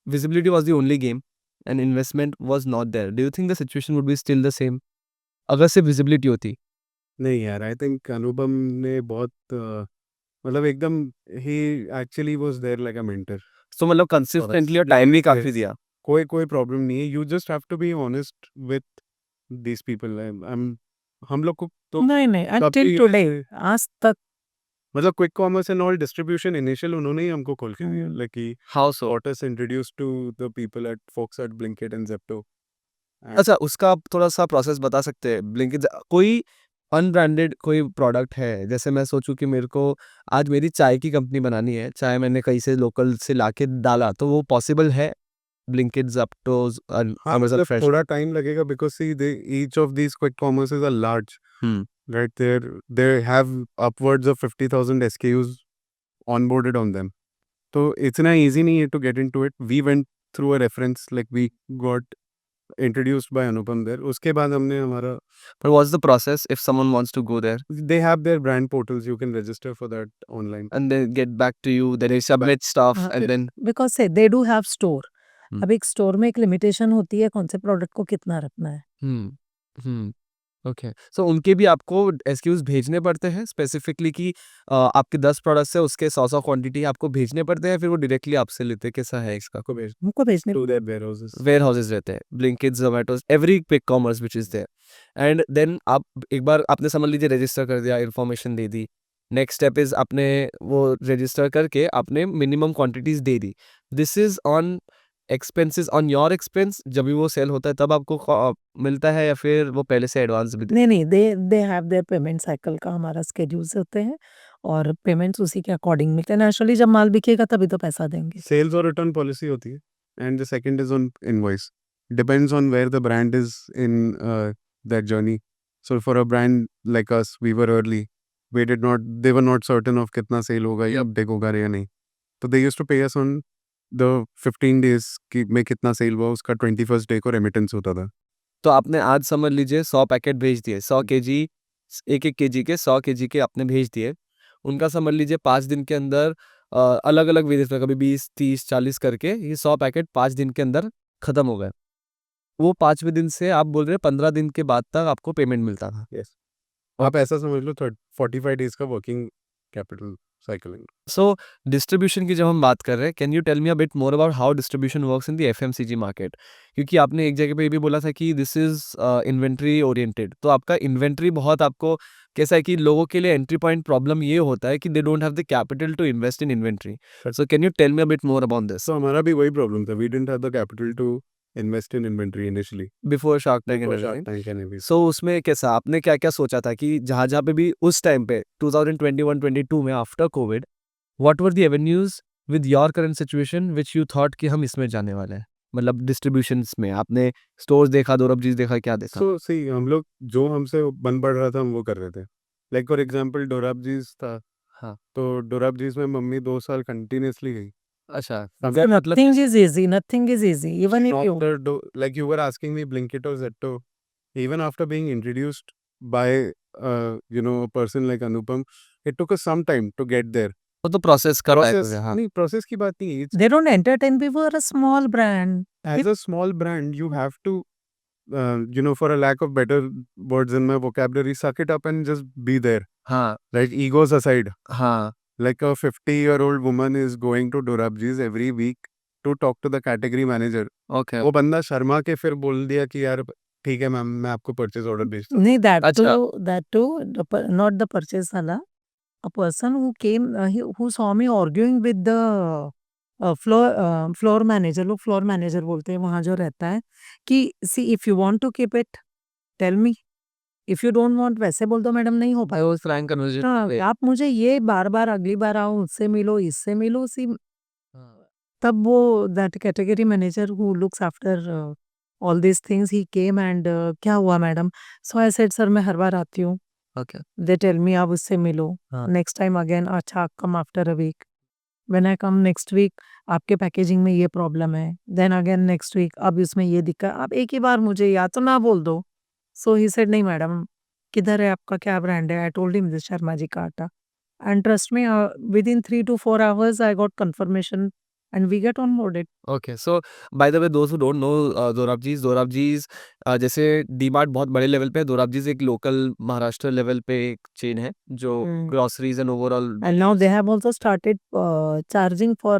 visibility was the only game and investment was not there, do you think the situation would be still the same अगर सिर्फ विजिबिलिटी होती? नहीं यार, आई थिंक अनुपम ने बहुत मतलब एकदम he actually was there like a mentor. So मतलब कंसिस्टेंटली और टाइम भी काफी Yes. दिया. कोई प्रॉब्लम नहीं है. You just have to be honest with these people. हम लोग को तो नहीं नहीं कभी until today आज तक मतलब quick commerce and all distribution initial उन्होंने ही हमको खोल के दिया, लाइक कि how so? got us introduced to the people at folks at Blinkit and Zepto. अच्छा, उसका आप थोड़ा सा प्रोसेस बता सकते हैं? ब्लिंकिट कोई अनब्रांडेड कोई प्रोडक्ट है, जैसे मैं सोचूं कि मेरे को आज मेरी चाय की कंपनी बनानी है, चाय मैंने कहीं से लोकल से लाके डाला, तो वो पॉसिबल है? ब्लिंकिट, ज़ेप्टोज़ और हाँ, अमेज़न मतलब फ्रेश? थोड़ा टाइम लगेगा because see they each of these quick commerces are large, hmm, right? They have upwards of 50,000 SKUs onboarded on them. So it's not easy नहीं है to get into it. We went through a reference, like we got introduced by Anupam there. उसके बाद हमने हमारा but what's the process if someone wants to go there they have their brand portals. You can register for that online. and then get back to you, then they submit stuff हाँ, and then because से they do have store. हुँ, अब एक store में एक limitation होती है कौन से प्रोडक्ट को कितना रखना है. हुँ, हुँ। ओके, सो उनके भी आपको एसक्यूज़ भेजने पड़ते हैं स्पेसिफिकली कि आपके 10 प्रोडक्ट्स है, उसके 100-100 क्वांटिटी आपको भेजने पड़ते हैं, फिर वो डायरेक्टली आपसे लेते हैं, कैसा है इसका? को भेज हमको भेजने to their warehouses. वेयरहाउसेस रहते हैं, Blinkit, Zomatos, every quick commerce which is there and then आप एक बार आपने समझ लीजिए रजिस्टर कर दिया, इन्फॉर्मेशन दे दी। नेक्स्ट स्टेप इज़ आपने वो रजिस्टर करके आपने मिनिमम क्वांटिटीज़ दे दी। This is on expenses on your expense, जब भी वो सेल होता है तब आपको मिलता है या फिर वो पहले से एडवांस भी नहीं नहीं they have their payment cycle का हमारा स्केड्यूल्स होते हैं और पेमेंट्स उसी के अकॉर्डिंग मिलते हैं. नेचुरली जब माल बिकेगा तभी तो पैसा देंगे. Sales और return policy होती है. And the second is on invoice. Depends on where the brand is in that journey. So for a brand like us, we were early. They were not certain of कितना sale होगा या big होगा या नहीं. So they used to pay us on the 15 days कि में कितना sale हुआ, उसका 21st day को remittance होता था. तो आपने आज समझ लीजिए 100 पैकेट भेज दिए, 100 केजी, 1-1 केजी के 100 केजी के आपने भेज दिए। उनका समझ लीजिए 5 दिन के अंदर अलग-अलग वेरिएंट में कभी 20, 30, 40 करके ये 100 पैकेट 5 दिन के अंदर खत्म हो गए। वो 5वें दिन से आप बोल रहे हैं 15 दिन के बाद तक आपको पेमेंट मिलता था। Yes. आप ऐसा समझ लो 45 days का working capital cycling. So distribution की जब हम बात कर रहे हैं, can you tell me a bit more about how distribution works in the FMCG market? क्योंकि आपने एक जगह पे ये भी बोला था कि दिस इज इन्वेंट्री ओरिएंटेड, तो आपका इन्वेंट्री बहुत आपको कैसा है कि लोगों के लिए एंट्री पॉइंट प्रॉब्लम ये होता है कि they don't have the capital to invest in inventory. So can you tell me a bit more about this? So हमारा भी वही प्रॉब्लम था. We didn't have the capital to invest in inventory initially. Before Shark tank Before and Shark everything. Tank and everything. सो उसमें कैसा आपने क्या-क्या सोचा था कि जहाँ-जहाँ पे भी उस टाइम पे 2021-22 में after Covid, what were the avenues with your current situation which you thought कि हम इसमें जाने वाले हैं? मतलब डिस्ट्रीब्यूशंस में आपने स्टोर्स देखा, डोरबजीज देखा, क्या देखा? So see हम लोग जो हमसे बन पड़ रहा था हम वो कर रहे थे. Like for example डोराबजीज था. हाँ, तो डोराबजीज में मम्मी 2 साल कंटिन्यूअसली गई. अच्छा, Sometimes मतलब Nothing is easy even if not you like you were asking me Blinkit or Zepto. Even after being introduced by a person like Anupam, it took us some time to get there. वो तो process कर रहा है Process हाँ. नहीं process की बात नहीं है. It's they don't entertain, we were a small brand. as a small brand you have to for a lack of better words in my vocabulary, suck it up and just be there. हाँ, Right? Egos aside. हाँ, Like a 50-year-old woman is going to Dorabji's every week to talk to the category manager. Okay. वो बंदा शर्मा के फिर बोल दिया कि यार ठीक है मैम मैं आपको परचेज ऑर्डर भेजता हूँ. नहीं, अच्छा. that too not the purchase wala, a person who came who saw me arguing with the floor manager. लोग floor manager बोलते हैं वहाँ जो रहता है कि see if you want to keep it tell me, if you don't want वैसे बोल दो मैडम नहीं हो आई पाएगा. Was Frank conversation. हाँ, आप मुझे ये बार-बार अगली बार आओ उससे मिलो इससे मिलो तब वो that category manager who looks after all these things he came and क्या हुआ madam? So I said sir मैं हर बार आती हूँ. ओके. दे टेल मी आप उससे मिलो. हाँ. नेक्स्ट टाइम अगेन अच्छा come after a week. When I come next week आपके पैकेजिंग में ये प्रॉब्लम है. देन अगेन नेक्स्ट वीक अब इसमें ये दिक्कत. आप एक ही बार मुझे या तो ना बोल दो. सो ही सेड नहीं मैडम किधर है आपका क्या ब्रांड है? I told him this Sharma ji का आटा. And trust me within 3 to 4 hours I got confirmation and we get onboarded. Okay, so by the way दोस्त हु डोंट नो दोराबजीज जैसे डीमार्ट बहुत बड़े लेवल पे है, दोराबजीज एक लोकल महाराष्ट्र लेवल पे एक चेन है जो Hmm. Groceries and overall And now they have also started charging for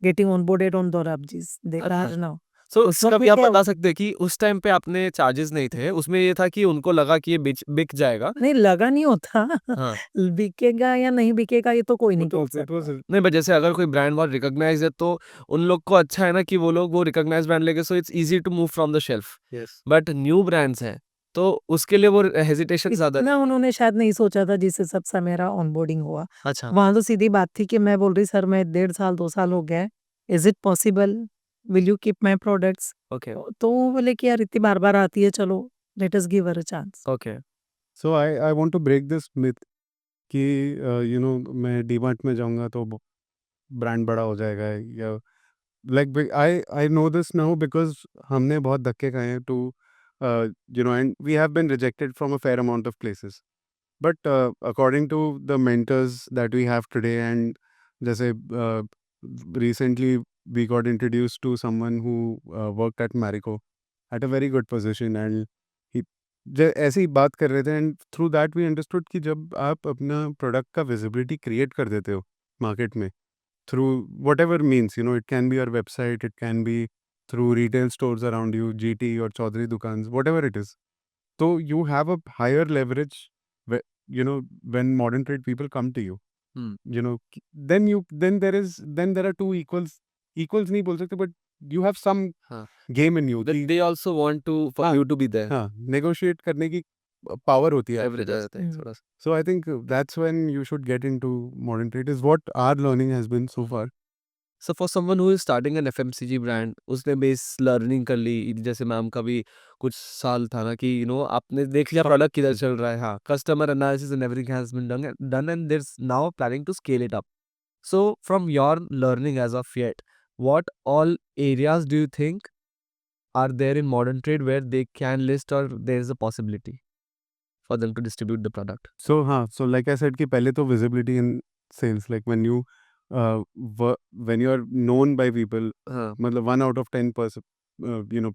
getting onboarded on Dorabjis. They अच्छा। charge now. सो उसमें कभी आप क्या- बता सकते हैं कि उस टाइम पे आपने चार्जेस नहीं थे, उसमें ये था कि उनको लगा कि ये बिक जाएगा। नहीं लगा नहीं होता हाँ। बिकेगा या नहीं बिकेगा ये तो कोई नहीं It बोल was, it was सकता। नहीं, बट जैसे अगर कोई ब्रांड बहुत रिकॉग्नाइज्ड है तो उन लोग को अच्छा है ना कि वो लोग वो रिकॉग्नाइज्ड ब्रांड लेके, so it's easy to move from the shelf. yes. But new brands हैं तो उसके लिए वो हेजिटेशन ज्यादा। इतना उन्होंने शायद नहीं सोचा था जिस हिसाब से मेरा ऑनबोर्डिंग हुआ। अच्छा। वहां तो सीधी बात थी कि मैं बोल रही सर मैं 1.5 साल 2 साल हो गया है, is it possible, will you keep my products? Okay तो वो बोले कि यार इतनी बार बार आती है, चलो let us give her a chance. Okay So I want to break this myth कि you know मैं डीमार्ट में जाऊंगा तो ब्रांड बड़ा हो जाएगा या like I know this now because हमने बहुत धक्के खाए हैं to you know and we have been rejected from a fair amount of places. But according to the mentors that we have today and जैसे recently we got introduced to someone who worked at Marico at a very good position and he ऐसे ही बात कर रहे थे and through that we understood कि जब आप अपना प्रोडक्ट का विजिबिलिटी क्रिएट कर देते हो मार्केट में through whatever means it can be your website, it can be through retail stores around you, GT और चौधरी दुकान, वट एवर इट इज, तो you have a higher leverage when modern trade people come to you, then there are two equals नहीं बोल सकते, but you have some हाँ। game in you. They also want to for हाँ। You to be there. हाँ, negotiate करने की power होती है आपके एवरेज पास। रहता है थोड़ा सा। So I think that's when you should get into modern trade is what our learning has been so far. So for someone who is starting N FMCG brand, उसने बेस लर्निंग कर ली, जैसे ma'am का भी कुछ साल था ना कि आपने देख लिया प्रोडक्ट किधर चल रहा है, हाँ, customer analysis and everything has been done and there is now planning to scale it up. So from your learning as of yet, what all areas do you think are there in modern trade where they can list or there is a possibility for them to distribute the product? So like I said कि पहले तो visibility in sales, like when you when you are known by people, हाँ। मतलब 1 out of 10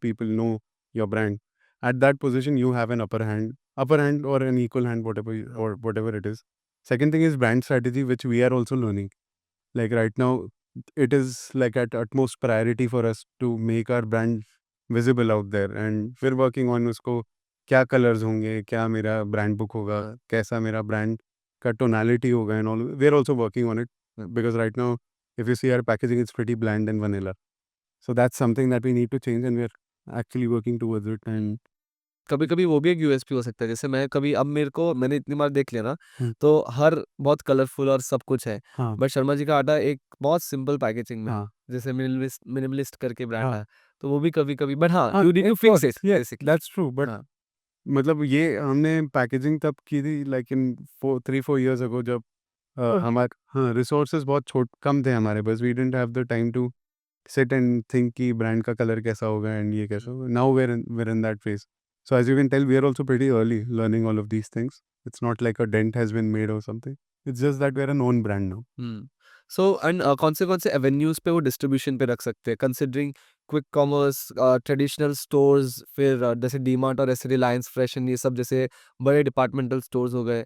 people know your brand. At that position, you have an upper hand or an equal hand, whatever it is. Second thing is brand strategy, which we are also learning. Like right now, it is like at utmost priority for us to make our brand visible out there, and we're working on उसको क्या colours होंगे, क्या मेरा brand book होगा, हाँ। कैसा मेरा brand का टोनालिटी होगा and all, we're also working on it because right now if you see our packaging it's pretty bland and vanilla, so that's something that we need to change and we're actually working towards it. And कभी कभी वो भी एक USP हो सकता है, जैसे मैं कभी अब मैंने इतनी बार देख लिया ना, हम्म। तो हर बहुत कलरफुल और सब कुछ है, हाँ बट शर्मा जी का आटा एक बहुत सिंपल पैकेजिंग में है, हाँ जैसे मिनिमलिस्ट करके ब्रांड हाँ है, तो वो भी कभी कभी, बट हाँ हाँ, you need to of fix course, it yes, basically. that's true, but हाँ मतलब ये हमने पैकेजिंग तब की थी लाइक इन 3-4 years ago जब हमारे हाँ रिसोर्सेज बहुत कम थे हमारे पास, we didn't have the time to sit and think कि ब्रांड का कलर कैसा होगा एंड ये कैसा होगा. Now we're in that phase. So as you can tell, we are also pretty early learning all of these things. It's not like a dent has been made or something. It's just that we're a known brand now. So and कौन से avenues पे वो distribution पे रख सकते हैं, considering quick commerce, traditional stores, फिर जैसे डीमार्ट और ऐसे रिलायंस फ्रेशन, ये सब जैसे बड़े डिपार्टमेंटल स्टोर्स हो गए,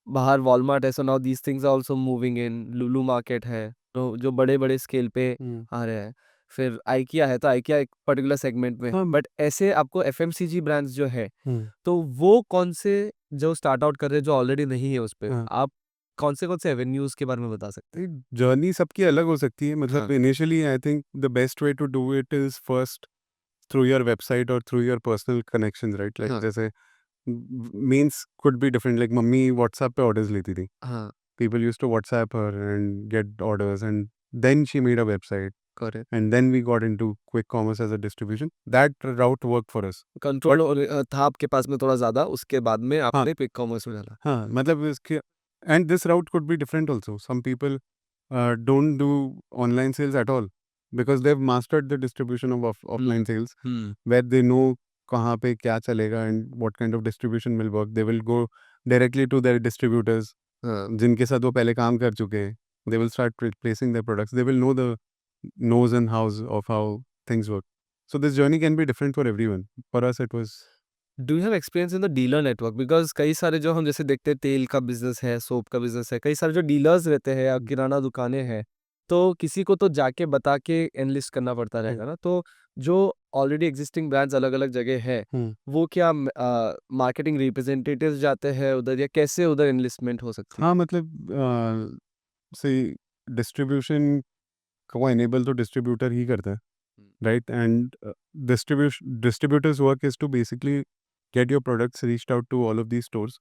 बाहर वॉलमार्ट है, so now these things are also moving in, Lulu market है, तो जो बड़े बड़े स्केल पे आ रहे हैं, फिर आइकिया है, तो आइकिया एक पर्टिकुलर सेगमेंट में, हाँ। बट ऐसे आपको एफएमसीजी ब्रांड्स जो है, हम्म। तो वो कौन से जो स्टार्ट आउट कर रहे हैं जो ऑलरेडी नहीं है उस पे, हाँ। आप कौन से एवेन्यूज के बारे में बता सकते हैं? जर्नी सबकी अलग हो सकती है, मतलब हाँ। Initially I think the best way to do it is first through your website और through your personal connections, right? Like हाँ। जैसे means could be different, like मम्मी व्हाट्सएप पे ऑर्डर्स लेती थी. हाँ, People used to WhatsApp her and get orders, and then she made a website, correct. and then we got into quick commerce as a distribution. That route worked for us. Control था आपके पास में थोड़ा ज़्यादा, उसके बाद में आपने quick commerce में डाला। हाँ, मतलब इसके and this route could be different also. Some people don't do online sales at all because they've mastered the distribution of offline sales, where they know कहाँ पे क्या चलेगा and what kind of distribution will work. They will go directly to their distributors हाँ, जिनके साथ वो पहले काम कर चुके हैं. They will start placing their products. They will know the knows and hows of how things work. So this journey can be different for everyone. For us, it was do you have experience in the dealer network? Because कई सारे जो हम जैसे देखते हैं तेल का business है, सोप का बिज़नेस है, कई सारे जो डीलर्स रहते हैं या किराना दुकानें हैं, तो किसी को तो जाके बता के एनलिस्ट करना पड़ता रहेगा ना, तो जो ऑलरेडी एग्जिस्टिंग ब्रांड्स अलग-अलग जगह है, वो क्या मार्केटिंग रिप्रेजेंटेटिव्स जाते हैं उधर या कैसे उधर एनलिस्टमेंट हो सकती है? हाँ मतलब से डिस्ट्रीब्यूशन को एनेबल तो डिस्ट्रीब्यूटर ही करता है, right? And distributors work is to basically get your products reached out to all of the stores.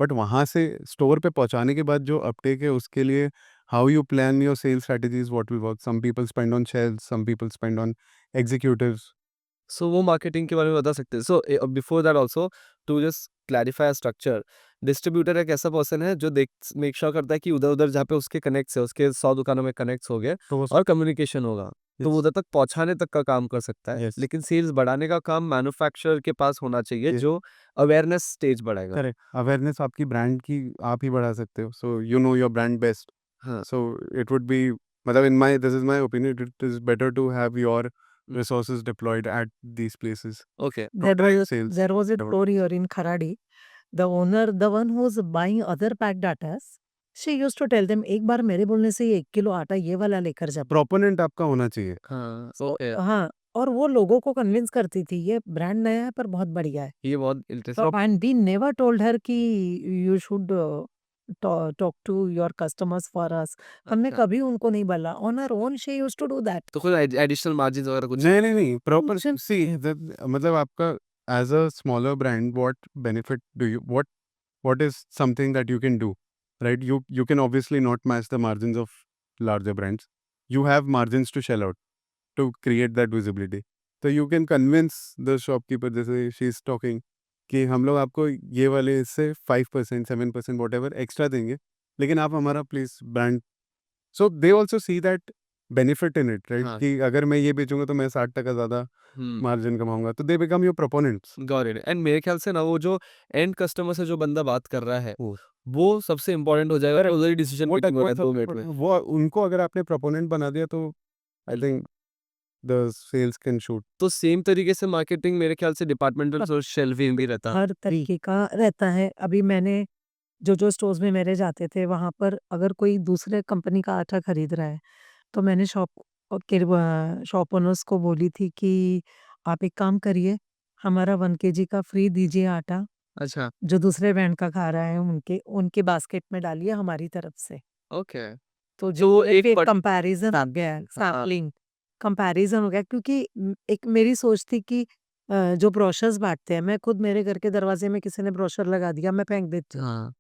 But वहाँ से स्टोर पे पहुँचाने के बाद जो अपटेक है उसके लिए how you plan your sale strategies what will work. Some people spend on shells, some people spend on executives. So वो मार्केटिंग के बारे में बता सकते हैं। So before that also to just clarify structure, distributor एक ऐसा पर्सन है जो देख मेक श्योर करता है कि उधर-उधर जहाँ पे उसके कनेक्ट्स है, उसके 100 दुकानों में कनेक्ट्स हो गए तो और कम्युनिकेशन होगा, तो वो Yes. उधर तक पहुँचाने तक का काम कर सकता है। Yes. लेकिन सेल्स बढ़ाने का काम मैन्युफैक्चरर के पास होना चाहिए Yes. जो अवेयरनेस स्टेज बढ़ाएगा। करेक्ट. अवेयरनेस आपकी ब्रांड की आप ही बढ़ा सकते हो. So you know your brand best. हाँ। So it would be, मतलब in my, this is my opinion, it is better to have your resources deployed at these places. Okay. Sales. There was a Develop- store here in Kharadi. The owner, the one who's buying other packed attas, she used to tell them, एक बार मेरे बोलने से ये 1 kilo आटा ये वाला लेकर जा. Proponent आपका होना चाहिए. हाँ, So, ओके। हाँ, और वो लोगों को कन्विंस करती थी ये ब्रांड नया है पर बहुत बढ़िया है. ये बहुत So, interesting. and we never told her कि you should talk to your customers for us. हमने अच्छा। कभी उनको नहीं बोला. On her own she used to do that. तो कोई एडिशनल मार्जिन वगैरह कुछ? नहीं, proper. Option- See, मतलब आपका as a smaller brand, what benefit do you, what is something that you can do, right? You can obviously not match the margins of larger brands. You have margins to shell out to create that visibility. So you can convince the shopkeeper, जैसे she's talking, कि हम लोग आपको ये वाले इससे 5%, 7%, whatever extra देंगे, लेकिन आप हमारा please brand. So they also see that benefit in it, right? हाँ। कि अगर मैं ये बेचूंगा तो मैं 60% ज़्यादा मार्जिन कमाऊंगा, तो they become your proponents. Got it. And मेरे ख्याल से ना वो जो एंड कस्टमर से जो बंदा बात कर रहा है वो सबसे इम्पोर्टेंट हो जाएगा, उधर ही डिसीजन मेकिंग हो रहा है 2 मिनट में। वो उनको अगर आपने प्रोपोनेंट बना दिया तो आई think the cells can shoot. तो सेम तरीके से मार्केटिंग मेरे ख्याल से डिपार्टमेंटल और शेल्विंग भी रहता है। हर तरीके का रहता है. अभी मैंने जो स्टोर्स में मेरे जाते थे वहाँ पर अगर कोई दूसरे कंपनी का आटा खरीद रहा है तो मैंने शॉप ओनर्स को बोली थी कि आप एक काम करिए, हमारा 1 केजी का फ्री दीजिए आटा. अच्छा, जो दूसरे ब्रांड का खा रहा है उनके उनके बास्केट में डालिए हमारी तरफ से. ओके। तो जो जो एक एक पट- कंपैरिजन आ गया, सैम्पलिंग कंपैरिजन हो गया, क्योंकि एक मेरी सोच थी कि जो ब्रोशर्स बांटते हैं, मैं खुद मेरे घर के दरवाजे में किसी ने ब्रोशर लगा दिया, मैं फेंक देती हूँ. हाँ।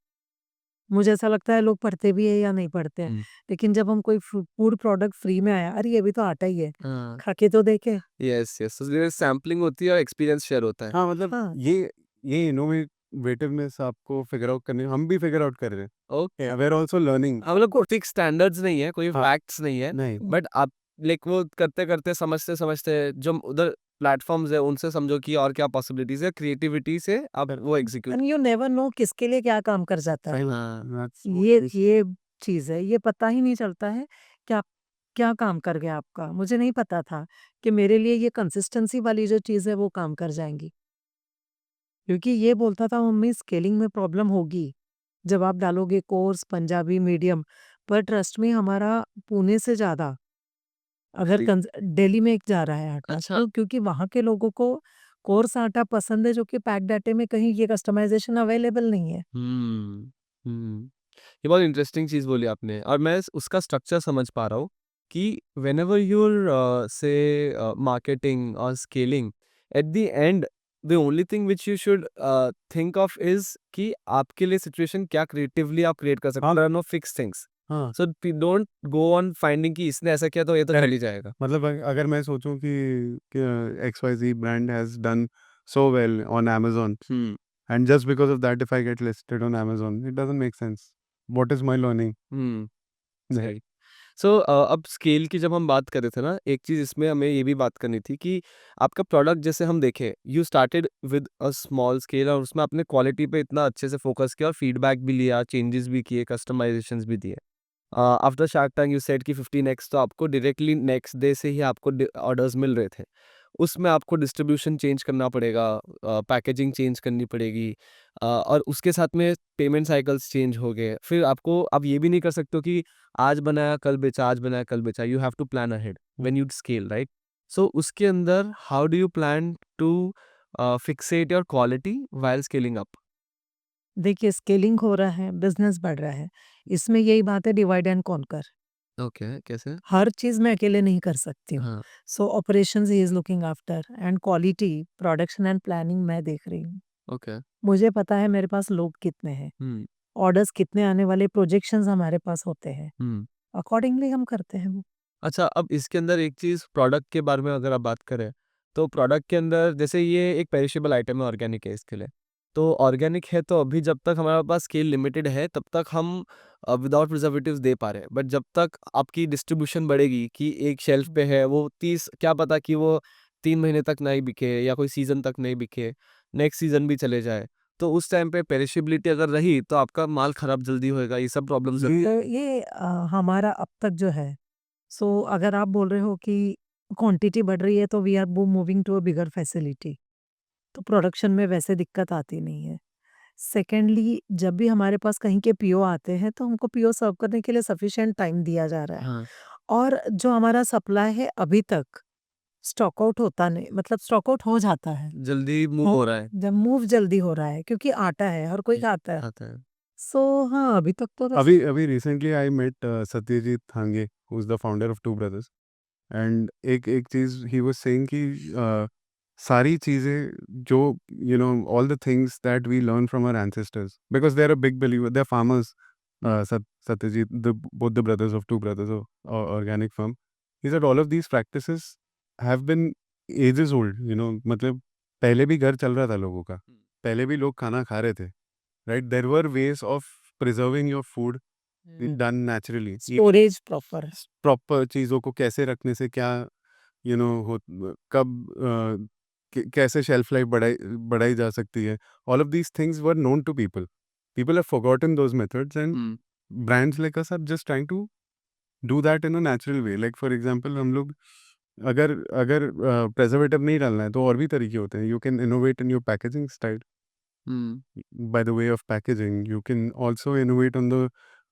मुझे ऐसा लगता है लोग पढ़ते भी है या नहीं पढ़ते हैं. हम्म। लेकिन जब हम कोई फूड प्रोडक्ट फ्री में आया, अरे ये भी तो आटा ही है, हाँ। खा के तो देखे. यस यस, तो सैम्पलिंग होती है और एक्सपीरियंस शेयर होता है। हाँ मतलब हाँ. ये इनोवेटिवनेस आपको फिगर आउट करने, हम भी फिगर आउट कर रहे हैं. Okay. We are also learning. हम लोग को फिक्स स्टैंडर्ड्स नहीं है, कोई हाँ। फैक्ट्स नहीं है, नहीं, बट आप लाइक वो करते करते समझते समझते जो उधर प्लेटफॉर्म्स है उनसे समझो कि और क्या पॉसिबिलिटीज है, क्रिएटिविटी से आप वो execute. And you never know किसके लिए क्या काम कर जाता है. that's ये चीज़ है, ये पता ही नहीं चलता है कि आप क्या काम कर गया आपका. मुझे नहीं पता था कि मेरे लिए ये कंसिस्टेंसी वाली जो चीज़ है वो काम कर जाएँगी. क्योंकि ये बोलता था मम्मी स्केलिंग में प्रॉब्लम होगी, जब आप डालोगे कोर्स पंजाबी मीडियम, पर ट्रस्ट मी हमारा पुणे से ज़्यादा अगर ठीक। दिल्ली में एक जा रहा है आटा, अच्छा। तो क्योंकि वहाँ के लोगों को कोर्स आटा पसंद है जो कि पैक्ड आटे में कहीं ये कस्टमाइजेशन अवेलेबल नहीं है. ये बहुत इंटरेस्टिंग चीज़ बोली आपने और मैं उसका स्ट्रक्चर समझ पा रहा हूँ कि व्हेनेवर यूर से मार्केटिंग और scaling, eight the and the only thing which you should think of is कि आपके लिए सिचुएशन क्या क्रिएटिवली आप क्रिएट कर सकते हो. There are no fix things, हाँ. So don't go on finding कि इसने ऐसा किया तो ये तो चल ही जाएगा. मतलब अगर मैं सोचूं कि XYZ brand has done so well on Amazon, and just because of that if I get listed on Amazon, it doesn't make sense. What is my learning? सही. सो अब स्केल की जब हम बात कर रहे थे ना, एक चीज़ इसमें हमें ये भी बात करनी थी कि आपका प्रोडक्ट जैसे हम देखें, you started with a small scale और उसमें आपने क्वालिटी पे इतना अच्छे से फोकस किया और फीडबैक भी लिया, चेंजेस भी किए, कस्टमाइजेशंस भी दिए. After shark tank you said कि 15x, तो आपको डायरेक्टली नेक्स्ट डे से ही आपको ऑर्डर्स मिल रहे थे। उसमें आपको डिस्ट्रीब्यूशन चेंज करना पड़ेगा, पैकेजिंग चेंज करनी पड़ेगी, और उसके साथ में पेमेंट साइकिल्स चेंज हो गए। फिर आपको आप ये भी नहीं कर सकते हो कि आज बनाया कल बेचा, आज बनाया कल बेचा। You have to plan ahead when you scale, right? So उसके अंदर how do you plan to fixate your quality while scaling up? देखिए स्केलिंग हो रहा है, बिज़नेस बढ़ रहा है। इसमें यही बात है डिवाइड एंड कॉन्कर। ओके, कैसे? हर चीज़ मैं अकेले नहीं कर सकती हूँ। हाँ, सो ऑपरेशंस ही is looking after and quality, production and planning मैं देख रही हूँ। ओके। मुझे पता है मेरे पास लोग कितने हैं, हुँ, ऑर्डर्स कितने आने वाले, प्रोजेक्शंस हमारे पास होते हैं। हुँ। अकॉर्डिंगली हम करते हैं वो। अच्छा, अब इसके अंदर एक चीज़ प्रोडक्ट के बारे में अगर आप बात करें, तो प्रोडक्ट के अंदर जैसे ये एक पेरिशेबल आइटम है, ऑर्गेनिक है इसके लिए। तो ऑर्गेनिक है तो अभी जब तक हमारे पास स्केल लिमिटेड है तब तक हम विदाउट प्रिजर्वेटिव्स दे पा रहे हैं। बट जब तक आपकी डिस्ट्रीब्यूशन बढ़ेगी कि एक शेल्फ पे है वो 30, क्या पता कि वो 3 महीने तक नहीं बिके या कोई सीज़न तक नहीं बिके, नेक्स्ट सीज़न भी चले जाए। तो उस टाइम पे पेरिशेबिलिटी अगर रही तो आपका माल खराब जल्दी होएगा, ये सब प्रॉब्लम्स ये तो ये हमारा अब तक जो है, सो अगर आप बोल रहे हो कि क्वांटिटी बढ़ रही है तो we are moving to a bigger facility, तो प्रोडक्शन में वैसे दिक्कत आती नहीं है। सेकेंडली जब भी हमारे पास कहीं के पीओ आते हैं तो हमको पीओ सर्व करने के लिए सफिशिएंट टाइम दिया जा रहा है। हाँ, और जो हमारा सप्लाई है अभी तक स्टॉक आउट होता नहीं, मतलब स्टॉक आउट हो जाता है। जल्दी मूव हो हो रहा है। जब मूव जल्दी हो रहा है क्योंकि आटा है, हर कोई खाता है। खाता है। सो हाँ, अभी तक तो अभी अभी recently I met Satyajit Thange, who is the founder of two brothers, and एक चीज़ ही वाज़ सेइंग कि सारी चीज़ें जो all the things that we learn from our ancestors, because they are a big believer, they are farmers, Satyajit, both the brothers of two brothers of organic farm. He said all of these practices have been ages old. मतलब पहले भी घर चल रहा था लोगों का, पहले भी लोग खाना खा रहे थे, right? There were ways of preserving your food done naturally. Storage proper है। प्रॉपर चीज़ों को कैसे रखने से क्या हो कब कैसे शेल्फ लाइफ बढ़ाई बढ़ाई जा सकती है, all of these things were known to people, people have forgotten those methods, and hmm, brands like us are just trying to do that in a natural way. Like for example, हम लोग अगर अगर preservative नहीं डालना है तो और भी तरीके होते हैं. You can innovate in your packaging style hmm, by the way of packaging. You can also innovate on the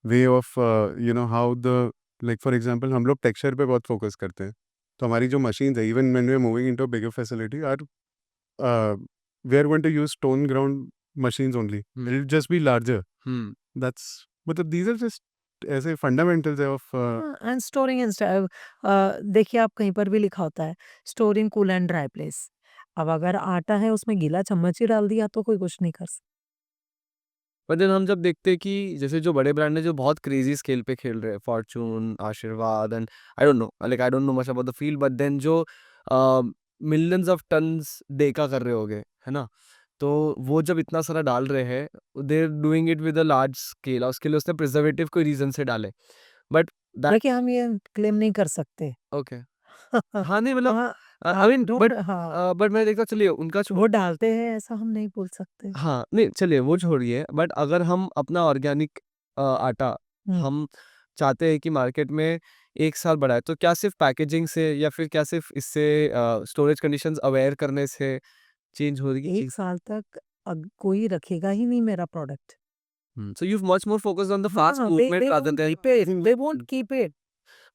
way of how the, like for example, हम लोग टेक्सचर पे बहुत फोकस करते हैं. तो हमारी जो मशीन्स है, even when we are moving into a bigger facility, are we are going to use stone ground machines only. Hmm, It'll just be larger. Hmm, That's, मतलब these are just ऐसे fundamentals है of and storing and देखिए आप कहीं पर भी लिखा होता है storing cool and dry place. अब अगर आटा है उसमें गीला चम्मच ही डाल दिया तो कोई कुछ नहीं कर सकता। पर देन हम जब देखते हैं कि जैसे जो बड़े ब्रांड हैं जो बहुत क्रेज़ी स्केल पे खेल रहे हैं, Fortune, Aashirvaad and I don't know much about the field, but then जो मिलियंस ऑफ टन्स डे का कर रहे होंगे, है ना? तो वो जब इतना सारा डाल रहे हैं, they are doing it with a large scale, और उसके लिए उसने प्रिजर्वेटिव कोई रीज़न से डाले। बट दैट देखिए हम ये क्लेम नहीं कर सकते। ओके। हाँ, नहीं मतलब हाँ, आई आप मीन डोंट हाँ, बट मैं देखता, चलिए उनका वो डालते हैं ऐसा हम नहीं बोल सकते। हाँ, नहीं चलिए वो छोड़िए, बट अगर हम अपना ऑर्गेनिक आटा हुँ। हम चाहते हैं कि मार्केट में 1 साल बढ़ाए, तो क्या सिर्फ़ पैकेजिंग से या फिर क्या सिर्फ़ इससे स्टोरेज कंडीशंस अवेयर करने से चेंज होगी 1 चीज़? साल तक कोई रखेगा ही नहीं मेरा product. Hmm, so you much more focused on the fast हाँ, movement they rather won't than keep it, they won't keep it.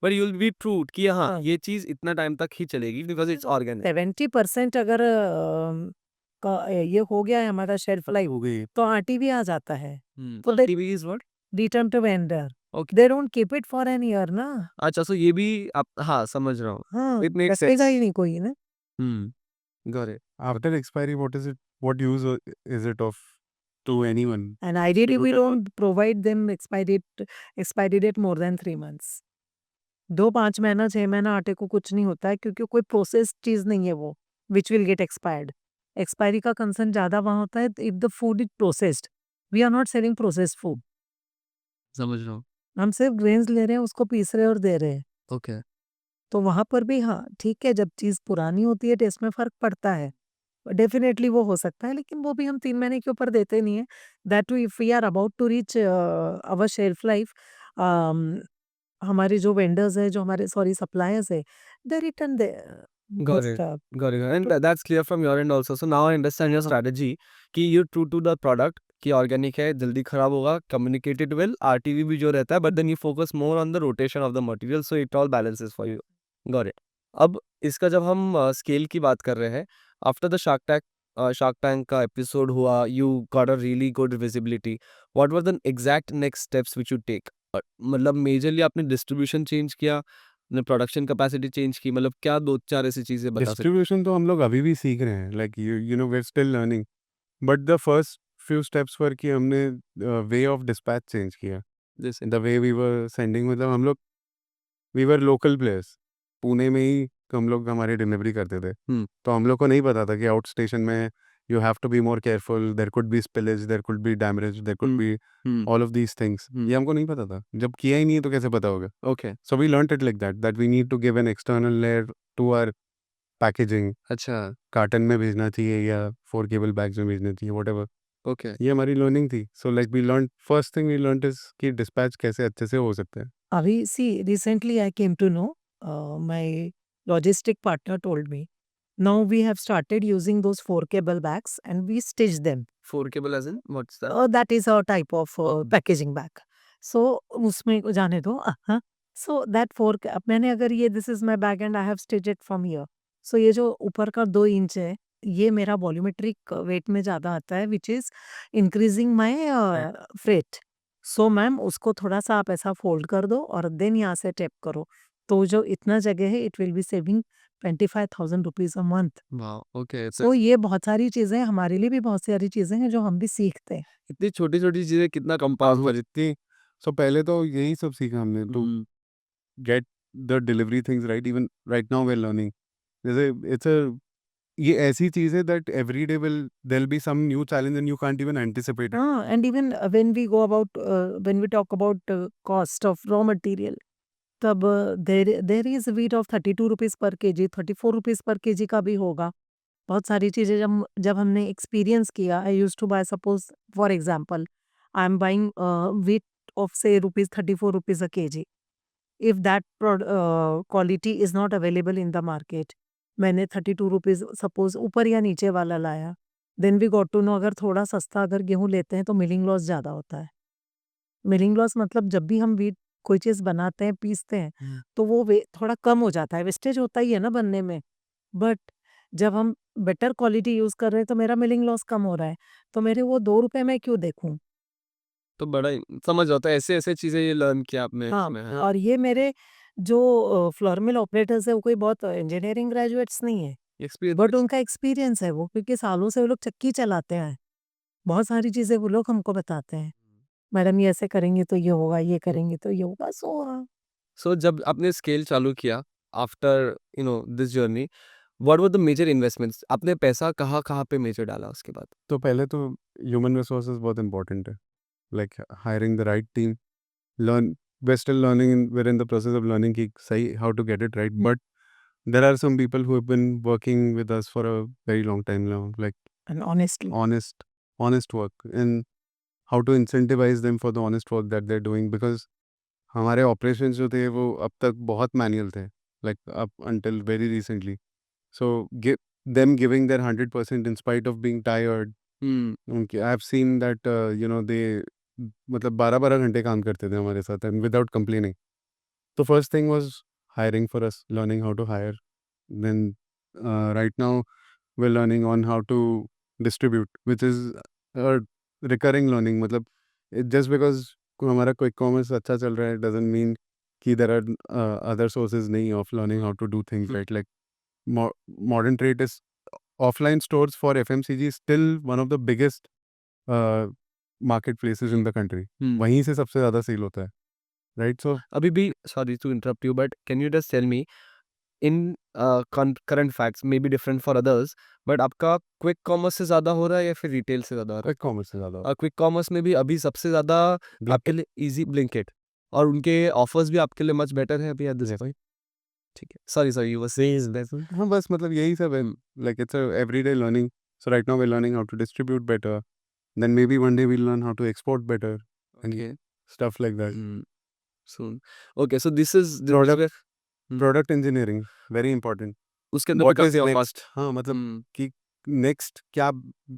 But you will be true कि हाँ, हाँ, ये चीज़ इतना टाइम तक ही चलेगी बिकॉज़ इट्स ऑर्गेनिक। 70% अगर ये हो गया है हमारा शेल्फ लाइफ हो गई। तो आरटी भी आ जाता है। हुँ, तो they TV is what? Return to vendor. Okay. They don't keep it for an year ना। अच्छा, सो ये भी आप हाँ, समझ रहा हूँ। हाँ, इट मेक्स रखेगा सेंस। ही नहीं कोई ना। Hmm, got it. After expiry, what use is it of to anyone? And ideally we don't provide them expiry date more than 3 months. 2 5 महीना 6 महीना आटे को कुछ नहीं होता है क्योंकि कोई प्रोसेस्ड चीज़ नहीं है वो, which will get expired. Expiry का कंसर्न ज़्यादा वहाँ होता है if the food is processed. We are not selling processed food. समझ रहा हूँ। हम सिर्फ ग्रेन्स ले रहे हैं, उसको पीस रहे हैं और दे रहे हैं। ओके। तो वहाँ पर भी हाँ, ठीक है जब चीज़ पुरानी होती है टेस्ट में फ़र्क पड़ता है। डेफ़िनेटली वो हो सकता है लेकिन वो भी हम 3 महीने के ऊपर देते नहीं हैं। That to if we are about to reach our shelf life, हमारे जो वेंडर्स है, जो हमारे सॉरी सप्लायर्स है, they return the Got it. Stuff. Got it. And तो that's clear from your end also. So now I understand your strategy कि you true to the product कि organic है, जल्दी खराब होगा, communicated well, RTV भी जो रहता है, but then you focus more on the rotation of the material, so it all balances for you. Got it. अब इसका जब हम स्केल की बात कर रहे हैं, आफ्टर द शार्क टैंक का एपिसोड हुआ, you got a really good visibility. What were the exact next steps which you take? मतलब मेजरली आपने डिस्ट्रीब्यूशन चेंज किया, ने प्रोडक्शन कैपेसिटी चेंज की, मतलब क्या 2-4 ऐसी चीज़ें बता सकते डिस्ट्रीब्यूशन तो हम लोग अभी भी सीख रहे हैं, like you know we are still learning, but the first few steps were कि हमने वे ऑफ डिस्पैच चेंज किया, जैसे? The way we were sending, मतलब हम लोग we were local players, Pune में ही हम लोग हमारी डिलीवरी करते थे, तो हम लोग को नहीं पता था कि आउट स्टेशन में you have to be more careful, there could be spillage, there could be damage, there could be all of these things, ये हमको नहीं पता था, जब किया ही नहीं है तो कैसे पता होगा। Okay, So we learned it like that, that we need to give an external layer to our packaging. अच्छा, कार्टन में भेजना चाहिए या 4 केबल बैग्स में भेजना चाहिए, whatever. ओके, ये हमारी लर्निंग थी. So like we learned, first thing we learned is कि dispatch कैसे अच्छे से हो सकते हैं. अभी see recently I came to know, my logistic partner told me, now we have started using those 4 cable bags and we stitch them. 4 cable as in what's that? That is a type of packaging bag. So उसमें जाने दो। हाँ, so that 4 अब मैंने अगर ये this is my bag and I have stitched it from here. So ये जो ऊपर का 2 इंच है, ये मेरा वॉल्यूमेट्रिक वेट में ज़्यादा आता है, which is increasing my freight. So ma'am उसको थोड़ा-सा आप ऐसा फ़ोल्ड कर दो और देन यहाँ से टैप करो। तो जो इतना जगह है, it will be saving 25,000 rupees a month. Wow! Okay, तो सो ये बहुत सारी चीज़ें, हमारे लिए भी बहुत सारी चीज़ें हैं जो हम भी सीखते हैं। इतनी छोटी-छोटी चीज़ें कितना पास कंपाउंड पर इतनी, so पहले तो यही सब सीखा हमने to hmm, get the delivery things right. Even right now we're learning. जैसे it's a ये ऐसी चीज़ है that every day there'll be some new challenge and you can't even anticipate it. हाँ, and even when we go about when we talk about cost of raw material, तब there is wheat of 32 rupees per KG, 34 rupees per KG का भी होगा। बहुत सारी चीज़ें जब हमने एक्सपीरियंस किया, I used to buy suppose for example, I am buying wheat of say rupees 34 rupees a KG. If that quality is not available in the market, मैंने 32 रुपीज़ सपोज़ ऊपर या नीचे वाला लाया, then we got to know अगर थोड़ा सस्ता अगर गेहूँ लेते हैं तो मिलिंग लॉस ज़्यादा होता है। मिलिंग लॉस मतलब जब भी हम व्हीट कोई चीज़ बनाते हैं, पीसते हैं, तो वो वे थोड़ा कम हो जाता है, वेस्टेज होता ही है ना बनने में। बट जब हम बेटर क्वालिटी यूज़ कर रहे हैं तो मेरा मिलिंग लॉस कम हो रहा है, तो मेरे वो 2 रुपए मैं क्यों देखूँ? तो बड़ा ही समझ आता है, ऐसे-ऐसे चीज़ें ये लर्न किया आपने हाँ, इसमें, हाँ। और ये मेरे जो फ्लोर मिल ऑपरेटर्स हैं, वो कोई बहुत इंजीनियरिंग ग्रेजुएट्स नहीं है, बट एक्सपीरियंस उनका एक्सपीरियंस है वो, क्योंकि सालों से वो लोग चक्की चलाते हैं। बहुत सारी चीज़ें वो लोग हमको बताते हैं। मैडम ये ऐसे करेंगे तो ये होगा, ये करेंगे तो ये होगा, सो हाँ। सो जब आपने स्केल चालू किया after this journey, what were the major investments? आपने पैसा कहाँ-कहाँ पे मेजर डाला उसके बाद? तो पहले तो ह्यूमन रिसोर्सेज बहुत इंपॉर्टेंट है, like hiring the right team, learn we're still learning and we're in the process of learning कि सही how to get it right, but there are some people who have been working with us for a very long time now, like and honestly honest work, and how to incentivize them for the honest work that they're doing, because हमारे operations जो थे वो अब तक बहुत manual थे, like up until very recently, so give them giving their 100% in spite of being tired. हुँ, उनके I have seen that they मतलब 12-12 घंटे काम करते थे हमारे साथ एंड विदाउट कंप्लेनिंग. तो first thing was hiring for us, learning how to hire. Then right now we are learning on how to distribute, which is recurring learning. मतलब just because हमारा क्विक कॉमर्स अच्छा चल रहा है doesn't mean कि there are other sources नहीं of learning how to do things right. Like modern trade is offline stores for FMCG is still one of the biggest marketplaces in the country. हुँ। वहीं से सबसे ज़्यादा cell होता है, right. So अभी भी sorry to interrupt you but can you just tell me in current facts may be different for others, but आपका quick commerce से ज़्यादा हो रहा है या फिर रिटेल से ज़्यादा हो रहा क्विक कॉमर्स से ज़्यादा है? क्विक कॉमर्स में भी अभी सबसे ज़्यादा आपके लिए ईज़ी ब्लिंकिट, और उनके ऑफर्स भी आपके लिए मच बेटर है अभी एट दिस पॉइंट? ठीक है। सॉरी यू वर सेइंग हाँ बस मतलब यही सब है, like it's a everyday learning. So right now we are learning how to distribute better, then may be one day we learn how to export better and okay. Stuff like that. Hmm. soon. Okay, so this is Product- where product engineering very important उसके अंदर What pick up is your next? cost. हाँ मतलब Hmm. कि next क्या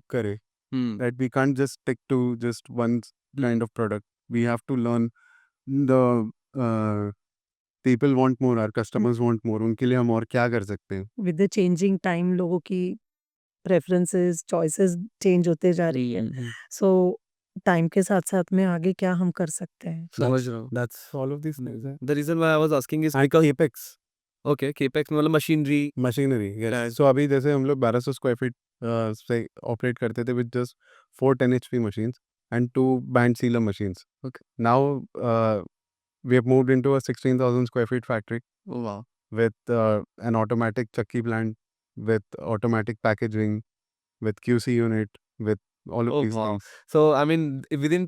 करे, Hmm. that we can't just stick to just one Hmm. kind of product. We have to learn the people want more, our customers want more. उनके लिए हम और क्या कर सकते हैं? विद द चेंजिंग टाइम लोगों की प्रेफरेंसेस चॉइसेस चेंज होते जा रही है, Hmm. सो टाइम के साथ साथ में आगे क्या हम कर सकते हैं। समझ रहा हूँ. That's all of these things. The reason why I was asking is And capex, okay, capex मतलब machinery. machinery. Yes. So अभी जैसे हम लोग 1200 स्क्वायर फीट से ऑपरेट करते थे with just 4 10 HP machines and 2 band sealer machines. Okay. Now we have moved into a 16,000 square feet factory Oh wow. with an automatic chakki plant, with automatic packaging, with QC unit, with all of Oh these wow. things. So I mean within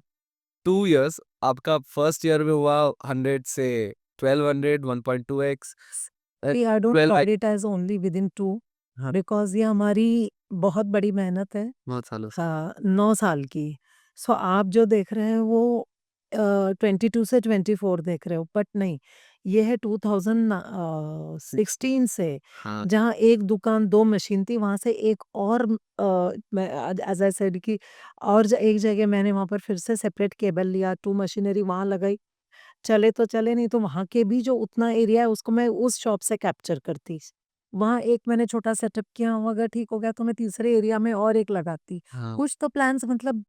2 years आपका first year में हुआ 100 से 1200 1.2x. We I don't 12 call it as only within 2 हाँ। Because ये हमारी बहुत बड़ी मेहनत है। बहुत सालों से. हाँ, 9 साल की। सो आप जो देख रहे हैं वो 22 से 24 देख रहे हो, बट नहीं, ये है 2016 से, हाँ. जहाँ एक दुकान 2 मशीन थी, वहाँ से एक और मैं एज़ आई सेड कि और एक जगह मैंने वहाँ पर फिर से सेपरेट केबल लिया, 2 मशीनरी वहाँ लगाई, चले तो चले, नहीं तो वहाँ के भी जो उतना एरिया है उसको मैं उस शॉप से कैप्चर करती। वहाँ एक मैंने छोटा सेटअप किया, वो अगर ठीक हो गया तो मैं तीसरे एरिया में और एक लगाती। हाँ. कुछ तो प्लान्स मतलब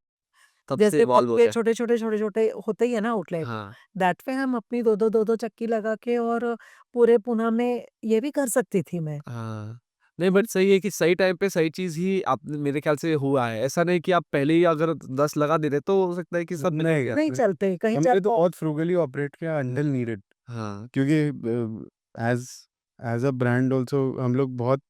तब से जैसे इवॉल्व हो पक्के गया. छोटे-छोटे होते ही है ना आउटलेट, हाँ. दैट वे हम अपनी 2-2 चक्की लगा के और पूरे पुणे में ये भी कर सकती थी मैं। हाँ. नहीं बट सही है कि सही टाइम पे सही चीज़ ही आप मेरे ख्याल से हुआ है. ऐसा नहीं कि आप पहले ही अगर 10 लगा देते तो हो सकता है कि सब निकल नहीं, गया. नहीं चलते, कहीं हमने तो जाओ बहुत फ्रूगली ऑपरेट किया अंटिल नीडेड, हाँ. क्योंकि as as a brand also हम लोग बहुत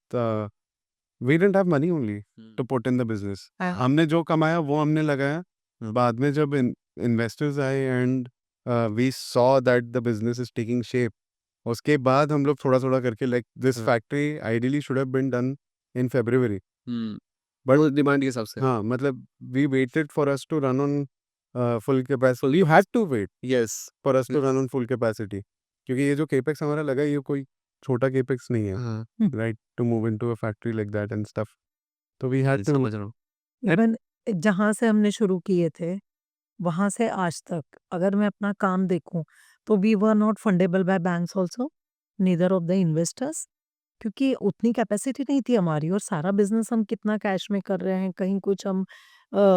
we didn't have money only to put in the business. हाँ। हमने जो कमाया वो हमने लगाया. हाँ. बाद में जब इन्वेस्टर्स आए and we saw that the business is taking shape, उसके बाद हम लोग थोड़ा थोड़ा करके लाइक दिस हाँ. Factory ideally should have been done in February. Hmm. But- वो डिमांड के हिसाब से. हाँ मतलब we waited for us to run on full capacity. You had to wait yes. For us to Yes. Run on full capacity, क्योंकि ये जो capex हमारा लगा ये कोई छोटा केपेक्स नहीं है, हाँ. Right, to move into a factory like that and stuff. तो वी हैड टू. समझ रहा हूँ. इवन जहाँ से हमने शुरू किए थे, वहाँ से आज तक अगर मैं अपना काम देखूँ, तो we were not fundable by banks also, neither of the investors, क्योंकि उतनी कैपेसिटी नहीं थी हमारी, और सारा बिज़नेस हम कितना कैश में कर रहे हैं, कहीं कुछ हम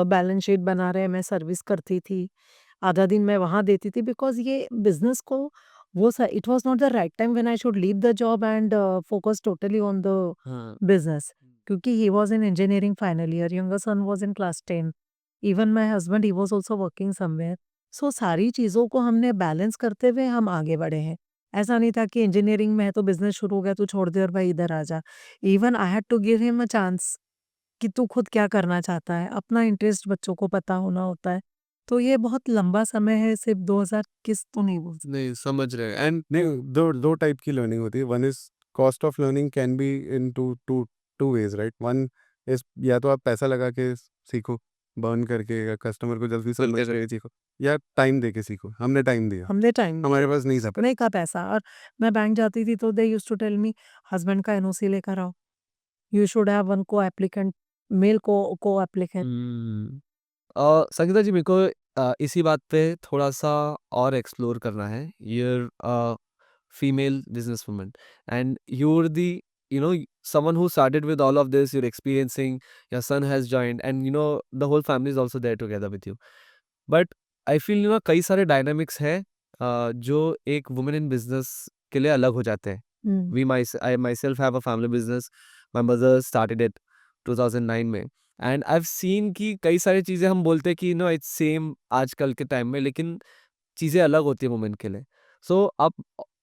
बैलेंस शीट बना रहे हैं, मैं सर्विस करती थी, आधा दिन मैं वहाँ देती थी, बिकॉज़ ये बिज़नेस को वो स it was not the right time when I should leave the job and focus totally on the हाँ. बिज़नेस, क्योंकि he was in engineering final year, younger son was in class 10, even my husband he was also working somewhere. So सारी चीज़ों को हमने balance करते हुए हम आगे बढ़े हैं। ऐसा नहीं था कि इंजीनियरिंग में है तो बिज़नेस शुरू हो गया, तू छोड़ दे और भाई इधर आ जा। Even I had to give him a chance कि तू खुद क्या करना चाहता है, अपना इंटरेस्ट बच्चों को पता होना होता है। तो ये बहुत लंबा समय है, सिर्फ 2021 तो नहीं बोल सकते। नहीं समझ रहे हैं. एंड नहीं, दो टाइप की लर्निंग होती है. One is cost of learning can be in two ways, right. One is या तो आप पैसा लगा के सीखो, बर्न करके, या कस्टमर को जल्दी समझ करके। के सीखो, या टाइम दे के सीखो. हमने टाइम दिया, हमने टाइम हमारे पास नहीं था. नहीं का पैसा, और मैं बैंक जाती थी तो they used to tell me, husband का एनओसी लेकर आओ, you should have one co applicant, male co applicant. Sangeeta ji मेरे को इसी बात पे थोड़ा सा और एक्सप्लोर करना है. Your female business woman and your the someone who started with all of this. You're experiencing, your son has joined, and the whole family is also there together with you. But I feel कई सारे dynamics हैं जो एक women in business के लिए अलग हो जाते हैं. I myself have a family business. My mother started it 2009 में. एंड आई हैव सीन कि कई सारी चीज़ें हम बोलते हैं कि इट्स सेम आजकल के टाइम में, लेकिन चीज़ें अलग होती है वुमेन के लिए. सो आप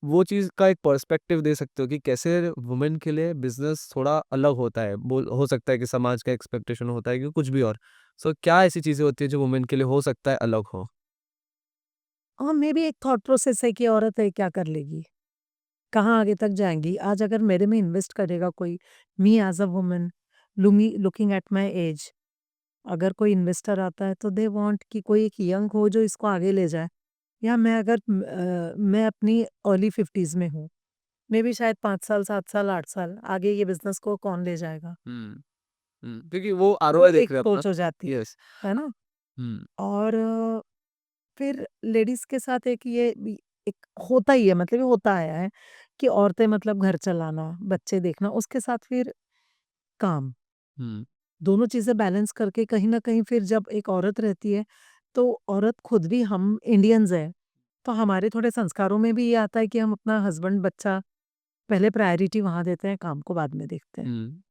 वो चीज़ का एक पर्सपेक्टिव दे सकते हो कि कैसे वुमेन के लिए बिजनेस थोड़ा अलग होता है. हो सकता है कि समाज का एक्सपेक्टेशन होता है कि कुछ भी और. सो क्या ऐसी चीज़ें होती है जो वुमेन के लिए हो सकता है अलग हो? और मे बी एक थॉट प्रोसेस है कि औरत है क्या कर लेगी, कहाँ आगे तक जाएंगी। आज अगर मेरे में इन्वेस्ट करेगा कोई, me as a woman looking at my age, अगर कोई इन्वेस्टर आता है तो दे वांट कि कोई एक यंग हो जो इसको आगे ले जाए, या मैं अगर मैं अपनी अर्ली 50s में हूँ, मे बी शायद 5 साल, 7 साल, 8 साल आगे ये बिज़नेस को कौन ले जाएगा? क्योंकि वो तो आरओआई देख एक रहे हैं अपना। सोच हो जाती यस। है ना? हुँ, और फिर लेडीज़ के साथ एक ये भी एक होता ही है, मतलब ये होता आया है कि औरतें मतलब घर चलाना, बच्चे देखना, उसके साथ फिर काम। हुँ, दोनों चीज़ें बैलेंस करके कहीं न कहीं फिर जब एक औरत रहती है, तो औरत खुद भी हम इंडियंस हैं, तो हमारे थोड़े संस्कारों में भी ये आता है कि हम अपना हस्बैंड, बच्चा पहले प्रायोरिटी वहाँ देते हैं, काम को बाद में देखते हैं। हुँ,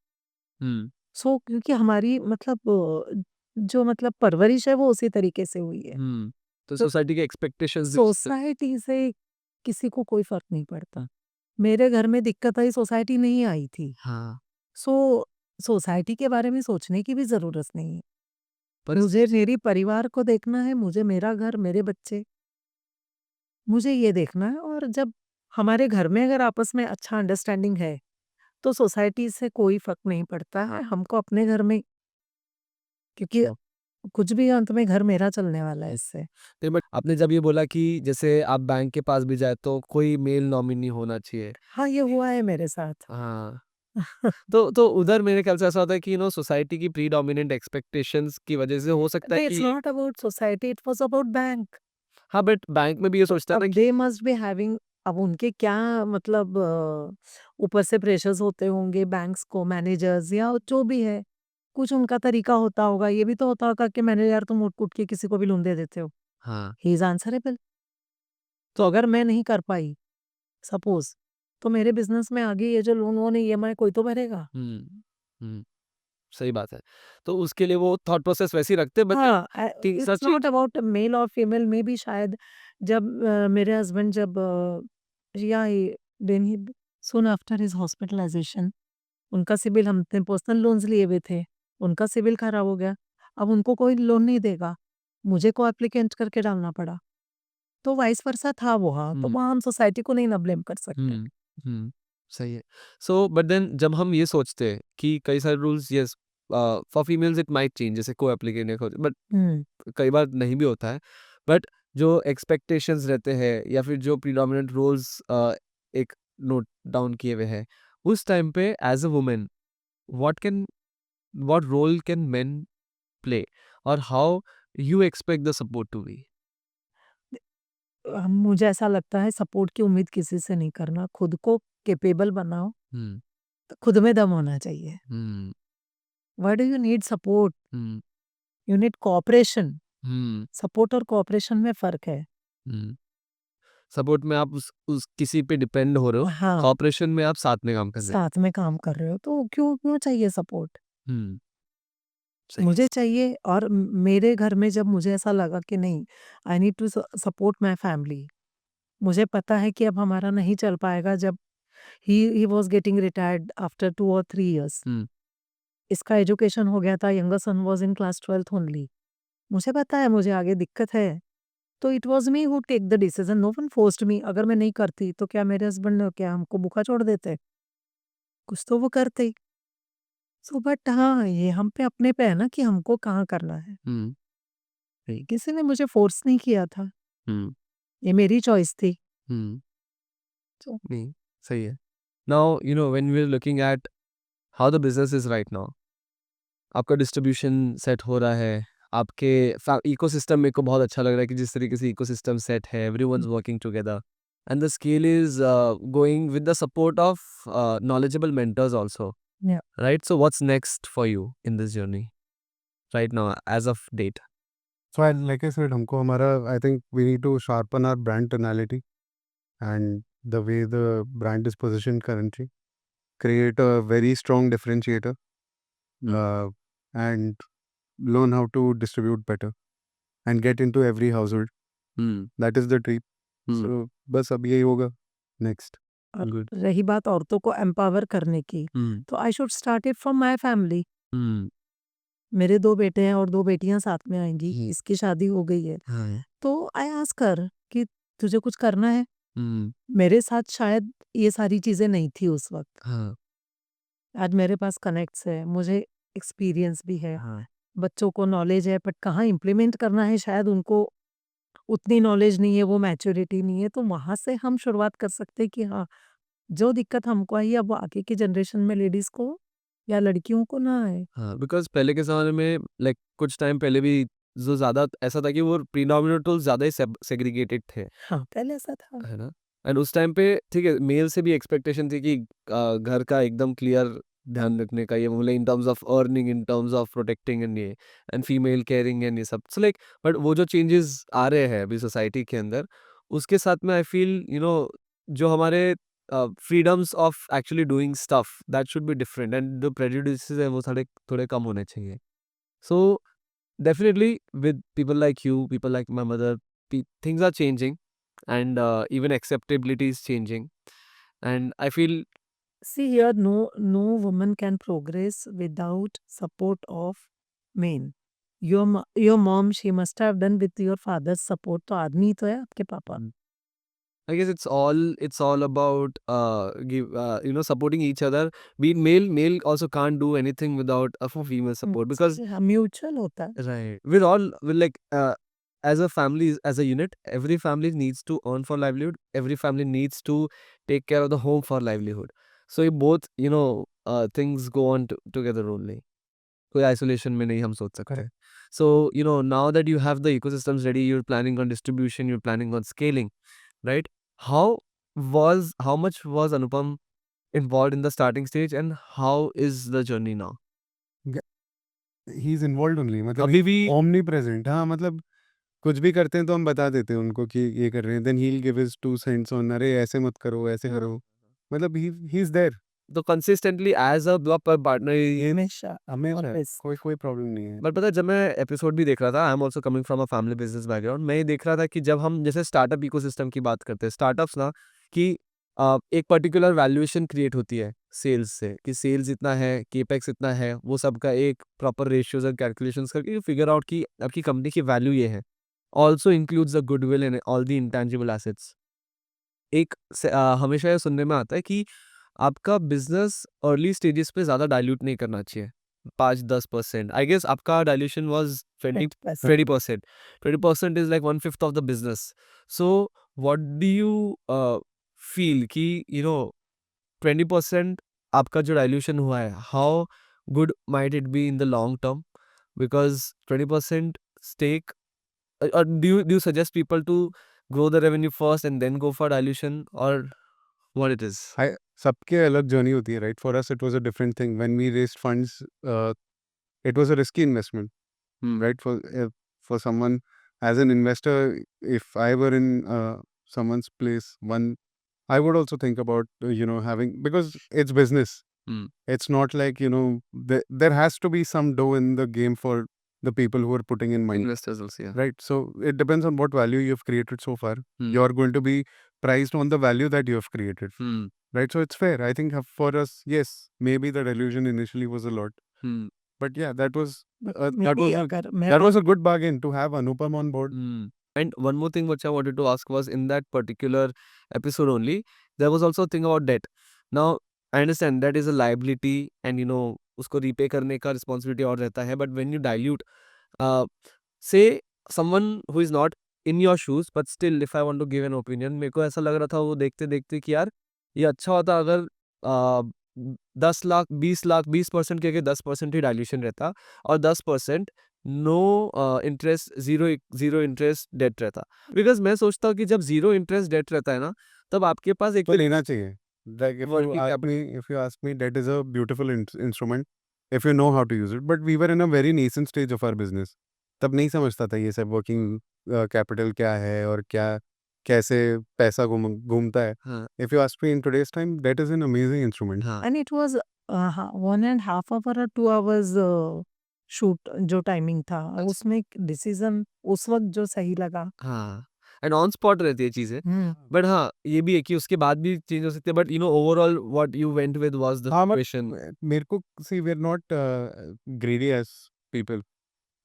हुँ, सो क्योंकि हमारी मतलब जो मतलब परवरिश है वो उसी तरीके से हुई है। हुँ। तो तो सोसाइटी के एक्सपेक्टेशंस भी सोसाइटी से किसी को कोई फ़र्क नहीं पड़ता। मेरे घर में दिक्कत आई, सोसाइटी नहीं आई थी। हाँ, सो सोसाइटी के बारे में सोचने की भी ज़रूरत नहीं है। पर इस मुझे मेरी परिवार को देखना है, मुझे मेरा घर, मेरे बच्चे, मुझे ये देखना है। और जब हमारे घर में अगर आपस में अच्छा अंडरस्टैंडिंग है, तो सोसाइटी से कोई फ़र्क नहीं पड़ता है। हमको अपने घर में, क्योंकि हाँ, कुछ भी अंत में घर मेरा चलने वाला है इससे। नहीं बट आपने जब ये बोला कि जैसे आप बैंक के पास भी जाए तो कोई मेल नॉमिनी होना चाहिए। हाँ, ये हुआ है मेरे साथ। हाँ, तो उधर मेरे ख्याल से ऐसा होता है कि सोसाइटी की प्रीडोमिनेंट एक्सपेक्टेशंस की वजह से हो सकता है नहीं, इट्स कि not about society, it was about bank. हाँ, बट बैंक में भी ये तो सोचता है अब ना कि दे मस्ट बी हैविंग, अब उनके क्या मतलब ऊपर से प्रेशर्स होते होंगे बैंक्स को, मैनेजर्स या जो भी है, कुछ उनका तरीका होता होगा। ये भी तो होता होगा कि मैनेजर, यार तुम उठ-उठ के किसी को भी लोन दे देते हो। हाँ, ही इज़ आंसरेबल। तो अगर मैं नहीं कर पाई सपोज़, तो मेरे बिज़नेस में आगे ये जो लोन-वोन ईएमआई कोई तो भरेगा। हुँ, हुँ, सही बात है। तो उसके लिए वो थॉट प्रोसेस वैसे ही रखते हैं बट हाँ, ठीक इट्स सच है। नॉट अबाउट मेल और फीमेल में भी शायद जब मेरे हस्बैंड जब या then he soon after his hospitalization उनका सिबिल, हमने पर्सनल लोन्स लिए हुए थे, उनका सिबिल खराब हो गया। अब उनको कोई लोन नहीं देगा, मुझे को एप्लीकेंट करके डालना पड़ा। तो वाइस वर्सा था वो, हाँ, तो हुँ, वहाँ हम सोसाइटी को नहीं ना ब्लेम कर सकते। हुँ, हुँ, सही है। सो बट देन जब हम ये सोचते हैं कि कई सारे rules yes for females it might change जैसे को-एप्लीकेंट बट हुँ। कई बार नहीं भी होता है। बट जो एक्सपेक्टेशंस रहते हैं या फिर जो प्रीडोमिनेंट रोल्स एक नोट डाउन किए हुए हैं, उस टाइम पे as a woman what can what role can men play और how you expect the support to be? मुझे ऐसा लगता है सपोर्ट की उम्मीद किसी से नहीं करना, खुद को कैपेबल बनाओ, हुँ, तो खुद में दम होना चाहिए। Hmm, why do you need support? Hmm, you need cooperation. Hmm, support और कोऑपरेशन में फ़र्क है। हुँ। सपोर्ट में आप उस किसी पे डिपेंड हो रहे हो, हाँ, कोऑपरेशन में आप साथ में काम कर रहे साथ में काम कर रहे हो तो क्यों क्यों चाहिए सपोर्ट? हैं। सही है। मुझे चाहिए। और मेरे घर में जब मुझे ऐसा लगा कि नहीं, I need to support my family. मुझे पता है कि अब हमारा नहीं चल पाएगा। जब he was getting retired after 2 और 3 इयर्स। हुँ, इसका एजुकेशन हो गया था, younger son was in class 12th only. मुझे पता है मुझे आगे दिक्कत है, तो it was me who take the decision, no one forced me. अगर मैं नहीं करती तो क्या मेरे हस्बैंड क्या हमको भूखा छोड़ देते? कुछ तो वो करते। सो बट हाँ, ये हम पे अपने पे है ना कि हमको कहाँ करना है। हुँ, सही। किसी ने मुझे फ़ोर्स नहीं किया था, हुँ, ये मेरी चॉइस थी। हुँ, तो नहीं, सही है। Now when we are looking at how the business is right now, आपका डिस्ट्रीब्यूशन सेट हो रहा है, आपके इकोसिस्टम मेरे को बहुत अच्छा लग रहा है कि जिस तरीके से इकोसिस्टम सेट है, everyone's working together and the scale is going with the support of knowledgeable mentors also, या right? So what's next for you in this journey right now as of date? So I, like I said, हमको हमारा I think we need to sharpen our brand tonality and the way the brand is positioned currently. Create a very strong differentiator uh, and learn how to distribute better and get into every household. Hmm. That is the dream. Hmm. So बस अब यही होगा next. और Good. रही बात औरतों को empower करने की, Hmm. तो I should start it from my family. Hmm. मेरे 2 बेटे हैं और 2 बेटियाँ साथ में आएँगी, इसकी शादी हो गई है। हाँ। तो आई आस्क हर कि तुझे कुछ करना है? Hmm. मेरे साथ शायद ये सारी चीज़ें नहीं थी उस वक़्त। हाँ। आज मेरे पास कनेक्ट्स है, मुझे एक्सपीरियंस भी है, हाँ। बच्चों को नॉलेज है, बट कहाँ इम्प्लीमेंट करना है शायद उनको उतनी नॉलेज नहीं है, वो मैच्योरिटी नहीं है, तो वहाँ से हम शुरुआत कर सकते हैं कि हाँ, जो दिक्कत हमको आई अब वो आगे की जनरेशन में लेडीज़ को या लड़कियों को ना आए। हाँ, बिकॉज़ पहले के ज़माने में लाइक कुछ टाइम पहले भी जो ज़्यादा ऐसा था कि वो प्रीडोमिनेंट रोल ज़्यादा ही सेग्रीगेटेड थे, हाँ, पहले ऐसा था। है ना? एंड उस टाइम पे ठीक है, मेल से भी एक्सपेक्टेशन थी कि घर का एकदम क्लियर ध्यान रखने का, ये बोले in terms of earning, in terms of protecting and ये एंड फीमेल केयरिंग एंड ये सब। सो लाइक बट वो जो चेंजेस आ रहे हैं अभी सोसाइटी के अंदर, उसके साथ में आई फील जो हमारे freedoms of actually doing stuff that should be different and जो प्रेजुडिसेस है वो थोड़े थोड़े कम होने चाहिए। So definitely with people like you, people like my mother, things are changing and even acceptability is changing. And I feel See here, no woman can progress without support of men. Your mom, she must have done with your father's support. तो आदमी तो है आपके पापा। I guess it's all about supporting each other. Being male also can't do anything without a female support because mutual होता है। right. We're like as a family, as a unit, every family needs to earn for livelihood. Every family needs to take care of the home for livelihood. So ये both things go on together only. कोई isolation में नहीं हम सोच सकते. So now that you have the ecosystems ready, you're planning on distribution, you're planning on scaling, right? How much was Anupam involved in the starting stage, and how is the journey now? He is involve only, मतलब अभी भी omni present. हाँ, मतलब कुछ भी करते हैं तो हम बता देते हैं उनको कि ये कर रहे हैं, then he will give his 2 cents on, अरे ऐसे मत करो, ऐसे करो, मतलब ही इज देयर। तो consistently as a block per partner ये हमेशा हमें always। कोई प्रॉब्लम नहीं है। बट पता है जब मैं एपिसोड भी देख रहा था, I am also coming from a family business background, मैं ये देख रहा था कि जब हम जैसे स्टार्टअप इकोसिस्टम की बात करते हैं, स्टार्टअप्स ना कि एक पर्टिकुलर वैल्यूएशन क्रिएट होती है सेल्स से कि सेल्स इतना है, केपेक्स इतना है, वो सब का एक प्रॉपर रेशियोज और कैलकुलेशंस करके फिगर आउट की आपकी कंपनी की वैल्यू ये है। Also includes the goodwill and all the intangible assets. हमेशा ये सुनने में आता है कि आपका बिजनेस अर्ली स्टेजेस पे ज़्यादा डाइल्यूट नहीं करना चाहिए, 5-10%। आई गेस आपका dilution was 20%। 20% is like 1/5 of the business. So what do you feel कि 20% आपका जो डाइल्यूशन हुआ है, how good might it be in the long term? Because 20% stake, or do you suggest people to grow the revenue first and then go for dilution, or what it is? हाय, सबके अलग journey होती है, right? For us it was a different thing when we raised funds, it was a risky investment, right? For someone as an investor, if I were in someone's place, I would also think about having, because it's business. Hmm. It's not like there has to be some dough in the game for the people who are putting in money, Investors also, yeah. right? So it depends on what value you've created so far. Hmm. You're going to be priced on the value that you have created, Hmm. right? So it's fair, I think. For us, yes, maybe the delusion initially was a lot, Hmm. but yeah, that was maybe अगर मैं that was a good bargain to have Anupam on board. Hmm. And one more thing which I wanted to ask was, in that particular episode only, there was also a thing about debt. Now, I understand that is a liability and उसको repay करने का responsibility और रहता है, but when you dilute, uh, say someone who is not in your shoes, but still if I want to give an opinion, मेरे को ऐसा लग रहा था वो देखते देखते कि यार ये अच्छा होता अगर 10 लाख 20 लाख 20% के 10% ही डाइल्यूशन रहता और 10% no interest, zero interest debt रहता। बिकॉज मैं सोचता हूँ कि जब जीरो इंटरेस्ट डेट रहता है ना, तब आपके पास एक तो लेना चाहिए। Like Working capital. if you ask me, that is a beautiful instrument if you know how to use it. But we were in a very nascent stage of our business. तब नहीं समझता था ये सब वर्किंग कैपिटल क्या है और क्या कैसे पैसा घूमता है। हाँ If you ask me in today's time, that is an amazing instrument. हाँ and it was 1.5 hour or 2 hours shoot जो टाइमिंग था, उसमें डिसीजन उस वक्त जो सही लगा। हाँ एंड ऑन स्पॉट रहती है चीजें। बट हाँ ये भी है कि उसके बाद भी चेंज हो सकती है, but overall what you went with was the हाँ, क्वेश्चन। मेरे को see we are not greedy as people,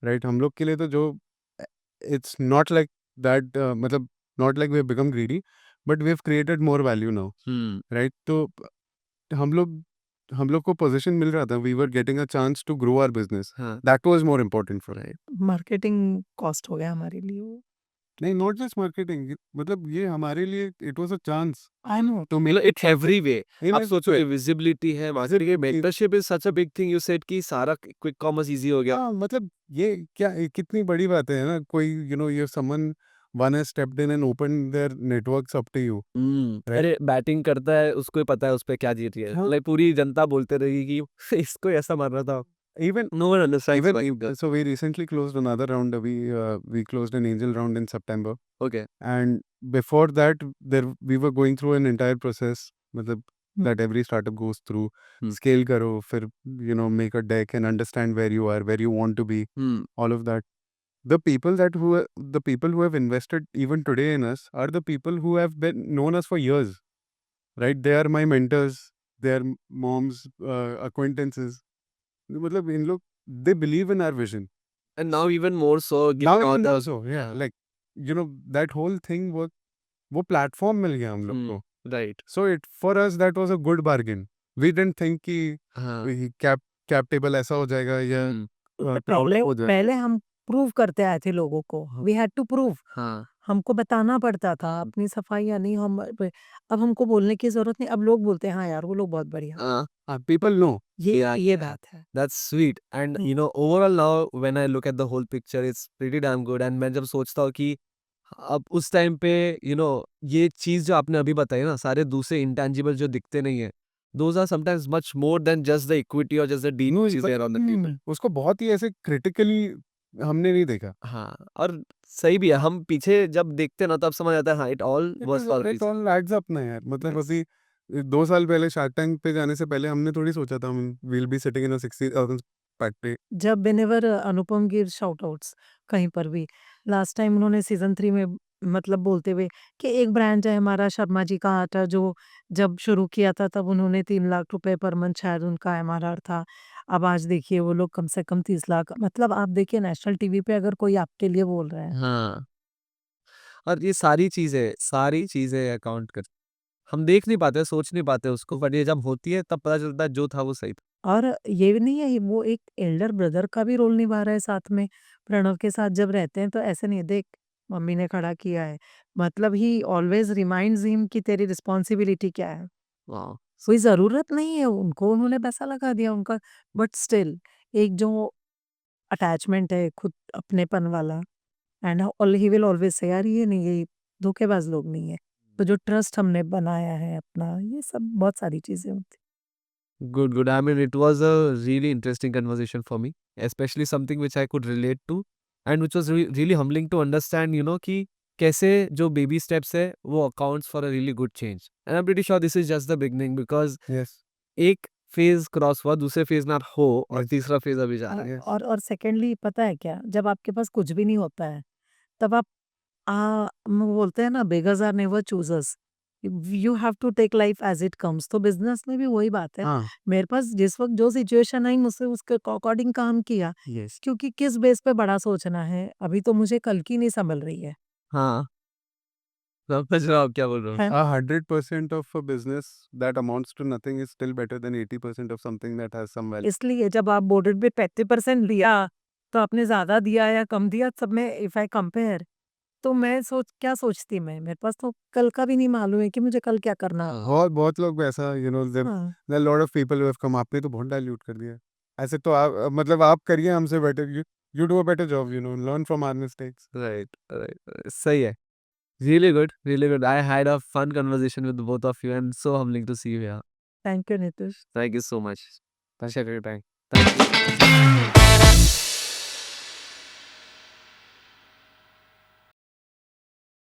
right? हम लोग के लिए तो जो इट्स नॉट लाइक दैट, मतलब not like we have become greedy, but we have created more value now, right? तो हम लोग को पोजीशन मिल रहा था, we were getting a chance to grow our business, हाँ that was more important for. Marketing cost हो गया हमारे लिए वो। नहीं, नॉट जस्ट मार्केटिंग, मतलब ये हमारे लिए it was a chance I know तो मतलब इट्स एवरी वे इन आप अ सोचो वे। कि विजिबिलिटी है मार्केटिंग है mentorship is such a big thing you said कि सारा क्विक कॉमर्स इजी हो गया हाँ, मतलब ये क्या कितनी बड़ी बात है ना, कोई ये someone one has stepped in and open their networks up to you, right? अरे बैटिंग करता है उसको ही पता है उस पे क्या जीत रही है हाँ। लाइक पूरी जनता बोलते रहेगी कि इसको ऐसा मारना था Even no one understands even so we recently closed another round. We closed an angel round in September, okay and before that there we were going through an entire process, मतलब Hmm. that every startup goes through. Hmm. Scale करो, फिर make a deck and understand where you are, where you want to be, all of that. The people who have invested even today in us are the people who have been known us for years, right? They are my mentors, they are moms, acquaintances. मतलब इन लोग they believe in our vision. And now even more so Now even more so, yeah, like that whole thing वो platform मिल गया हम लोग को. Right So for us that was a good bargain. We didn't think कि हाँ cap table ऐसा हो जाएगा या प्रॉब्लम हो जाएगा. पहले हम प्रूव करते आए थे लोगों को वी हैड टू प्रूव हाँ हमको बताना पड़ता था अपनी सफाई या नहीं हम अब हमको बोलने की जरूरत नहीं अब लोग बोलते हैं हाँ यार वो लोग बहुत बढ़िया People know. ये बात है That's sweet and you know overall now when I look at the whole picture it's pretty damn good and मैं जब सोचता हूँ कि अब उस टाइम पे ये चीज जो आपने अभी बताई ना सारे दूसरे इंटेंजिबल जो दिखते नहीं है those are sometimes much more than just the equity or just the deep No, चीजें on the table उसको बहुत ही ऐसे critically हमने नहीं देखा. हाँ और सही भी है हम पीछे जब देखते हैं ना तब समझ आता है हाँ it all was for a It reason all adds up ना यार, मतलब अभी 2 साल पहले शार्क टैंक पे जाने से पहले हमने थोड़ी सोचा था हम will be sitting in a 60,000 factory. जब व्हेनेवर अनुपम गिर शाउट आउट्स कहीं पर भी लास्ट टाइम उन्होंने सीजन 3 में मतलब बोलते हुए कि एक ब्रांड है हमारा शर्मा जी का आटा जो जब शुरू किया था तब उन्होंने 3 लाख रुपए पर मंथ शायद उनका एमआरआर था अब आज देखिए वो लोग कम से कम 30 लाख मतलब आप देखिए नेशनल टीवी पे अगर कोई आपके लिए बोल रहा है हाँ और ये सारी चीजें अकाउंट कर हम देख नहीं पाते सोच नहीं पाते उसको बट ये जब होती है तब पता चलता है जो था वो सही था और ये भी नहीं है वो एक एल्डर ब्रदर का भी रोल निभा रहा है साथ में प्रणव के साथ जब रहते हैं तो ऐसे नहीं देख मम्मी ने खड़ा किया है मतलब ही ऑलवेज रिमाइंड्स हिम कि तेरी रिस्पॉन्सिबिलिटी क्या है वाह कोई जरूरत नहीं है उनको उन्होंने पैसा लगा दिया उनका बट स्टिल एक जो अटैचमेंट है खुद अपनेपन वाला and he will always say यार ये नहीं ये धोखेबाज लोग नहीं है तो जो ट्रस्ट हमने बनाया है अपना ये सब बहुत सारी चीजें होती Good. I mean, it was a really interesting conversation for me, especially something which I could relate to, and which was really humbling to understand, कि कैसे जो baby steps है, वो accounts for a really good change. And I'm pretty sure this is just the beginning because Yes. एक phase cross हुआ, दूसरे phase में हो और तीसरा phase अभी जा रहा है. Yes. और सेकेंडली पता है क्या जब आपके पास कुछ भी नहीं होता है तब आप वो बोलते हैं ना beggars are never choosers you have to take life as it comes तो बिजनेस में भी वही बात है हाँ. मेरे पास जिस वक्त जो सिचुएशन आई मुझसे उसके अकॉर्डिंग काम किया Yes. क्योंकि किस बेस पे बड़ा सोचना है अभी तो मुझे कल की नहीं संभल रही है हाँ, समझ रहा हूँ आप क्या बोल रहे हो. है 100% of a business that amounts to nothing is still better than 80% of something that has some value. इसलिए जब आप बोर्डेड पे 35% दिया तो आपने ज्यादा दिया या कम दिया सब में इफ आई कंपेयर तो मैं क्या सोचती मैं मेरे पास तो कल का भी नहीं मालूम है कि मुझे कल क्या करना है। बहुत बहुत लोग वैसा there हाँ there are a lot of people who have come. आपने तो बहुत डाइल्यूट कर दिया. ऐसे तो आप मतलब आप करिए हमसे better. You do a better job. Learn from our mistakes. Right. सही है. Really good. I had a fun conversation with both of you and so humbling to see you here. Thank you Nitish Thank you so much. Appreciate your time. Thank you.